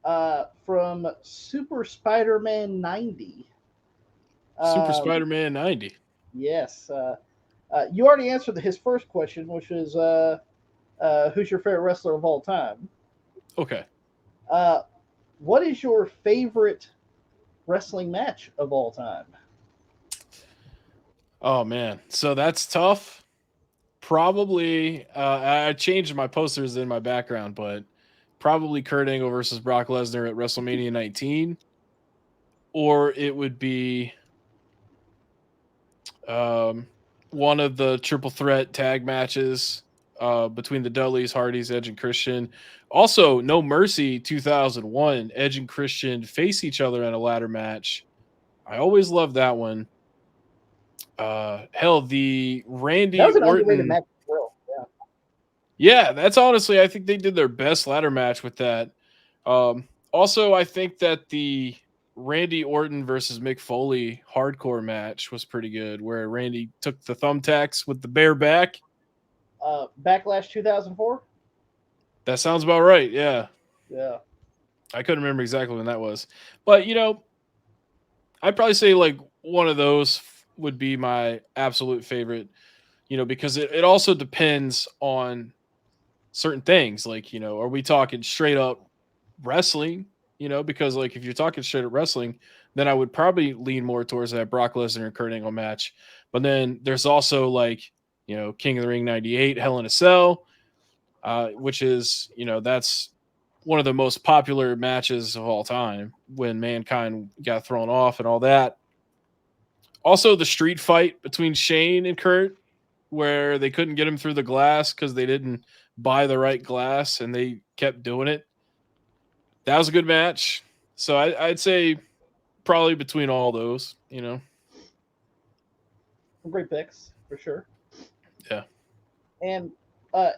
from Super Spider-Man 90. Super Spider-Man 90. Yes. You already answered his first question, which is who's your favorite wrestler of all time? Okay. What is your favorite wrestling match of all time? Oh, man. So that's tough. Probably, I changed my posters in my background, but probably Kurt Angle versus Brock Lesnar at WrestleMania 19. Or it would be one of the triple threat tag matches between the Dudleys, Hardys, Edge, and Christian. Also, No Mercy 2001. Edge and Christian face each other in a ladder match. I always loved that one. Hell, the Randy that was an Orton underrated match. Yeah, that's honestly, I think they did their best ladder match with that. Also, I think that the Randy Orton versus Mick Foley hardcore match was pretty good, where Randy took the thumbtacks with the bare back. Backlash 2004? That sounds about right, yeah. Yeah. I couldn't remember exactly when that was. But, I'd probably say one of those would be my absolute favorite, because it also depends on certain things. Are we talking straight up wrestling? Because if you're talking straight up wrestling, then I would probably lean more towards that Brock Lesnar and Kurt Angle match. But then there's also King of the Ring 98, Hell in a Cell, which is, that's one of the most popular matches of all time when Mankind got thrown off and all that. Also, the street fight between Shane and Kurt where they couldn't get him through the glass because they didn't buy the right glass and they kept doing it. That was a good match. So I'd say probably between all those, you know. Great picks for sure. Yeah. And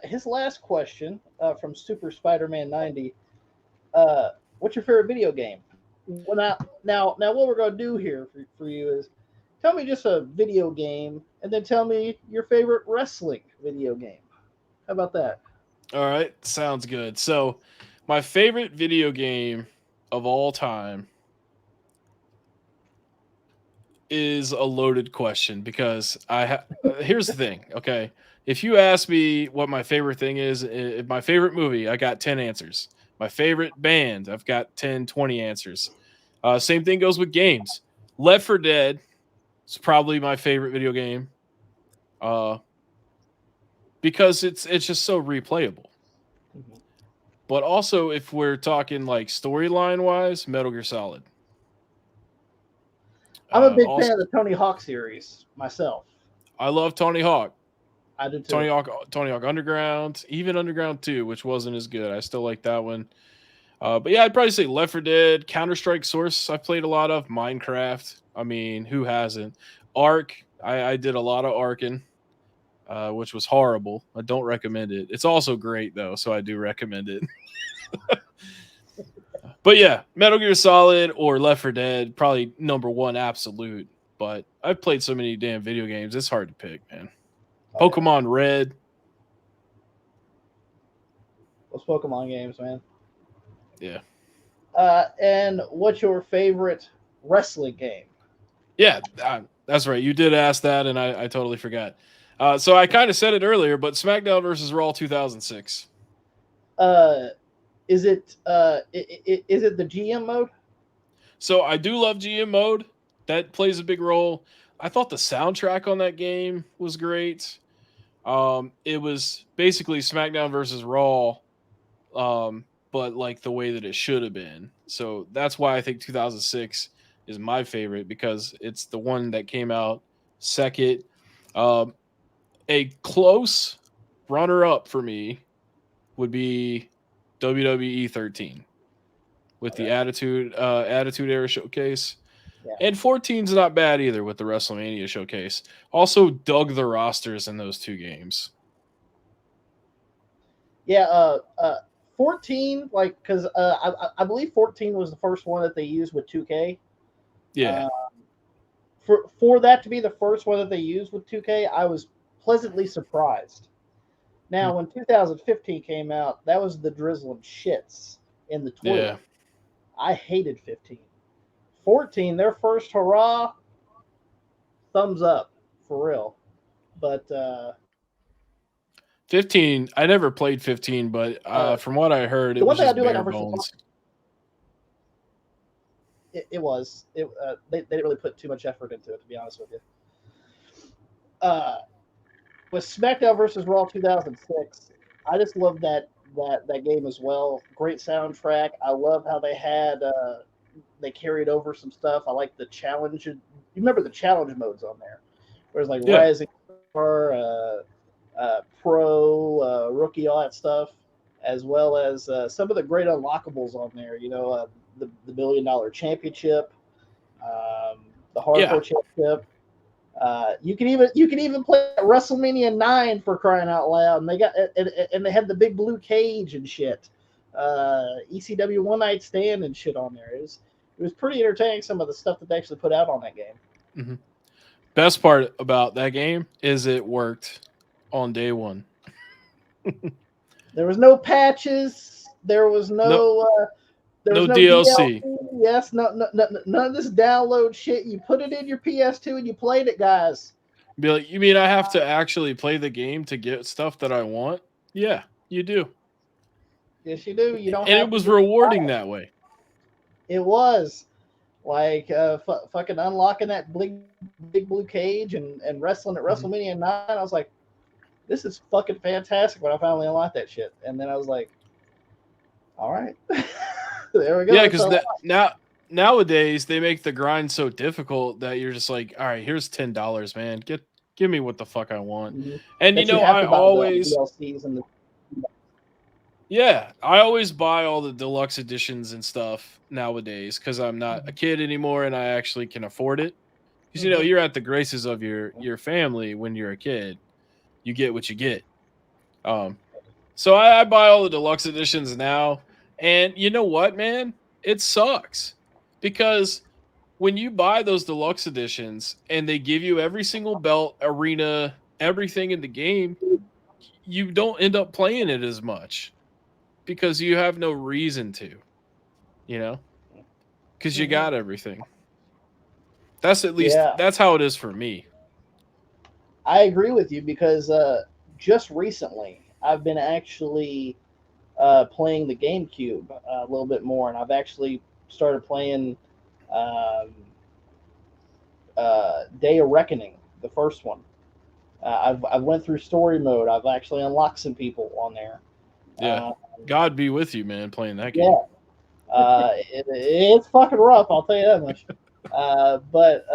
his last question from Super Spider-Man 90. What's your favorite video game? Well, now what we're gonna do here for you is tell me just a video game, and then tell me your favorite wrestling video game. How about that? All right, sounds good. So, my favorite video game of all time is a loaded question because here's the thing, okay? If you ask me what my favorite thing is, my favorite movie, I got 10 answers. My favorite band, I've got 10, 20 answers. Same thing goes with games. Left 4 Dead is probably my favorite video game because it's just so replayable. Mm-hmm. But also, if we're talking like storyline wise, Metal Gear Solid. I'm a big fan of the Tony Hawk series myself. I love Tony Hawk. I do too. Tony Hawk Underground, even Underground 2, which wasn't as good. I still like that one. But yeah, I'd probably say Left 4 Dead, Counter-Strike Source I've played a lot of, Minecraft. I mean, who hasn't? Ark, I did a lot of Arkin, which was horrible. I don't recommend it. It's also great, though, so I do recommend it. But yeah, Metal Gear Solid or Left 4 Dead, probably number one absolute. But I've played so many damn video games, it's hard to pick, man. Oh, Pokemon Red. Those Pokemon games, man. Yeah. And what's your favorite wrestling game? Yeah, that's right. You did ask that, and I totally forgot. So I kind of said it earlier, but SmackDown versus Raw 2006. Is it the GM mode? So I do love GM mode. That plays a big role. I thought the soundtrack on that game was great. It was basically SmackDown versus Raw, but like the way that it should have been. So that's why I think 2006 is my favorite because it's the one that came out second. A close runner-up for me would be WWE 13 with the Attitude Era Showcase. Yeah. And 14's not bad either with the WrestleMania Showcase. Also dug the rosters in those two games. Yeah, 14, like, because I believe 14 was the first one that they used with 2K. Yeah. For that to be the first one that they used with 2K, I was pleasantly surprised. Now, when 2015 came out, that was the drizzling shits in the toilet. Yeah. I hated 15. 14, their first hurrah, thumbs up, for real. But 15, I never played 15, but from what I heard, it was just bare bones. It was. They didn't really put too much effort into it, to be honest with you. With SmackDown versus Raw 2006, I just love that game as well. Great soundtrack. I love how they carried over some stuff. I like the challenge. You remember the challenge modes on there? Where it's like Rising Star, Pro, Rookie, all that stuff, as well as some of the great unlockables on there. You know, the $1 Billion Championship, the Hardcore Championship. You can even play WrestleMania 9 for crying out loud, and they had the big blue cage and shit. ECW One Night Stand and shit on there. It was pretty entertaining, some of the stuff that they actually put out on that game. Mm-hmm. Best part about that game is it worked on day one. There was no patches. There was no DLC. Yes, none of this download shit. You put it in your PS2 and you played it, guys. Be like, you mean I have to actually play the game to get stuff that I want? Yeah, you do. Yes, you do. You don't. And it was rewarding that way. It was like fucking unlocking that big blue cage and wrestling at WrestleMania 9. I was like, this is fucking fantastic when I finally unlocked that shit. And then I was like, all right. There we go. Yeah, because nowadays they make the grind so difficult that you're just like, all right, here's $10, man. Give me what the fuck I want. Mhm. And That you know, have I to buy the always DLCs and the yeah, I always buy all the deluxe editions and stuff nowadays because I'm not a kid anymore and I actually can afford it. Because you know, Mhm. you're at the graces of your family when you're a kid. You get what you get. Um, so I buy all the deluxe editions now, and you know what, man? It sucks because when you buy those deluxe editions and they give you every single belt, arena, everything in the game, you don't end up playing it as much because you have no reason to, you know, because you Mhm. got everything. That's at least Yeah, that's how it is for me. I agree with you because just recently I've been actually playing the GameCube a little bit more, and I've actually started playing um, Day of Reckoning, the first one. I've went through story mode. I've actually unlocked some people on there. Yeah, Uh, God be with you, man, playing that game. yeah, it's fucking rough. I'll tell you that much. But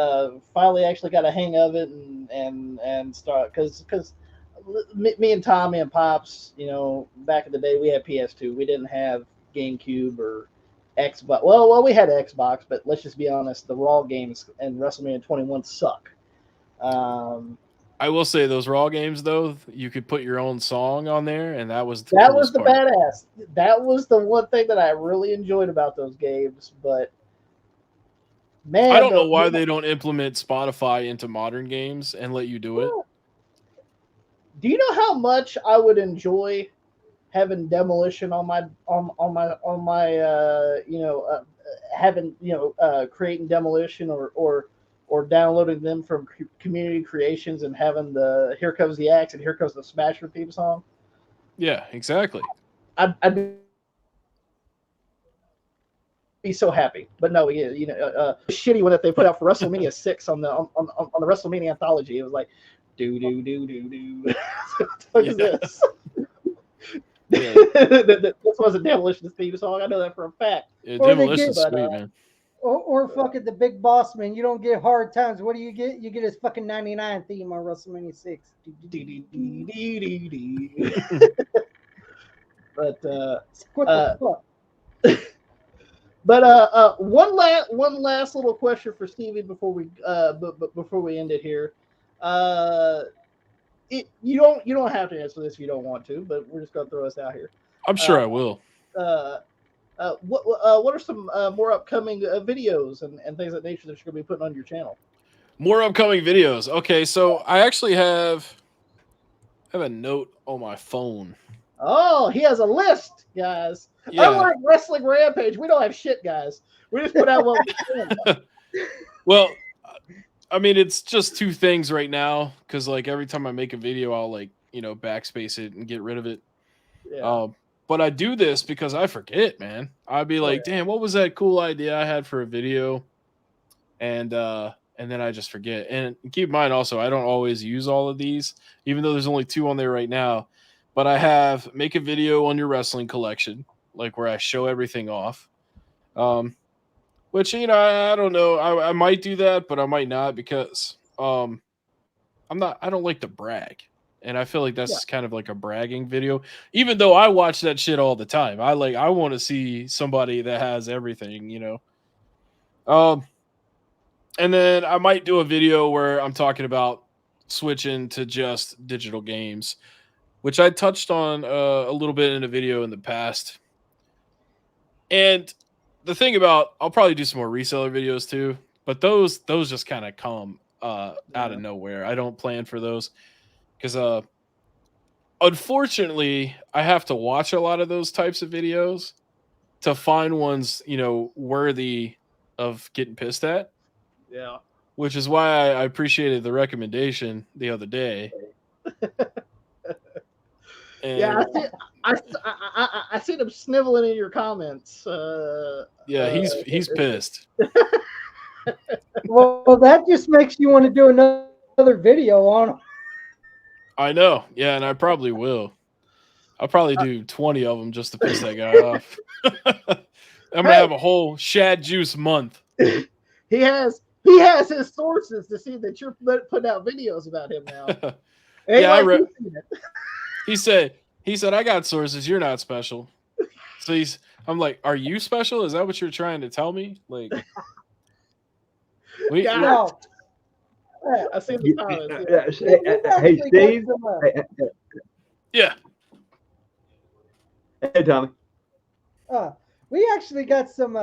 finally, actually got a hang of it and start because me and Tommy and Pops, you know, back in the day we had PS2. We didn't have GameCube or Xbox. Well, we had Xbox, but let's just be honest, the Raw games and WrestleMania 21 suck. Um, I will say those Raw games though, you could put your own song on there, and that was the that was coolest the part. badass. That was the one thing that I really enjoyed about those games. But I man, don't know why they don't implement Spotify into modern games and let you do it. do you know how much I would enjoy having demolition on my having creating demolition or downloading them from community creations and having the here comes the axe and here comes the smasher theme song. Yeah, exactly. I'd be so happy. But no, shitty one that they put out for WrestleMania 6 on the WrestleMania anthology. It was like do do do do do. What is Yeah. this? Yeah. This wasn't Demolition's theme song. I know that for a fact. Yeah, Or they Demolition's get, sweet, man. or fucking the big boss man. You don't get hard times. What do you get? You get his fucking 99 theme on WrestleMania 6. But What uh, the fuck? one last little question for Stevie before before we end it here. Uh, you don't have to answer this if you don't want to, but we're just gonna throw this out here. I'm sure I will. Uh, what are some more upcoming videos and things of that nature that you're gonna be putting on your channel? More upcoming videos. Okay, so I actually have a note on my phone. Oh, he has a list, guys. Yeah. Unlike Wrestling Rampage, we don't have shit, guys. We just put out what we can. Well, I mean, it's just two things right now because like every time I make a video, I'll like backspace it and get rid of it. Yeah. But I do this because I forget, man. I'd be like, yeah. damn, what was that cool idea I had for a video? And then I just forget. And keep in mind also, I don't always use all of these, even though there's only 2 on there right now. But I have make a video on your wrestling collection, like where I show everything off. Which I don't know. I might do that, but I might not because I don't like to brag. And I feel like that's kind of like a bragging video. Even though I watch that shit all the time. I want to see somebody that has everything. And then I might do a video where I'm talking about switching to just digital games, which I touched on a little bit in a video in the past. And the thing about I'll probably do some more reseller videos too, but those just kind of come out of nowhere. I don't plan for those because unfortunately I have to watch a lot of those types of videos to find ones worthy of getting pissed at. Yeah. Which is why I appreciated the recommendation the other day. Yeah, And I see them sniveling in your comments. yeah, he's pissed. Well, that just makes you want to do another video on him. I know. Yeah, and I probably will. I'll probably do 20 of them just to piss that guy off. I'm gonna have a whole Shad Juice month. He has he has his sources to see that you're putting out videos about him now. Yeah, I read. He said, I got sources. You're not special. So I'm like, are you special? Is that what you're trying to tell me? Like, No. I see the comments. Hey, Steve. Yeah. Hey, Tommy. We actually got some.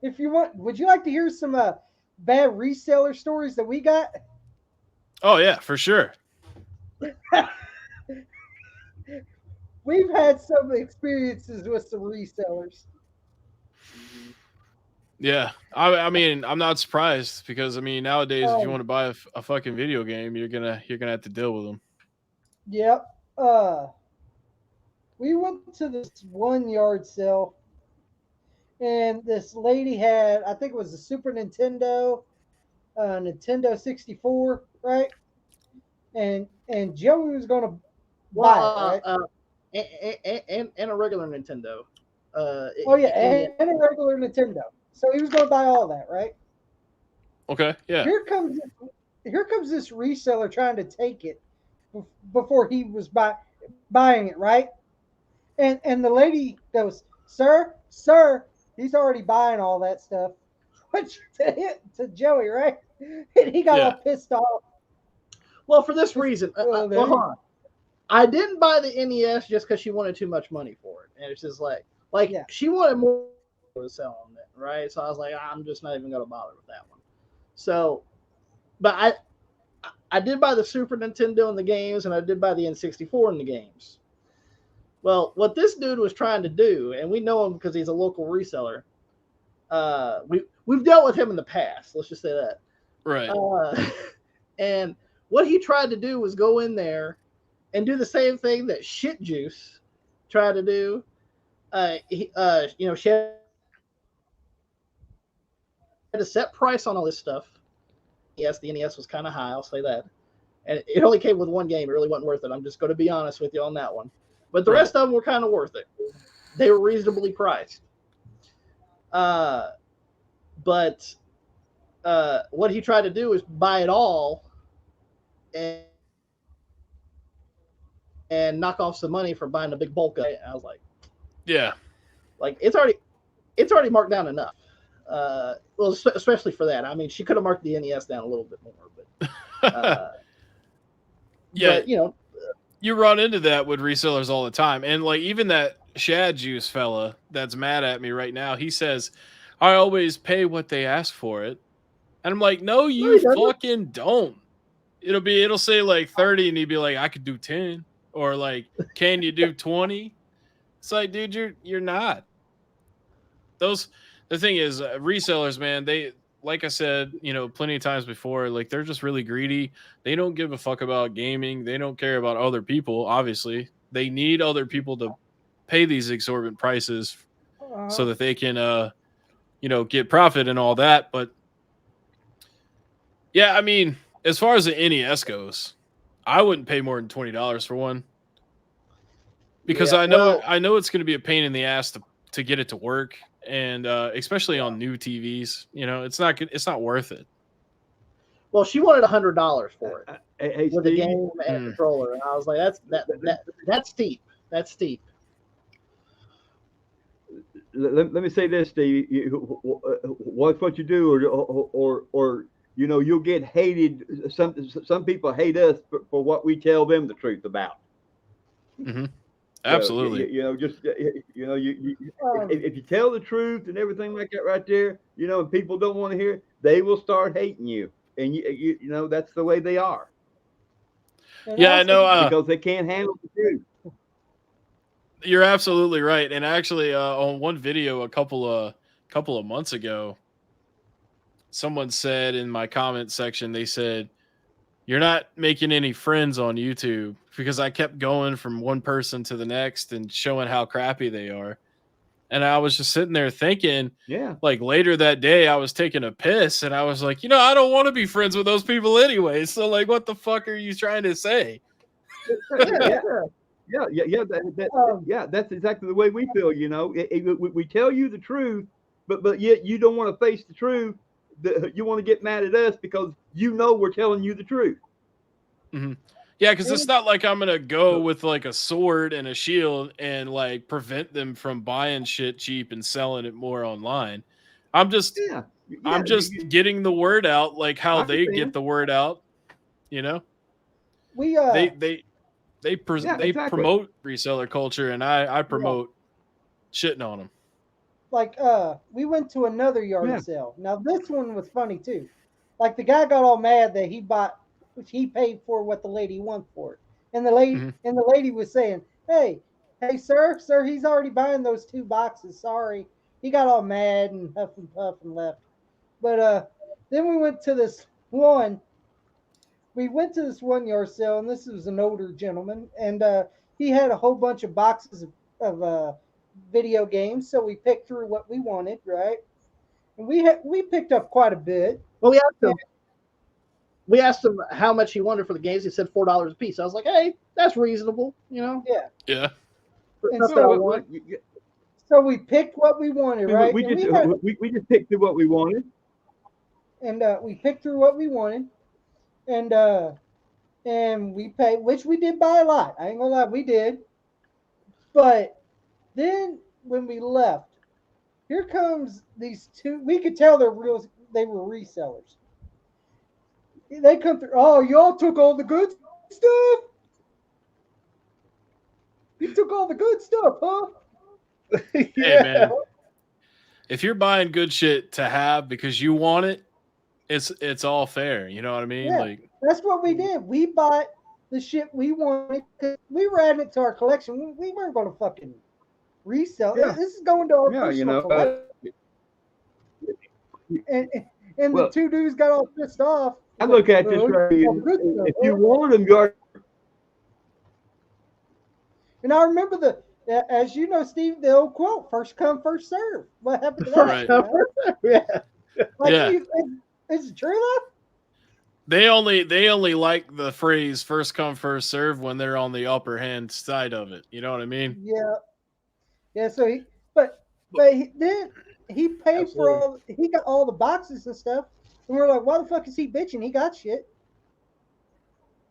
If you want, would you like to hear some bad reseller stories that we got? Oh yeah, for sure. We've had some experiences with some resellers. Yeah, I mean, I'm not surprised because I mean, nowadays, if you want to buy a fucking video game, you're gonna have to deal with them. Yep. We went to this one yard sale, and this lady had, I think it was a Super Nintendo, Nintendo 64, right? And Joey was going to buy it, right? And a regular Nintendo. And a regular Nintendo. So he was going to buy all that, right? Okay, yeah. Here comes this reseller trying to take it before he was buying it, right? And the lady goes, sir, he's already buying all that stuff. Which to Joey, right? And he got all pissed off. Well, for this reason, hold on. I didn't buy the NES just because she wanted too much money for it, and it's just like she wanted more. Was selling it, right? So I was like, I'm just not even going to bother with that one. So, but I did buy the Super Nintendo in the games, and I did buy the N64 in the games. Well, what this dude was trying to do, and we know him because he's a local reseller. We've dealt with him in the past. Let's just say that, right? And what he tried to do was go in there and do the same thing that Shit Juice tried to do. She had a set price on all this stuff. Yes, the NES was kind of high, I'll say that. And it only came with one game. It really wasn't worth it. I'm just going to be honest with you on that one. But the rest of them were kind of worth it. They were reasonably priced. But what he tried to do is buy it all and knock off some money for buying a big bulk of it. I was like, yeah. Like it's already marked down enough. Well, especially for that. I mean, she could have marked the NES down a little bit more, but yeah, but, you know, you run into that with resellers all the time, and like even that Shad Juice fella that's mad at me right now, he says, "I always pay what they ask for it," and I'm like, "No, you fucking don't." It'll say like 30, and he'd be like, "I could do 10," or like, "Can you do 20?" It's like, dude, you're not. The thing is, resellers, man, they, like I said, plenty of times before, like they're just really greedy. They don't give a fuck about gaming. They don't care about other people. Obviously, they need other people to pay these exorbitant prices so that they can, get profit and all that. But yeah, I mean, as far as the NES goes, I wouldn't pay more than $20 for one. Because I know it's going to be a pain in the ass to get it to work, and especially on new TVs, it's not worth it. Well, she wanted $100 for it with the game and controller, and I was like, that's steep. That's steep. Let me say this, Steve. Watch what you do, or you'll get hated. Some people hate us for what we tell them the truth about. Mm-hmm. Absolutely. If you tell the truth and everything like that right there, and people don't want to hear, they will start hating you. And you that's the way they are. Yeah, I know. Because they can't handle the truth. You're absolutely right. And actually, on one video a couple of months ago, someone said in my comment section, they said, "You're not making any friends on YouTube," because I kept going from one person to the next and showing how crappy they are. And I was just sitting there thinking, like later that day, I was taking a piss and I was like, I don't want to be friends with those people anyway. So like, what the fuck are you trying to say? That's exactly the way we feel. We tell you the truth, but yet you don't want to face the truth. you want to get mad at us because you know we're telling you the truth. Mm-hmm. Yeah, because it's not like I'm gonna go with like a sword and a shield and like prevent them from buying shit cheap and selling it more online. I'm just getting the word out, like how they get the word out. You know, they promote reseller culture, and I promote shitting on them. Like we went to another yard sale. Now this one was funny too. Like the guy got all mad that he bought, which he paid for what the lady wanted for it, and the lady was saying, "Hey, sir, he's already buying those 2 boxes. Sorry." He got all mad and huff and puff and left. But then we went to this one. We went to this one yard sale, and this was an older gentleman, and he had a whole bunch of boxes of video games. So we picked through what we wanted, right? And we picked up quite a bit. Well, we asked him how much he wanted for the games. He said $4 a piece. I was like, hey, that's reasonable, you know? Yeah. And so we picked what we wanted, right? We just picked through what we wanted. And we picked through what we wanted. And we paid, which we did buy a lot. I ain't gonna lie, we did. But then when we left, here comes these 2. We could tell they were resellers. They come through. Oh, y'all took all the good stuff. You took all the good stuff, huh? Hey man, if you're buying good shit to have because you want it, it's all fair. You know what I mean? Yeah, like that's what we did. We bought the shit we wanted because we were adding it to our collection. We weren't going to fucking resell. Yeah. This is going to our personal collection. And the 2 dudes got all pissed off. I look at this right here. If you want them, you're. And I remember as you know, Steve, the old quote: "First come, first serve." What happened to that? Right. Is it true though? They only like the phrase "first come, first serve" when they're on the upper hand side of it. You know what I mean? Yeah. So he paid for he got all the boxes and stuff, and we're like, why the fuck is he bitching? He got shit.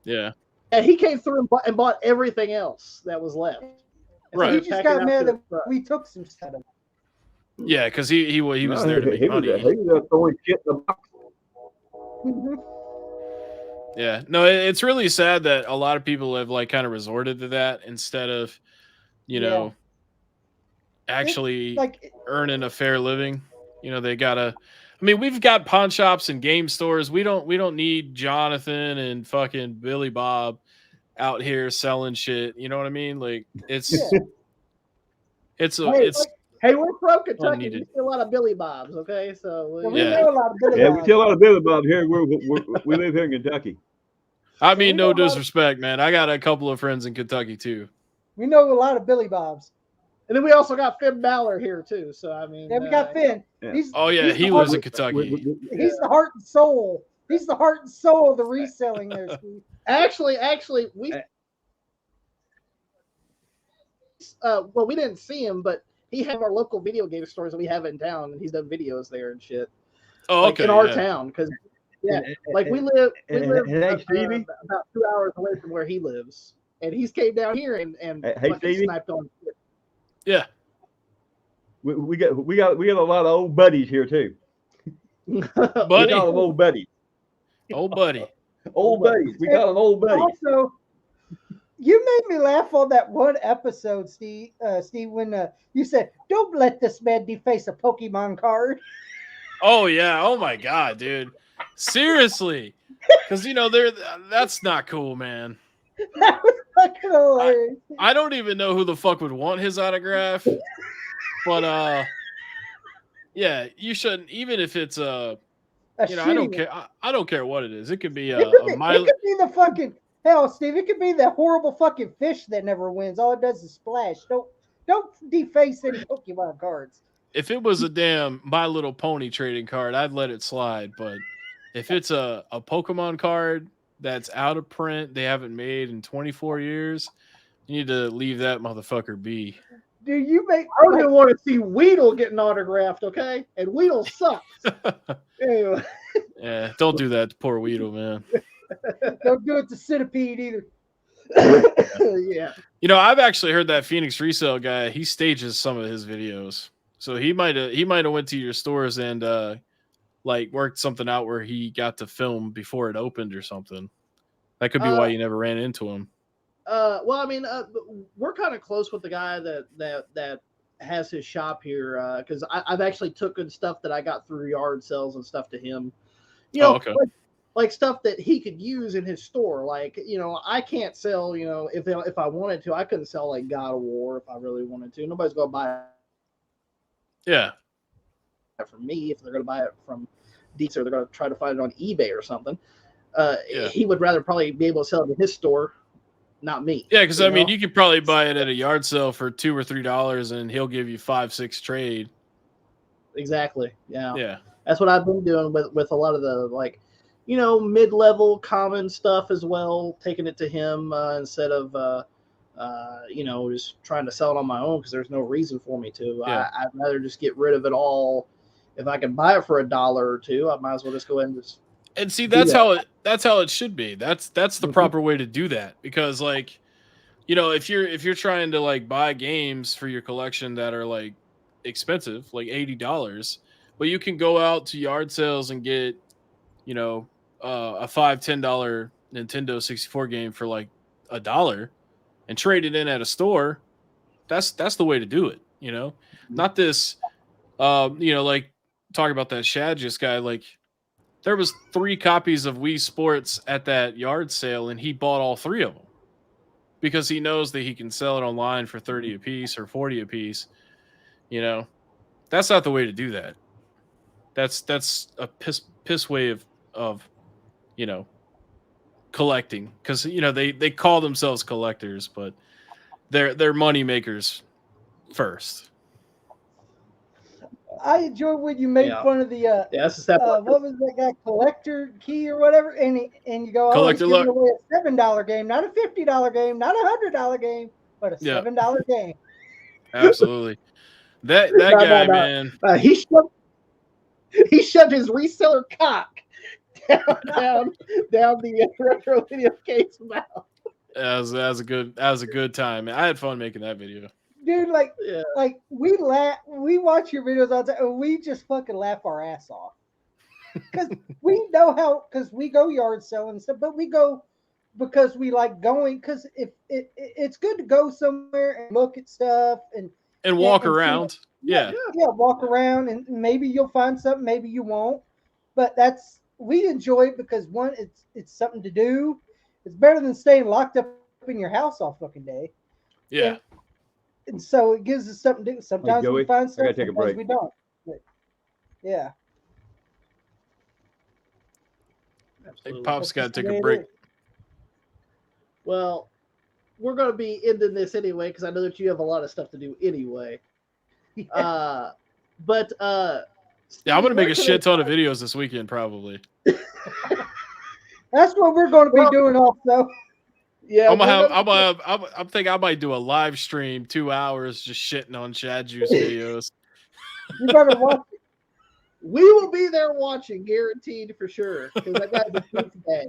Yeah. And he came through and bought everything else that was left. Right. He just got mad that we took some stuff. Yeah, because he was there to make money. He was throwing shit in the box. Mm-hmm. Yeah, no, it's really sad that a lot of people have like kind of resorted to that instead of, you know, actually earning a fair living. You know, they gotta. I mean, we've got pawn shops and game stores. We don't need Jonathan and fucking Billy Bob out here selling shit. You know what I mean? Like Hey, we're pro Kentucky. We see a lot of Billy Bobs, okay? So we know a lot of Billy Bobs. We see a lot of Billy Bob here. We live here in Kentucky. I mean, no disrespect, man. I got a couple of friends in Kentucky too. We know a lot of Billy Bobs. And then we also got Finn Balor here too. So I mean, we got Finn. Yeah. He lives in Kentucky. He's the heart and soul. He's the heart and soul of the reselling there, Steve. Actually, we we didn't see him, but he had our local video game stores that we have in town, and he's done videos there and shit. Oh, okay. In our town, because we live about 2 hours away from where he lives, and he's came down here and sniped on shit. Yeah, we got a lot of old buddies here too. Buddy, old buddies. Old buddy. Old buddies. We got an old buddy. Also, you made me laugh on that one episode, Steve. When you said, "Don't let this man deface a Pokemon card." Oh yeah. Oh my god, dude. Seriously, because that's not cool, man. That was fucking hilarious. I don't even know who the fuck would want his autograph, but yeah, you shouldn't. Even if it's I don't care. I don't care what it is. It could be it could be the fucking hell, Steve. It could be the horrible fucking fish that never wins. All it does is splash. Don't deface any Pokemon cards. If it was a damn My Little Pony trading card, I'd let it slide. But if it's a Pokemon card that's out of print, they haven't made in 24 years, you need to leave that motherfucker be. Do you make? I don't even want to see Weedle getting autographed, okay? And Weedle sucks. Anyway. Yeah, don't do that to poor Weedle, man. Don't do it to Centipede either. Yeah. You know, I've actually heard that Phoenix Resale guy, he stages some of his videos. So he might have went to your stores and like worked something out where he got to film before it opened or something. That could be why you never ran into him. Well, I mean, we're kind of close with the guy that has his shop here because I've actually taken stuff that I got through yard sales and stuff to him. You know, okay. like stuff that he could use in his store. Like, you know, I can't sell, you know, if I wanted to, I couldn't sell like God of War if I really wanted to. Nobody's going to buy it. Yeah. From me. If they're going to buy it from Deets or they're going to try to find it on eBay or something. He would rather probably be able to sell it in his store, not me. Yeah, because I mean, you could probably buy it at a yard sale for $2 or $3, and he'll give you 5-6 trade. Exactly. Yeah. Yeah. That's what I've been doing with a lot of the, like, you know, mid-level common stuff as well, taking it to him instead of, you know, just trying to sell it on my own because there's no reason for me to. Yeah. I'd rather just get rid of it all. If I can buy it for $1 or $2, I might as well just go ahead and just. And see, that's how it should be. That's the proper way to do that, because like, you know, if you're trying to like buy games for your collection that are like expensive, like $80, but you can go out to yard sales and get, you know, a $5-10 Nintendo 64 game for like $1 and trade it in at a store. That's the way to do it, you know. Not this you know, like talking about that Shadjus guy, like there was 3 copies of Wii Sports at that yard sale and he bought all 3 of them because he knows that he can sell it online for 30 a piece or 40 a piece. You know, that's not the way to do that. That's a piss way of, you know, collecting, because, you know, they call themselves collectors, but they're money makers first. I enjoy when you made fun of the what was that guy, Collector Key or whatever, and you go, oh, he's giving away a $7 game, not a $50 game, not a $100 game, but a $7 game. Absolutely. That guy, man. He shoved his reseller cock down the retro video case mouth. That was a good time. I had fun making that video. Dude, like we watch your videos all the time, and we just fucking laugh our ass off. Because we know how, because we go yard selling stuff, but we go because we like going, because it's good to go somewhere and look at stuff and walk around. Yeah, walk around, and maybe you'll find something, maybe you won't. But we enjoy it because, one, it's something to do. It's better than staying locked up in your house all fucking day. Yeah. And so it gives us something to do. Sometimes we find stuff, sometimes we don't. But, yeah. I think Pop's got to take a break. Well, we're going to be ending this anyway because I know that you have a lot of stuff to do anyway. Yeah. But yeah, I'm going to make a shit ton of videos this weekend probably. That's what we're going to be doing also. Yeah, I'm thinking I might do a live stream 2 hours just shitting on Shadjus videos. You better watch it. We will be there watching, guaranteed for sure, because I got the pizza bag.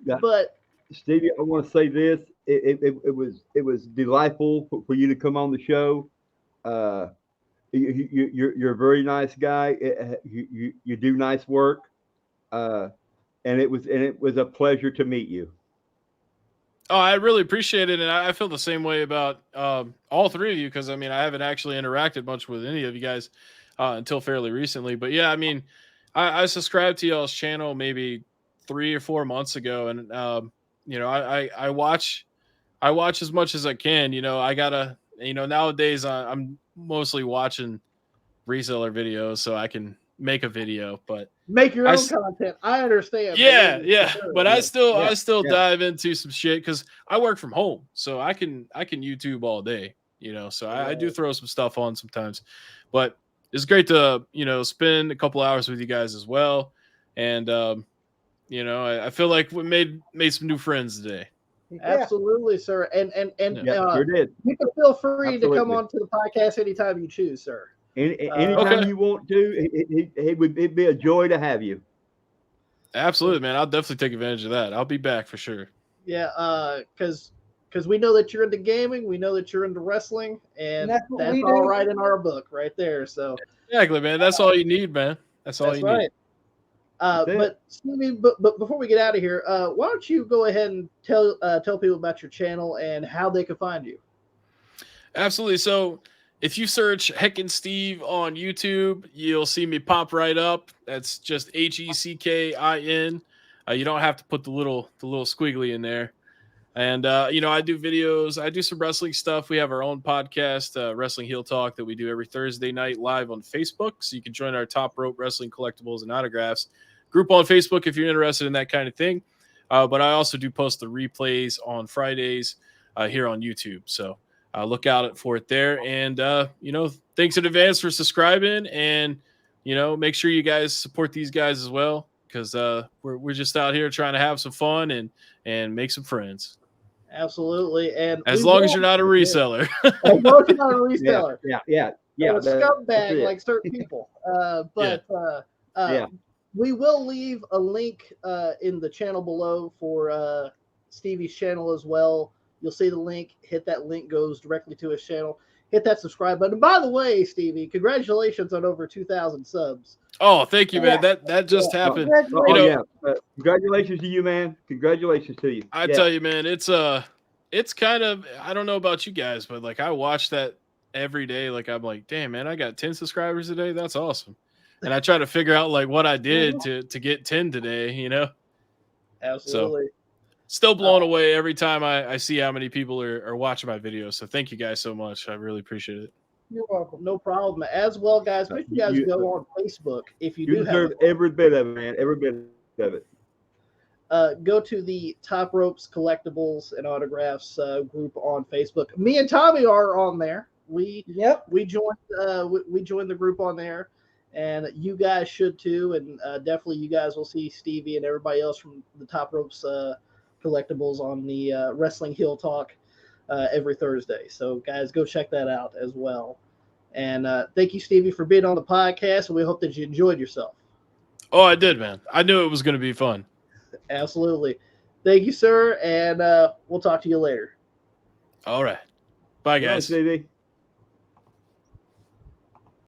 Yeah. But Stevie, I want to say this: it was delightful for you to come on the show. You're a very nice guy. You do nice work, and it was a pleasure to meet you. Oh, I really appreciate it, and I feel the same way about all 3 of you, because I mean I haven't actually interacted much with any of you guys until fairly recently. But yeah, I mean I subscribed to y'all's channel maybe 3 or 4 months ago, and you know, I watch as much as I can. You know, I gotta, you know, nowadays I'm mostly watching reseller videos so I can make a video, but make your own content. I understand. Yeah. But I still dive into some shit because I work from home, so I can YouTube all day, you know. So I do throw some stuff on sometimes, but it's great to, you know, spend a couple hours with you guys as well. And you know, I feel like we made some new friends today. Absolutely, sir. And Sure did. you can feel free to come Absolutely. on to the podcast anytime you choose, sir. Anytime you want to, it'd be a joy to have you. Absolutely, man. I'll definitely take advantage of that. I'll be back for sure. Yeah, because we know that you're into gaming, we know that you're into wrestling, and that's all right in our book right there. So exactly, man. That's all you need, man. That's all you need. But Stevie, but before we get out of here, why don't you go ahead and tell people about your channel and how they can find you? Absolutely. So if you search Heckin' Steve on YouTube, you'll see me pop right up. That's just HECKIN. You don't have to put the little squiggly in there. And I do videos. I do some wrestling stuff. We have our own podcast, Wrestling Heel Talk, that we do every Thursday night live on Facebook. So you can join our Top Rope Wrestling Collectibles and Autographs group on Facebook if you're interested in that kind of thing. But I also do post the replays on Fridays here on YouTube. So look out for it there. And, thanks in advance for subscribing. And, make sure you guys support these guys as well, because we're just out here trying to have some fun and make some friends. Absolutely. And as long as you're not a reseller. As long as you're not a reseller. Yeah. A scumbag like certain people. We will leave a link in the channel below for Stevie's channel as well. You'll see the link. Hit that link, goes directly to his channel. Hit that subscribe button. And by the way, Stevie, congratulations on over 2,000 subs. Oh, thank you, man. That just happened. Congratulations to you, man. Congratulations to you. I tell you, man, it's kind of, I don't know about you guys, but like I watch that every day. Like I'm like, damn, man, I got 10 subscribers today. That's awesome. And I try to figure out like what I did to get 10 today, Absolutely. So, still blown away every time I see how many people are watching my videos. So thank you guys so much. I really appreciate it. You're welcome. No problem. As well, guys, make sure you guys go on Facebook if you do deserve every bit of it, man. Every bit of it. Go to the Top Ropes Collectibles and Autographs group on Facebook. Me and Tommy are on there. We joined the group on there, and you guys should too. And definitely, you guys will see Stevie and everybody else from the Top Ropes Collectibles on the Wrestling Heel Talk every Thursday. So, guys, go check that out as well. And thank you, Stevie, for being on the podcast. And we hope that you enjoyed yourself. Oh, I did, man. I knew it was going to be fun. Absolutely. Thank you, sir. And we'll talk to you later. All right. Bye, guys. Stevie.